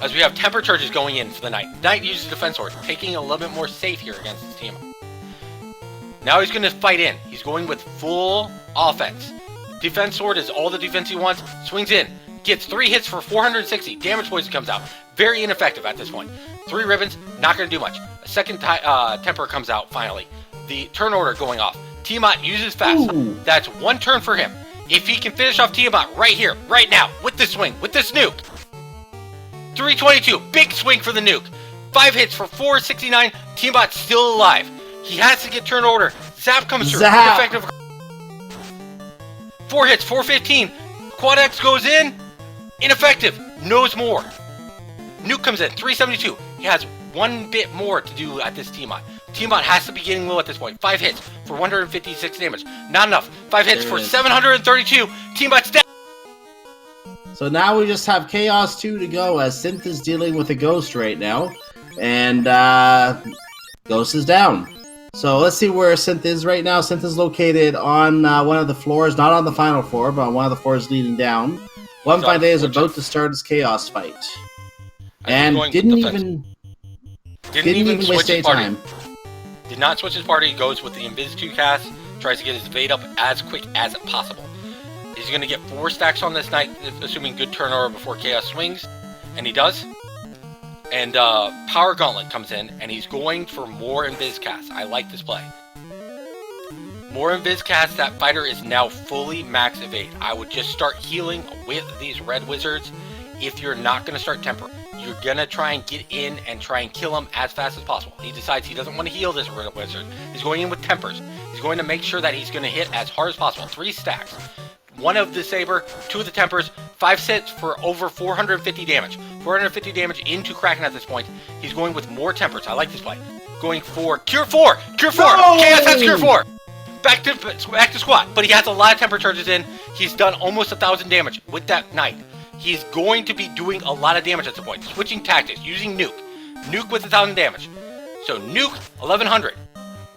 S2: As we have temper charges going in for the Knight. Knight uses Defense Sword, taking a little bit more safe here against his team. Now he's going to fight in. He's going with full offense. Defense Sword is all the defense he wants. Swings in. Gets 3 hits for 460. Damage poison comes out. Very ineffective at this point. 3 ribbons, not going to do much. A second temper comes out finally. The turn order going off. Tiamat uses fast.
S1: Ooh.
S2: That's 1 turn for him. If he can finish off Tiamat right here, right now, with this swing, with this nuke. 322, big swing for the nuke. 5 hits for 469. Tiamat's still alive. He has to get turn order. Zap comes through. Effective. 4 hits, 415. Quad X goes in. Ineffective. Knows more. Nuke comes in. 372. He has one bit more to do at this T-Bot. T-Bot has to be getting low at this point. 5 hits for 156 damage. Not enough. 5 hits for 732. T-Bot's dead.
S1: So now we just have Chaos 2 to go, as Synth is dealing with a Ghost right now. And Ghost is down. So let's see where Synth is right now. Synth is located on one of the floors, not on the final floor, but on one of the floors leading down. One Fine Day is about to start his Chaos fight. And didn't even waste any time.
S2: Did not switch his party. Goes with the Invis 2 cast. Tries to get his Evade up as quick as possible. He's going to get 4 stacks on this night, assuming good turnover before Chaos swings. And he does. And Power Gauntlet comes in, and he's going for more Invis cast. I like this play. More Invis cast, that fighter is now fully max evade. I would just start healing with these red wizards if you're not going to start temper. You're going to try and get in and try and kill him as fast as possible. He decides he doesn't want to heal this red wizard. He's going in with tempers. He's going to make sure that he's going to hit as hard as possible. 3 stacks. 1 of the saber, 2 of the tempers, 5 sets for over 450 damage. 450 damage into Kraken at this point. He's going with more tempers. I like this play. Going for Cure 4! Cure 4!
S1: No!
S2: Chaos has Cure 4! Back to squat, but he has a lot of temper charges in. He's done almost 1,000 damage with that knight. He's going to be doing a lot of damage at this point. Switching tactics, using Nuke. Nuke with 1,000 damage. So Nuke, 1,100.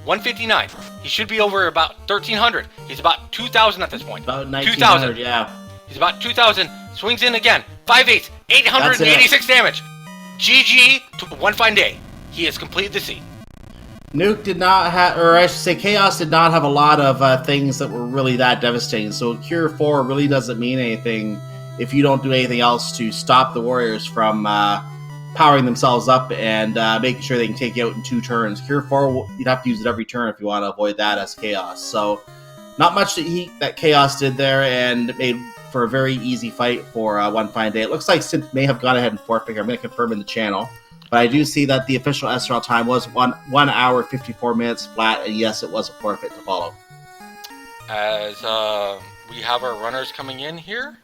S2: 159. He should be over about 1,300. He's about 2,000 at this point.
S1: About 1,900, yeah.
S2: He's about 2,000. Swings in again. 5/8. 886 damage. GG to One Fine Day. He has completed the seat.
S1: Nuke did not have, or I should say Chaos did not have a lot of things that were really that devastating. So Cure 4 really doesn't mean anything if you don't do anything else to stop the warriors from powering themselves up and making sure they can take you out in 2 turns. Cure 4, you'd have to use it every turn if you want to avoid that as Chaos. So not much that Chaos did there, and it made for a very easy fight for One Fine Day. It looks like Synth may have gone ahead and forfeited. I'm going to confirm in the channel. But I do see that the official SRL time was 1 hour, 54 minutes flat, and yes, it was a forfeit to follow.
S2: As we have our runners coming in here.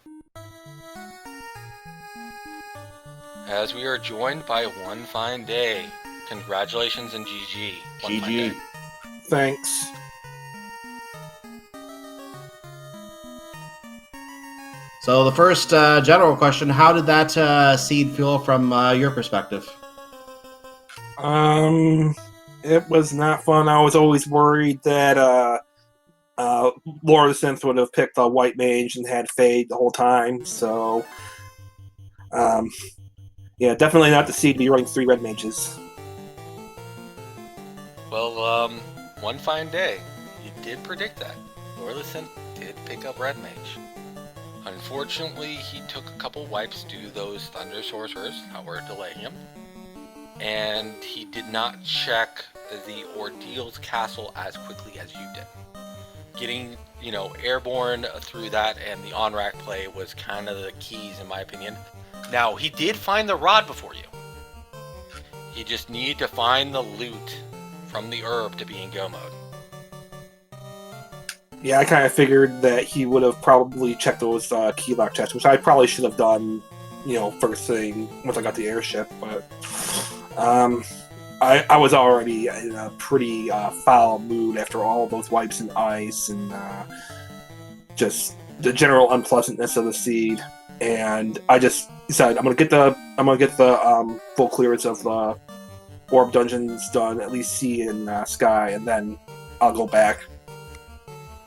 S2: As we are joined by One Fine Day. Congratulations and GG. One Fine Day.
S4: Thanks.
S1: So the first general question, how did that seed feel from your perspective?
S4: It was not fun. I was always worried that Lord of the Synth would have picked a white mage and had Fade the whole time, so yeah, definitely not the seed to be running 3 red mages.
S2: Well, One Fine Day. You did predict that. Lord of the Synth did pick up red mage. Unfortunately, he took a couple wipes due to those Thunder Sorcerers that were delaying him. And he did not check the Ordeal's castle as quickly as you did. Getting, airborne through that and the on-rack play was kind of the keys in my opinion. Now, he did find the rod before you. He just needed to find the loot from the herb to be in go mode.
S4: Yeah, I kind of figured that he would have probably checked those key lock chests, which I probably should have done, first thing once I got the airship. But I was already in a pretty foul mood after all those wipes and ice and just the general unpleasantness of the seed. And I just decided I'm gonna get the full clearance of the orb dungeons done, at least sea and sky, and then I'll go back.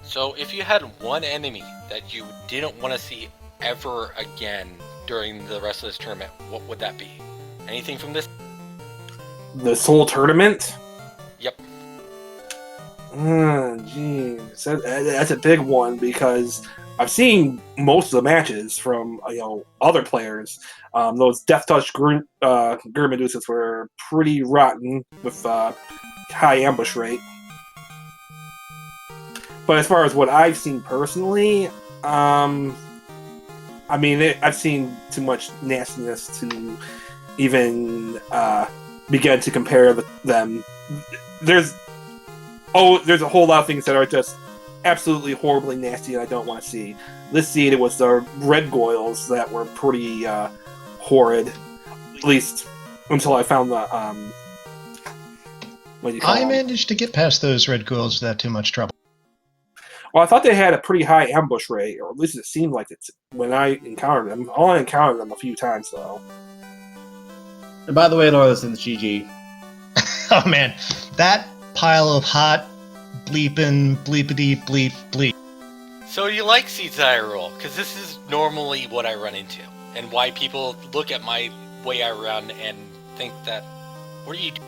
S2: So if you had one enemy that you didn't want to see ever again during the rest of this tournament, what would that be? Anything from this?
S4: This whole tournament?
S2: Yep.
S4: Jeez, that's a big one because I've seen most of the matches from other players. Those Death Touch Gur Medusas were pretty rotten with high ambush rate. But as far as what I've seen personally, I've seen too much nastiness to even begin to compare them. There's a whole lot of things that are just absolutely horribly nasty and I don't want to see. This seed, it was the red goils that were pretty horrid. At least until I found the what do you call
S5: I
S4: them?
S5: managed to get I managed to get past those red ghouls without too much trouble.
S4: Well, I thought they had a pretty high ambush rate, or at least it seemed like it when I encountered them. I only encountered them a few times, though.
S1: And by the way, LordoftheSynth, GG.
S5: Oh man, that pile of hot bleeping bleepity bleep bleep.
S2: So you like seeds that I roll? Because this is normally what I run into, and why people look at my way I run and think that, what are you doing?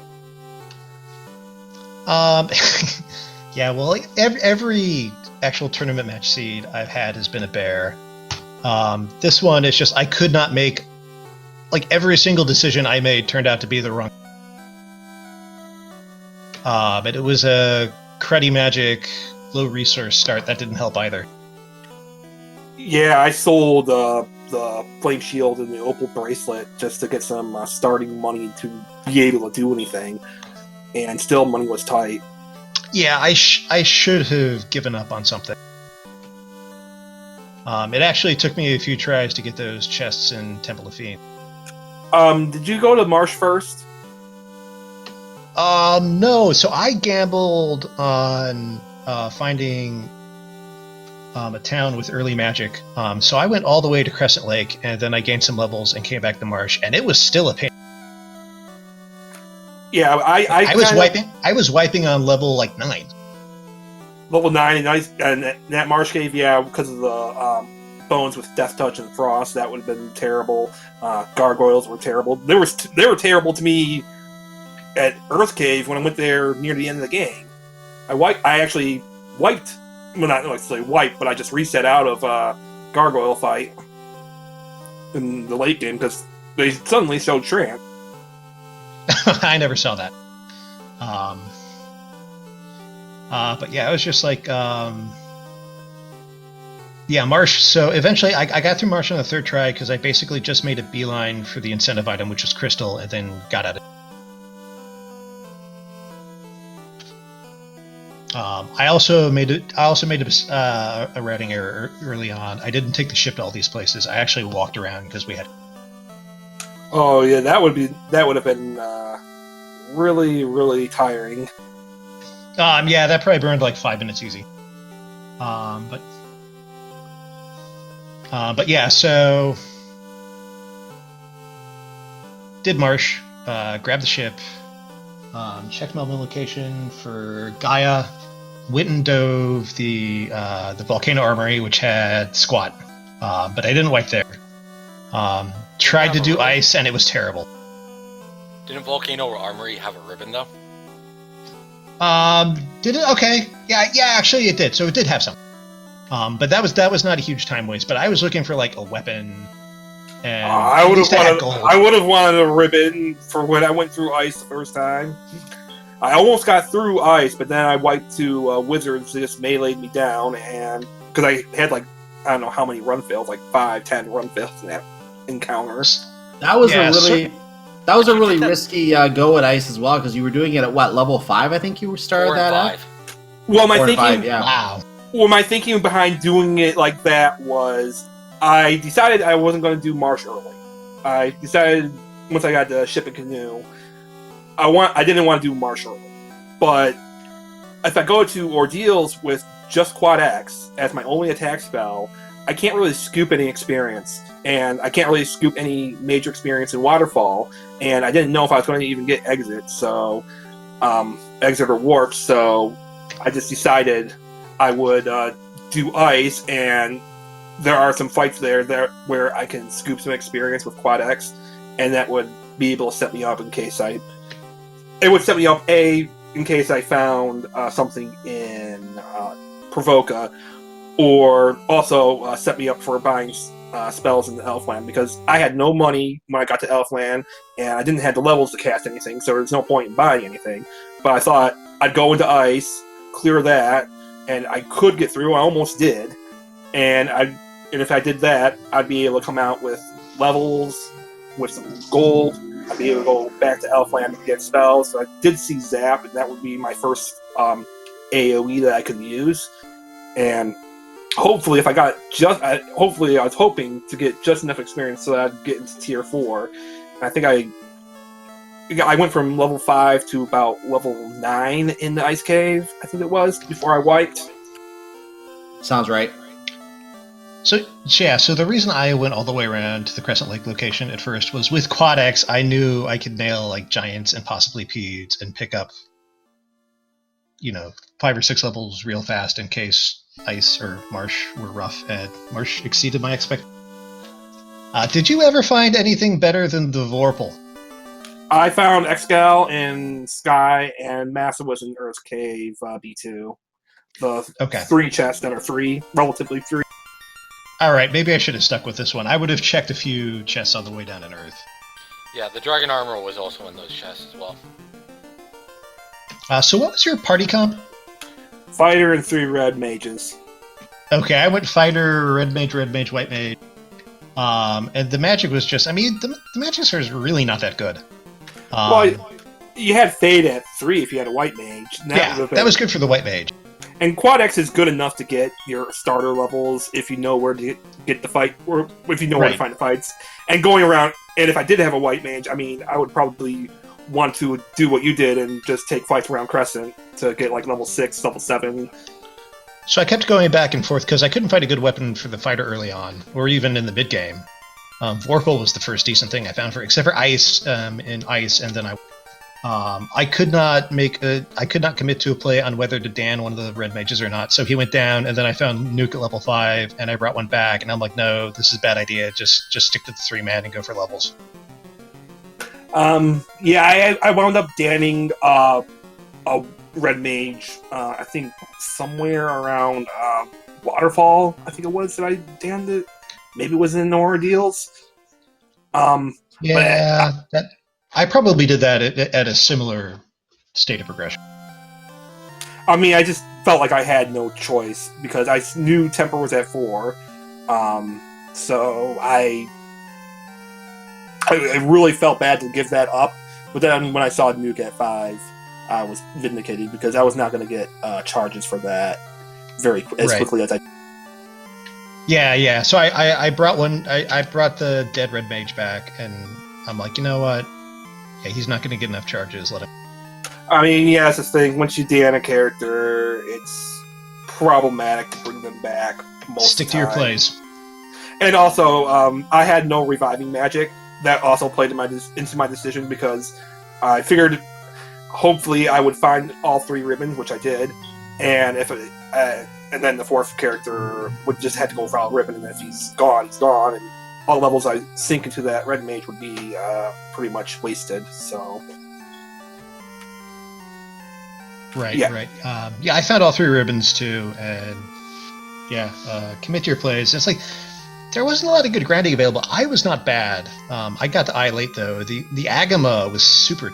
S5: Yeah, well, every actual tournament match seed I've had has been a bear. This one is just I could not make, like, every single decision I made turned out to be the wrong. But it was a cruddy magic, low resource start that didn't help either.
S4: Yeah, I sold the flame shield and the opal bracelet just to get some starting money to be able to do anything, and still money was tight.
S5: Yeah, I should have given up on something. It actually took me a few tries to get those chests in Temple of Fiend.
S4: Did you go to Marsh first?
S5: No. So I gambled on finding a town with early magic. So I went all the way to Crescent Lake, and then I gained some levels and came back to Marsh, and it was still a pain.
S4: Yeah,
S5: I was wiping on level like 9.
S4: Level 9, and that Marsh cave, yeah, because of the bones with Death Touch and Frost, that would have been terrible. Gargoyles were terrible. They were terrible to me at Earth Cave when I went there near the end of the game. I actually wiped, well, not necessarily wiped, but I just reset out of Gargoyle fight in the late game because they suddenly showed Shrimp.
S5: I never saw that. But yeah, it was just like, yeah, Marsh. So eventually I got through Marsh on the 3rd try because I basically just made a beeline for the incentive item, which was Crystal, and then got at it. I also made a routing error early on. I didn't take the ship to all these places. I actually walked around because we had.
S4: Oh yeah, that would have been really, really tiring.
S5: Yeah, that probably burned like 5 minutes easy. But yeah, so did Marsh, grabbed the ship, checked my location for Gaia, went and dove the volcano armory, which had squat, but I didn't wipe there. Tried to do ice, and it was terrible.
S2: Didn't Volcano Armory have a ribbon though?
S5: Did it? Okay. Yeah, actually it did. So it did have some. But that was not a huge time waste. But I was looking for like a weapon. And
S4: I would have wanted a ribbon for when I went through ice the first time. I almost got through ice, but then I wiped 2 wizards that just meleeed me down, and because I had like I don't know how many run fails, like 5-10 run fails in that encounter.
S1: That was a really risky go at ice as well, because you were doing it at what, level 5? I think you were started that at.
S4: Well, my
S1: 4 and
S4: thinking,
S1: 5, yeah.
S5: Wow.
S4: Well, my thinking behind doing it like that was I decided I wasn't going to do Marsh early. I decided once I got the ship and canoe, I didn't want to do Marsh early. But if I go to ordeals with just Quad X as my only attack spell, I can't really scoop any experience, and I can't really scoop any major experience in Waterfall, and I didn't know if I was going to even get exit, so exit or warp, so I just decided I would do ice, and there are some fights there where I can scoop some experience with Quad X, and that would be able to set me up in case it would set me up in case I found something in Provoca, or also set me up for buying spells in the Elfland, because I had no money when I got to Elfland, and I didn't have the levels to cast anything, so there's no point in buying anything. But I thought I'd go into ice, clear that, and I could get through. I almost did, and if I did that, I'd be able to come out with levels, with some gold. I'd be able to go back to Elfland and get spells. So I did see Zap, and that would be my first AoE that I could use. And hopefully, hopefully I was hoping to get just enough experience so that I'd get into tier 4. And I think I went from level 5 to about level 9 in the ice cave, I think it was, before I wiped.
S1: Sounds right.
S5: So the reason I went all the way around to the Crescent Lake location at first was with Quad X, I knew I could nail like giants and possibly peds and pick up, 5 or 6 levels real fast in case Ice or Marsh were rough, and Marsh exceeded my expectations. Did you ever find anything better than the Vorpal?
S4: I found Excal in Sky, and Massa was in Earth's Cave B2. The 3 chests that are relatively free.
S5: All right, maybe I should have stuck with this one. I would have checked a few chests on the way down in Earth.
S2: Yeah, the Dragon Armor was also in those chests as well.
S5: So what was your party comp?
S4: Fighter and 3 red mages.
S5: Okay, I went fighter, red mage, white mage. And the magic was just, the magic sort is really not that good.
S4: Well, you had Fade at 3 if you had a white mage.
S5: That was good for the white mage.
S4: And Quad X is good enough to get your starter levels if you know where to get the fight, or if you know where to find the fights. And going around, and if I did have a white mage, I would probably want to do what you did and just take fights around Crescent to get like level 6, level 7.
S5: So I kept going back and forth because I couldn't find a good weapon for the fighter early on, or even in the mid game. Vorpal was the first decent thing I found except for Ice in Ice, and then I could not commit to a play on whether to Dan one of the red mages or not. So he went down, and then I found Nuke at level 5, and I brought one back, and I'm like, no, this is a bad idea. Just stick to the 3-man and go for levels.
S4: I wound up danning a red mage. I think somewhere around Waterfall. I think it was that I damned it. Maybe it was in Ordeals.
S5: I probably did that at a similar state of progression.
S4: I just felt like I had no choice because I knew Temper was at 4. So I really felt bad to give that up. But then when I saw Nuke at 5, I was vindicated because I was not going to get charges for that as quickly as I.
S5: Yeah. So I brought one. I brought the dead red mage back, and I'm like, you know what? Yeah, he's not going to get enough charges. Let him.
S4: That's the thing. Once you Dan a character, it's problematic to bring them back.
S5: Stick to your plays.
S4: And also, I had no reviving magic. That also played into my decision because I figured hopefully I would find all 3 ribbons, which I did, and and then the 4th character would just have to go without a ribbon, and if he's gone, he's gone, and all the levels I sink into that red mage would be pretty much wasted. So.
S5: Right. I found all 3 ribbons too, and commit to your plays. It's like there wasn't a lot of good grinding available. I was not bad. I got to eye late though. The Agama was super.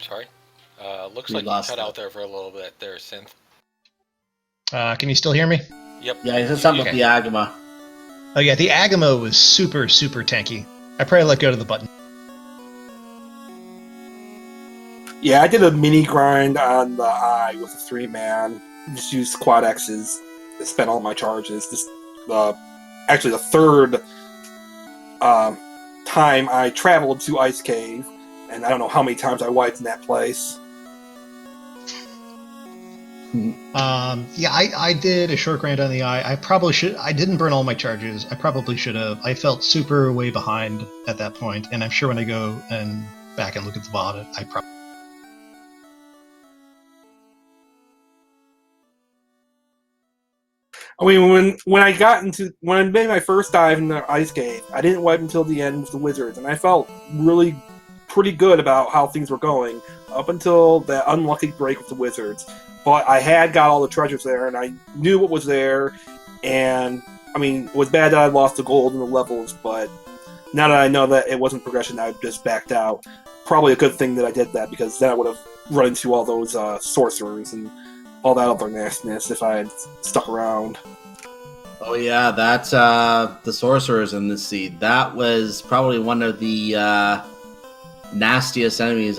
S2: Sorry. Looks like you cut out there for a little bit there, Synth.
S5: Can you still hear me?
S2: Yep.
S1: Yeah, he said something about the Agama.
S5: Oh yeah, the Agama was super, super tanky. I probably let go to the button.
S4: Yeah, I did a mini grind on the eye with a 3-man. Just used Quad X's. Spent all my charges. Actually, the 3rd time I traveled to Ice Cave, and I don't know how many times I wiped in that place.
S5: I did a short grind on the eye. I didn't burn all my charges. I probably should have. I felt super way behind at that point, and I'm sure when I go and back and look at the VOD, I probably.
S4: When I made my first dive in the Ice Cave, I didn't wipe until the end with the Wizards, and I felt really pretty good about how things were going up until that unlucky break with the Wizards. But I had got all the treasures there, and I knew what was there, and it was bad that I lost the gold and the levels, but now that I know that it wasn't progression, I just backed out. Probably a good thing that I did that, because then I would have run into all those sorcerers and all that other nastiness if I had stuck around.
S1: Oh yeah, that's the sorcerers in this seed. That was probably one of the nastiest enemies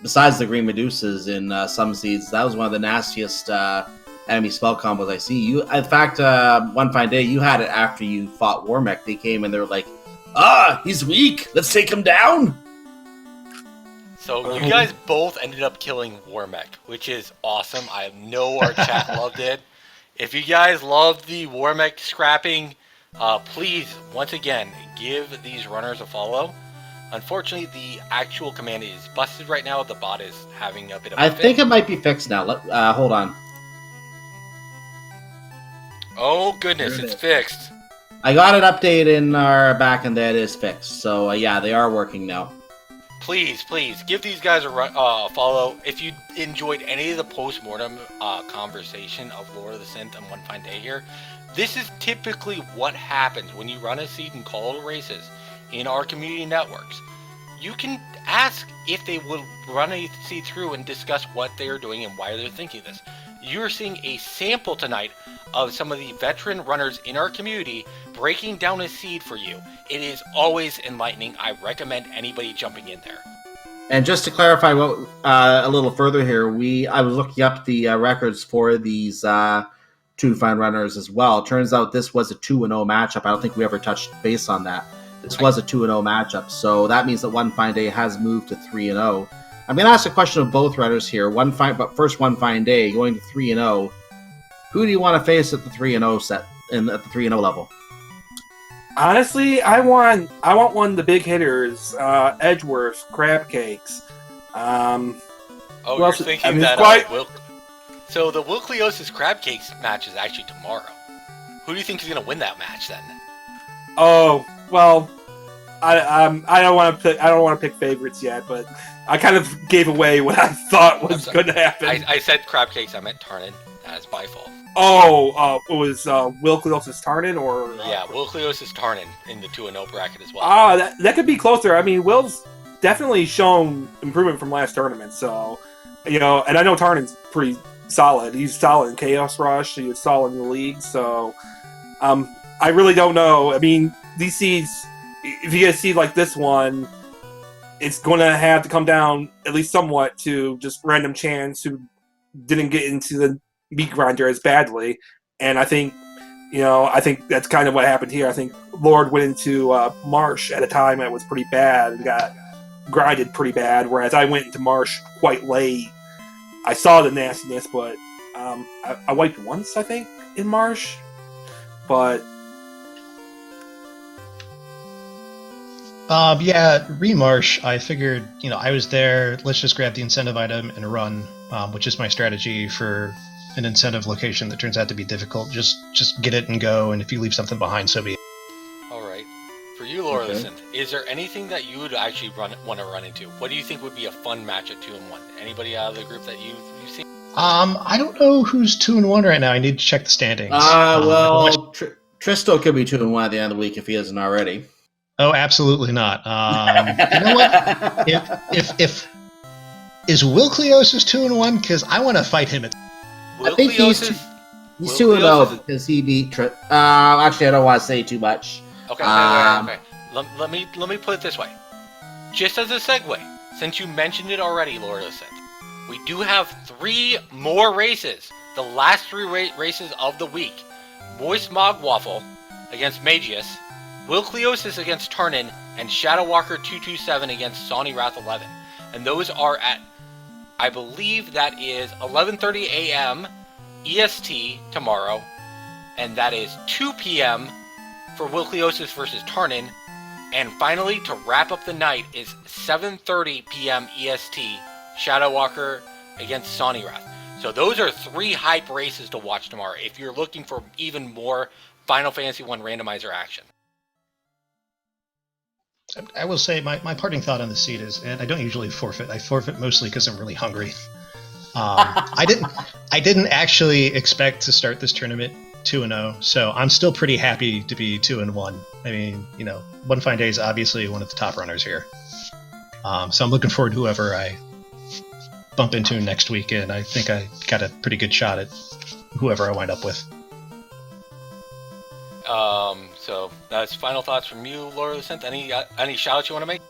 S1: besides the green medusas in some seeds. That was one of the nastiest enemy spell combos I see. You, in fact, one fine day you had it after you fought Warmech. They came and they were like, he's weak. Let's take him down.
S2: So you guys both ended up killing Warmech, which is awesome. I know our chat loved it. If you guys loved the Warmech scrapping, please, once again, give these runners a follow. Unfortunately, the actual command is busted right now. The bot is having a bit of a
S1: I think it might be fixed now. Hold on.
S2: Oh, goodness, it's fixed.
S1: I got an update in our back and that is fixed. So, yeah, they are working now.
S2: Please, give these guys a follow. If you enjoyed any of the post-mortem conversation of Lord of the Synth and One Fine Day here, this is typically what happens when you run a seed and call races in our community networks. You can ask if they will run a seed through and discuss what they are doing and why they're thinking this. You're seeing a sample tonight of some of the veteran runners in our community breaking down a seed for you. It is always enlightening. I recommend anybody jumping in there.
S1: And just to clarify what a little further here, I was looking up the records for these two fine runners as well. Turns out this was a 2-0 matchup. I don't think we ever touched base on that. This was a 2-0 matchup, so that means that One Fine Day has moved to 3-0. I'm going to ask a question of both runners here. But first, One Fine Day going to 3-0. Who do you want to face at the 3-0 set at the 3-0 level?
S4: Honestly, I want one of the big hitters, Edgeworth, Crab Cakes.
S2: You're thinking that So the Wilkliosis Crab Cakes match is actually tomorrow. Who do you think is going to win that match then?
S4: Oh, well, I don't want to pick favorites yet, but I kind of gave away what I thought was going to happen.
S2: I said Crab Cakes. I meant Tarnin. That is my fault.
S4: Oh, it was Wilkliosis Tarnin or
S2: yeah, Wilkliosis Tarnin in the 2-0 bracket as well.
S4: That could be closer. I mean, Will's definitely shown improvement from last tournament, so and I know Tarnin's pretty solid. He's solid in Chaos Rush. He was solid in the league, so I really don't know. I mean, these seeds, if you get a seed like this one, it's going to have to come down at least somewhat to just random chance who didn't get into the meat grinder as badly. And I think that's kind of what happened here. I think Lord went into Marsh at a time that was pretty bad and got grinded pretty bad, whereas I went into Marsh quite late. I saw the nastiness, but I wiped once, I think, in Marsh. But
S5: Remarsh, I figured, I was there, let's just grab the incentive item and run, which is my strategy for an incentive location that turns out to be difficult. Just get it and go, and if you leave something behind, so be it.
S2: Alright. For you, Lord of the Synth, is there anything that you would actually want to run into? What do you think would be a fun match at 2-1? Anybody out of the group that you've seen?
S5: I don't know who's 2-1 right now. I need to check the standings.
S1: Tristo could be 2-1 at the end of the week if he isn't already.
S5: Oh, absolutely not. You know what? If is Wilkliosis 2-1? Because I want to fight him at.
S1: I think he's 2-0 because he beat. Actually, I don't want to say too much.
S2: Okay. Let me put it this way. Just as a segue, since you mentioned it already, Lord of the Synth, we do have 3 more races. The last 3 races of the week: Moist Mogwaffle against Magius, Wilkliosis against Tarnin, and Shadowwalker 227 against Sony Wrath 11. And those are at, I believe that is 11:30 a.m. EST tomorrow, and that is 2 p.m. for Wilkliosis versus Tarnin. And finally, to wrap up the night, is 7:30 p.m. EST, Shadowwalker against Sony Wrath. So those are 3 hype races to watch tomorrow if you're looking for even more Final Fantasy 1 randomizer action.
S5: I will say my parting thought on the seed is, and I don't usually forfeit. I forfeit mostly because I'm really hungry. I didn't actually expect to start this tournament 2-0, so I'm still pretty happy to be 2-1. I mean, One Fine Day is obviously one of the top runners here. So I'm looking forward to whoever I bump into next week, and I think I got a pretty good shot at whoever I wind up with.
S2: So that's final thoughts from you, Lord of the Synth. Any shout-outs you want to make?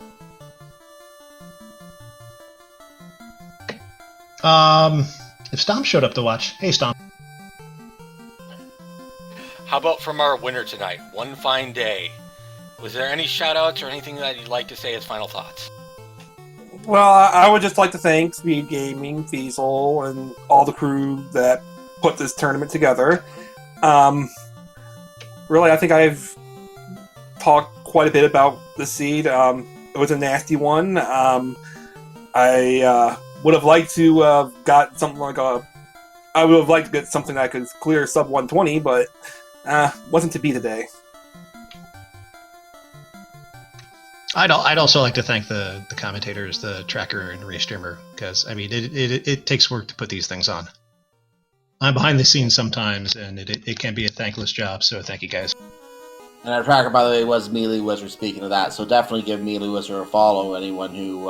S5: If Stomp showed up to watch, hey Stomp.
S2: How about from our winner tonight, One Fine Day? Was there any shout-outs or anything that you'd like to say as final thoughts?
S4: Well, I would just like to thank Speed Gaming, Fiesel, and all the crew that put this tournament together. Really, I think I've talked quite a bit about the seed. It was a nasty one. I would have liked to got something like I would have liked to get something that could clear sub 120, but wasn't to be today.
S5: I'd also like to thank the commentators, the tracker, and race streamer, because I mean it takes work to put these things on. I'm behind the scenes sometimes, and it can be a thankless job. So thank you guys.
S1: And our tracker, by the way, was Melee Wizard. Speaking of that, so definitely give Melee Wizard a follow. Anyone who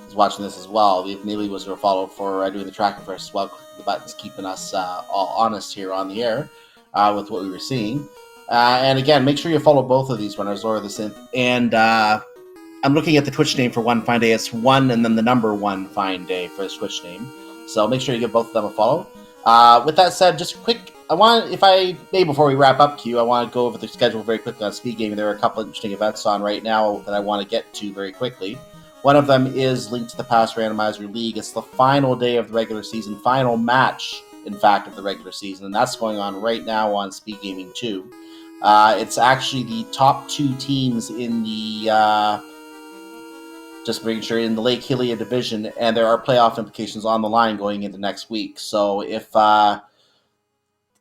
S1: is watching this as well, give Melee Wizard a follow for doing the tracking for us as well. Clicking the buttons, keeping us all honest here on the air with what we were seeing. And again, make sure you follow both of these runners, LordoftheSynth. And I'm looking at the Twitch name for One Fine Day. It's 1 and then the number 1 Fine Day for the Twitch name. So make sure you give both of them a follow. With that said, just quick, before we wrap up, Q, I want to go over the schedule very quickly on Speed Gaming. There are a couple of interesting events on right now that I want to get to very quickly. One of them is linked to the past Randomizer League. It's the final day of the regular season, final match, in fact, of the regular season, and that's going on right now on Speed Gaming 2. It's actually the top 2 teams in the just making sure in the Lake Hillier division, and there are playoff implications on the line going into next week. So if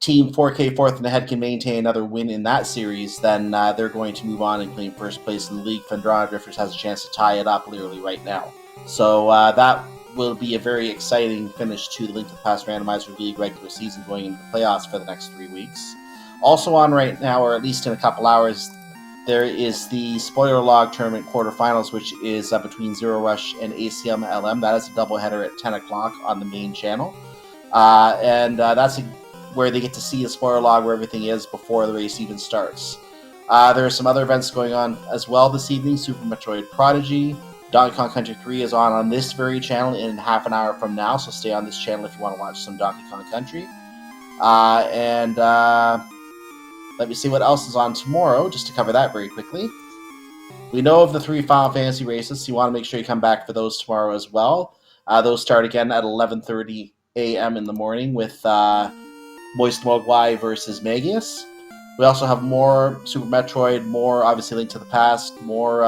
S1: Team 4K fourth and ahead can maintain another win in that series, then they're going to move on and claim first place in the league. Fendrana Drifters has a chance to tie it up literally right now. So that will be a very exciting finish to the Link to the Past Randomizer League regular season going into the playoffs for the next 3 weeks. Also on right now, or at least in a couple hours, there is the Spoiler Log Tournament quarterfinals, which is between Zero Rush and ACM LM. That is a doubleheader at 10 o'clock on the main channel. That's where they get to see the spoiler log where everything is before the race even starts. There are some other events going on as well this evening. Super Metroid Prodigy, Donkey Kong Country 3 is on this very channel in half an hour from now, so stay on this channel if you want to watch some Donkey Kong Country. Let me see what else is on tomorrow, just to cover that very quickly. We know of the 3 Final Fantasy races, so you want to make sure you come back for those tomorrow as well. Those start again at 11:30 a.m. in the morning with Moist Mogwai versus Magius. We also have more Super Metroid, more obviously Link to the Past, more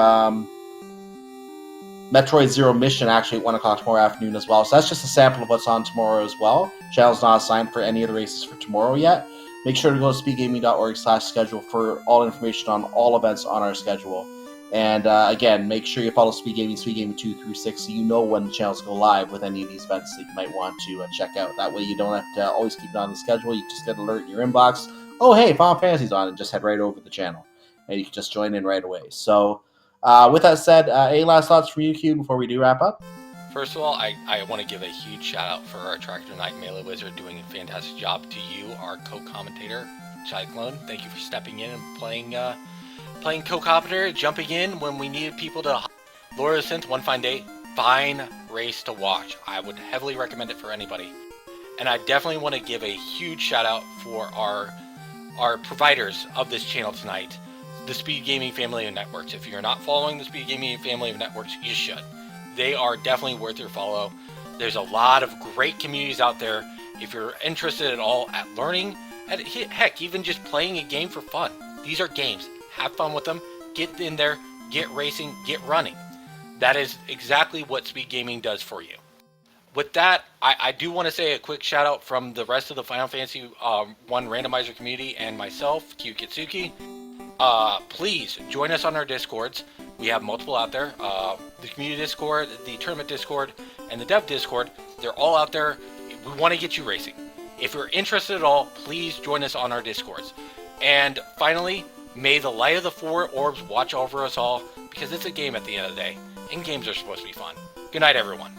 S1: Metroid Zero Mission actually at 1 o'clock tomorrow afternoon as well. So that's just a sample of what's on tomorrow as well. Channel's not assigned for any of the races for tomorrow yet. Make sure to go to speedgaming.org/schedule for all information on all events on our schedule. And again, make sure you follow Speed Gaming 2 through 6 so you know when the channels go live with any of these events that you might want to check out. That way you don't have to always keep it on the schedule. You just get an alert in your inbox. Oh, hey, Final Fantasy's on, and just head right over to the channel. And you can just join in right away. So with that said, any last thoughts from you, Q, before we do wrap up?
S2: First of all, I want to give a huge shout out for our Tractor Knight Melee Wizard doing a fantastic job to you, our co-commentator, Cyclone. Thank you for stepping in and playing co-commentator, jumping in when we needed people to. LordoftheSynth, One Fine Day, fine race to watch. I would heavily recommend it for anybody. And I definitely want to give a huge shout out for our providers of this channel tonight, the Speed Gaming family of networks. If you're not following the Speed Gaming family of networks, you should. They are definitely worth your follow. There's a lot of great communities out there. If you're interested at all at learning, heck, even just playing a game for fun. These are games. Have fun with them. Get in there. Get racing. Get running. That is exactly what Speed Gaming does for you. With that, I do want to say a quick shout out from the rest of the Final Fantasy 1 randomizer community and myself, Q Kitsuki. Please join us on our Discords. We have multiple out there. The community Discord, the tournament Discord, and the dev Discord. They're all out there. We want to get you racing. If you're interested at all, please join us on our Discords. And finally, may the light of the 4 orbs watch over us all, because it's a game at the end of the day, and games are supposed to be fun. Good night, everyone.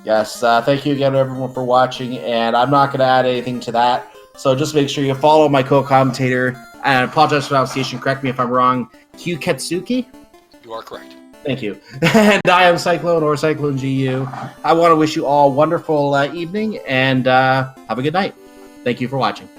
S1: Yes, thank you again, everyone, for watching, and I'm not going to add anything to that. So just make sure you follow my co-commentator, and I apologize for pronunciation. Correct me if I'm wrong. Q Ketsuki?
S2: You are correct.
S1: Thank you. And I am Cyclone, or Cyclone GU. I want to wish you all a wonderful evening, and have a good night. Thank you for watching.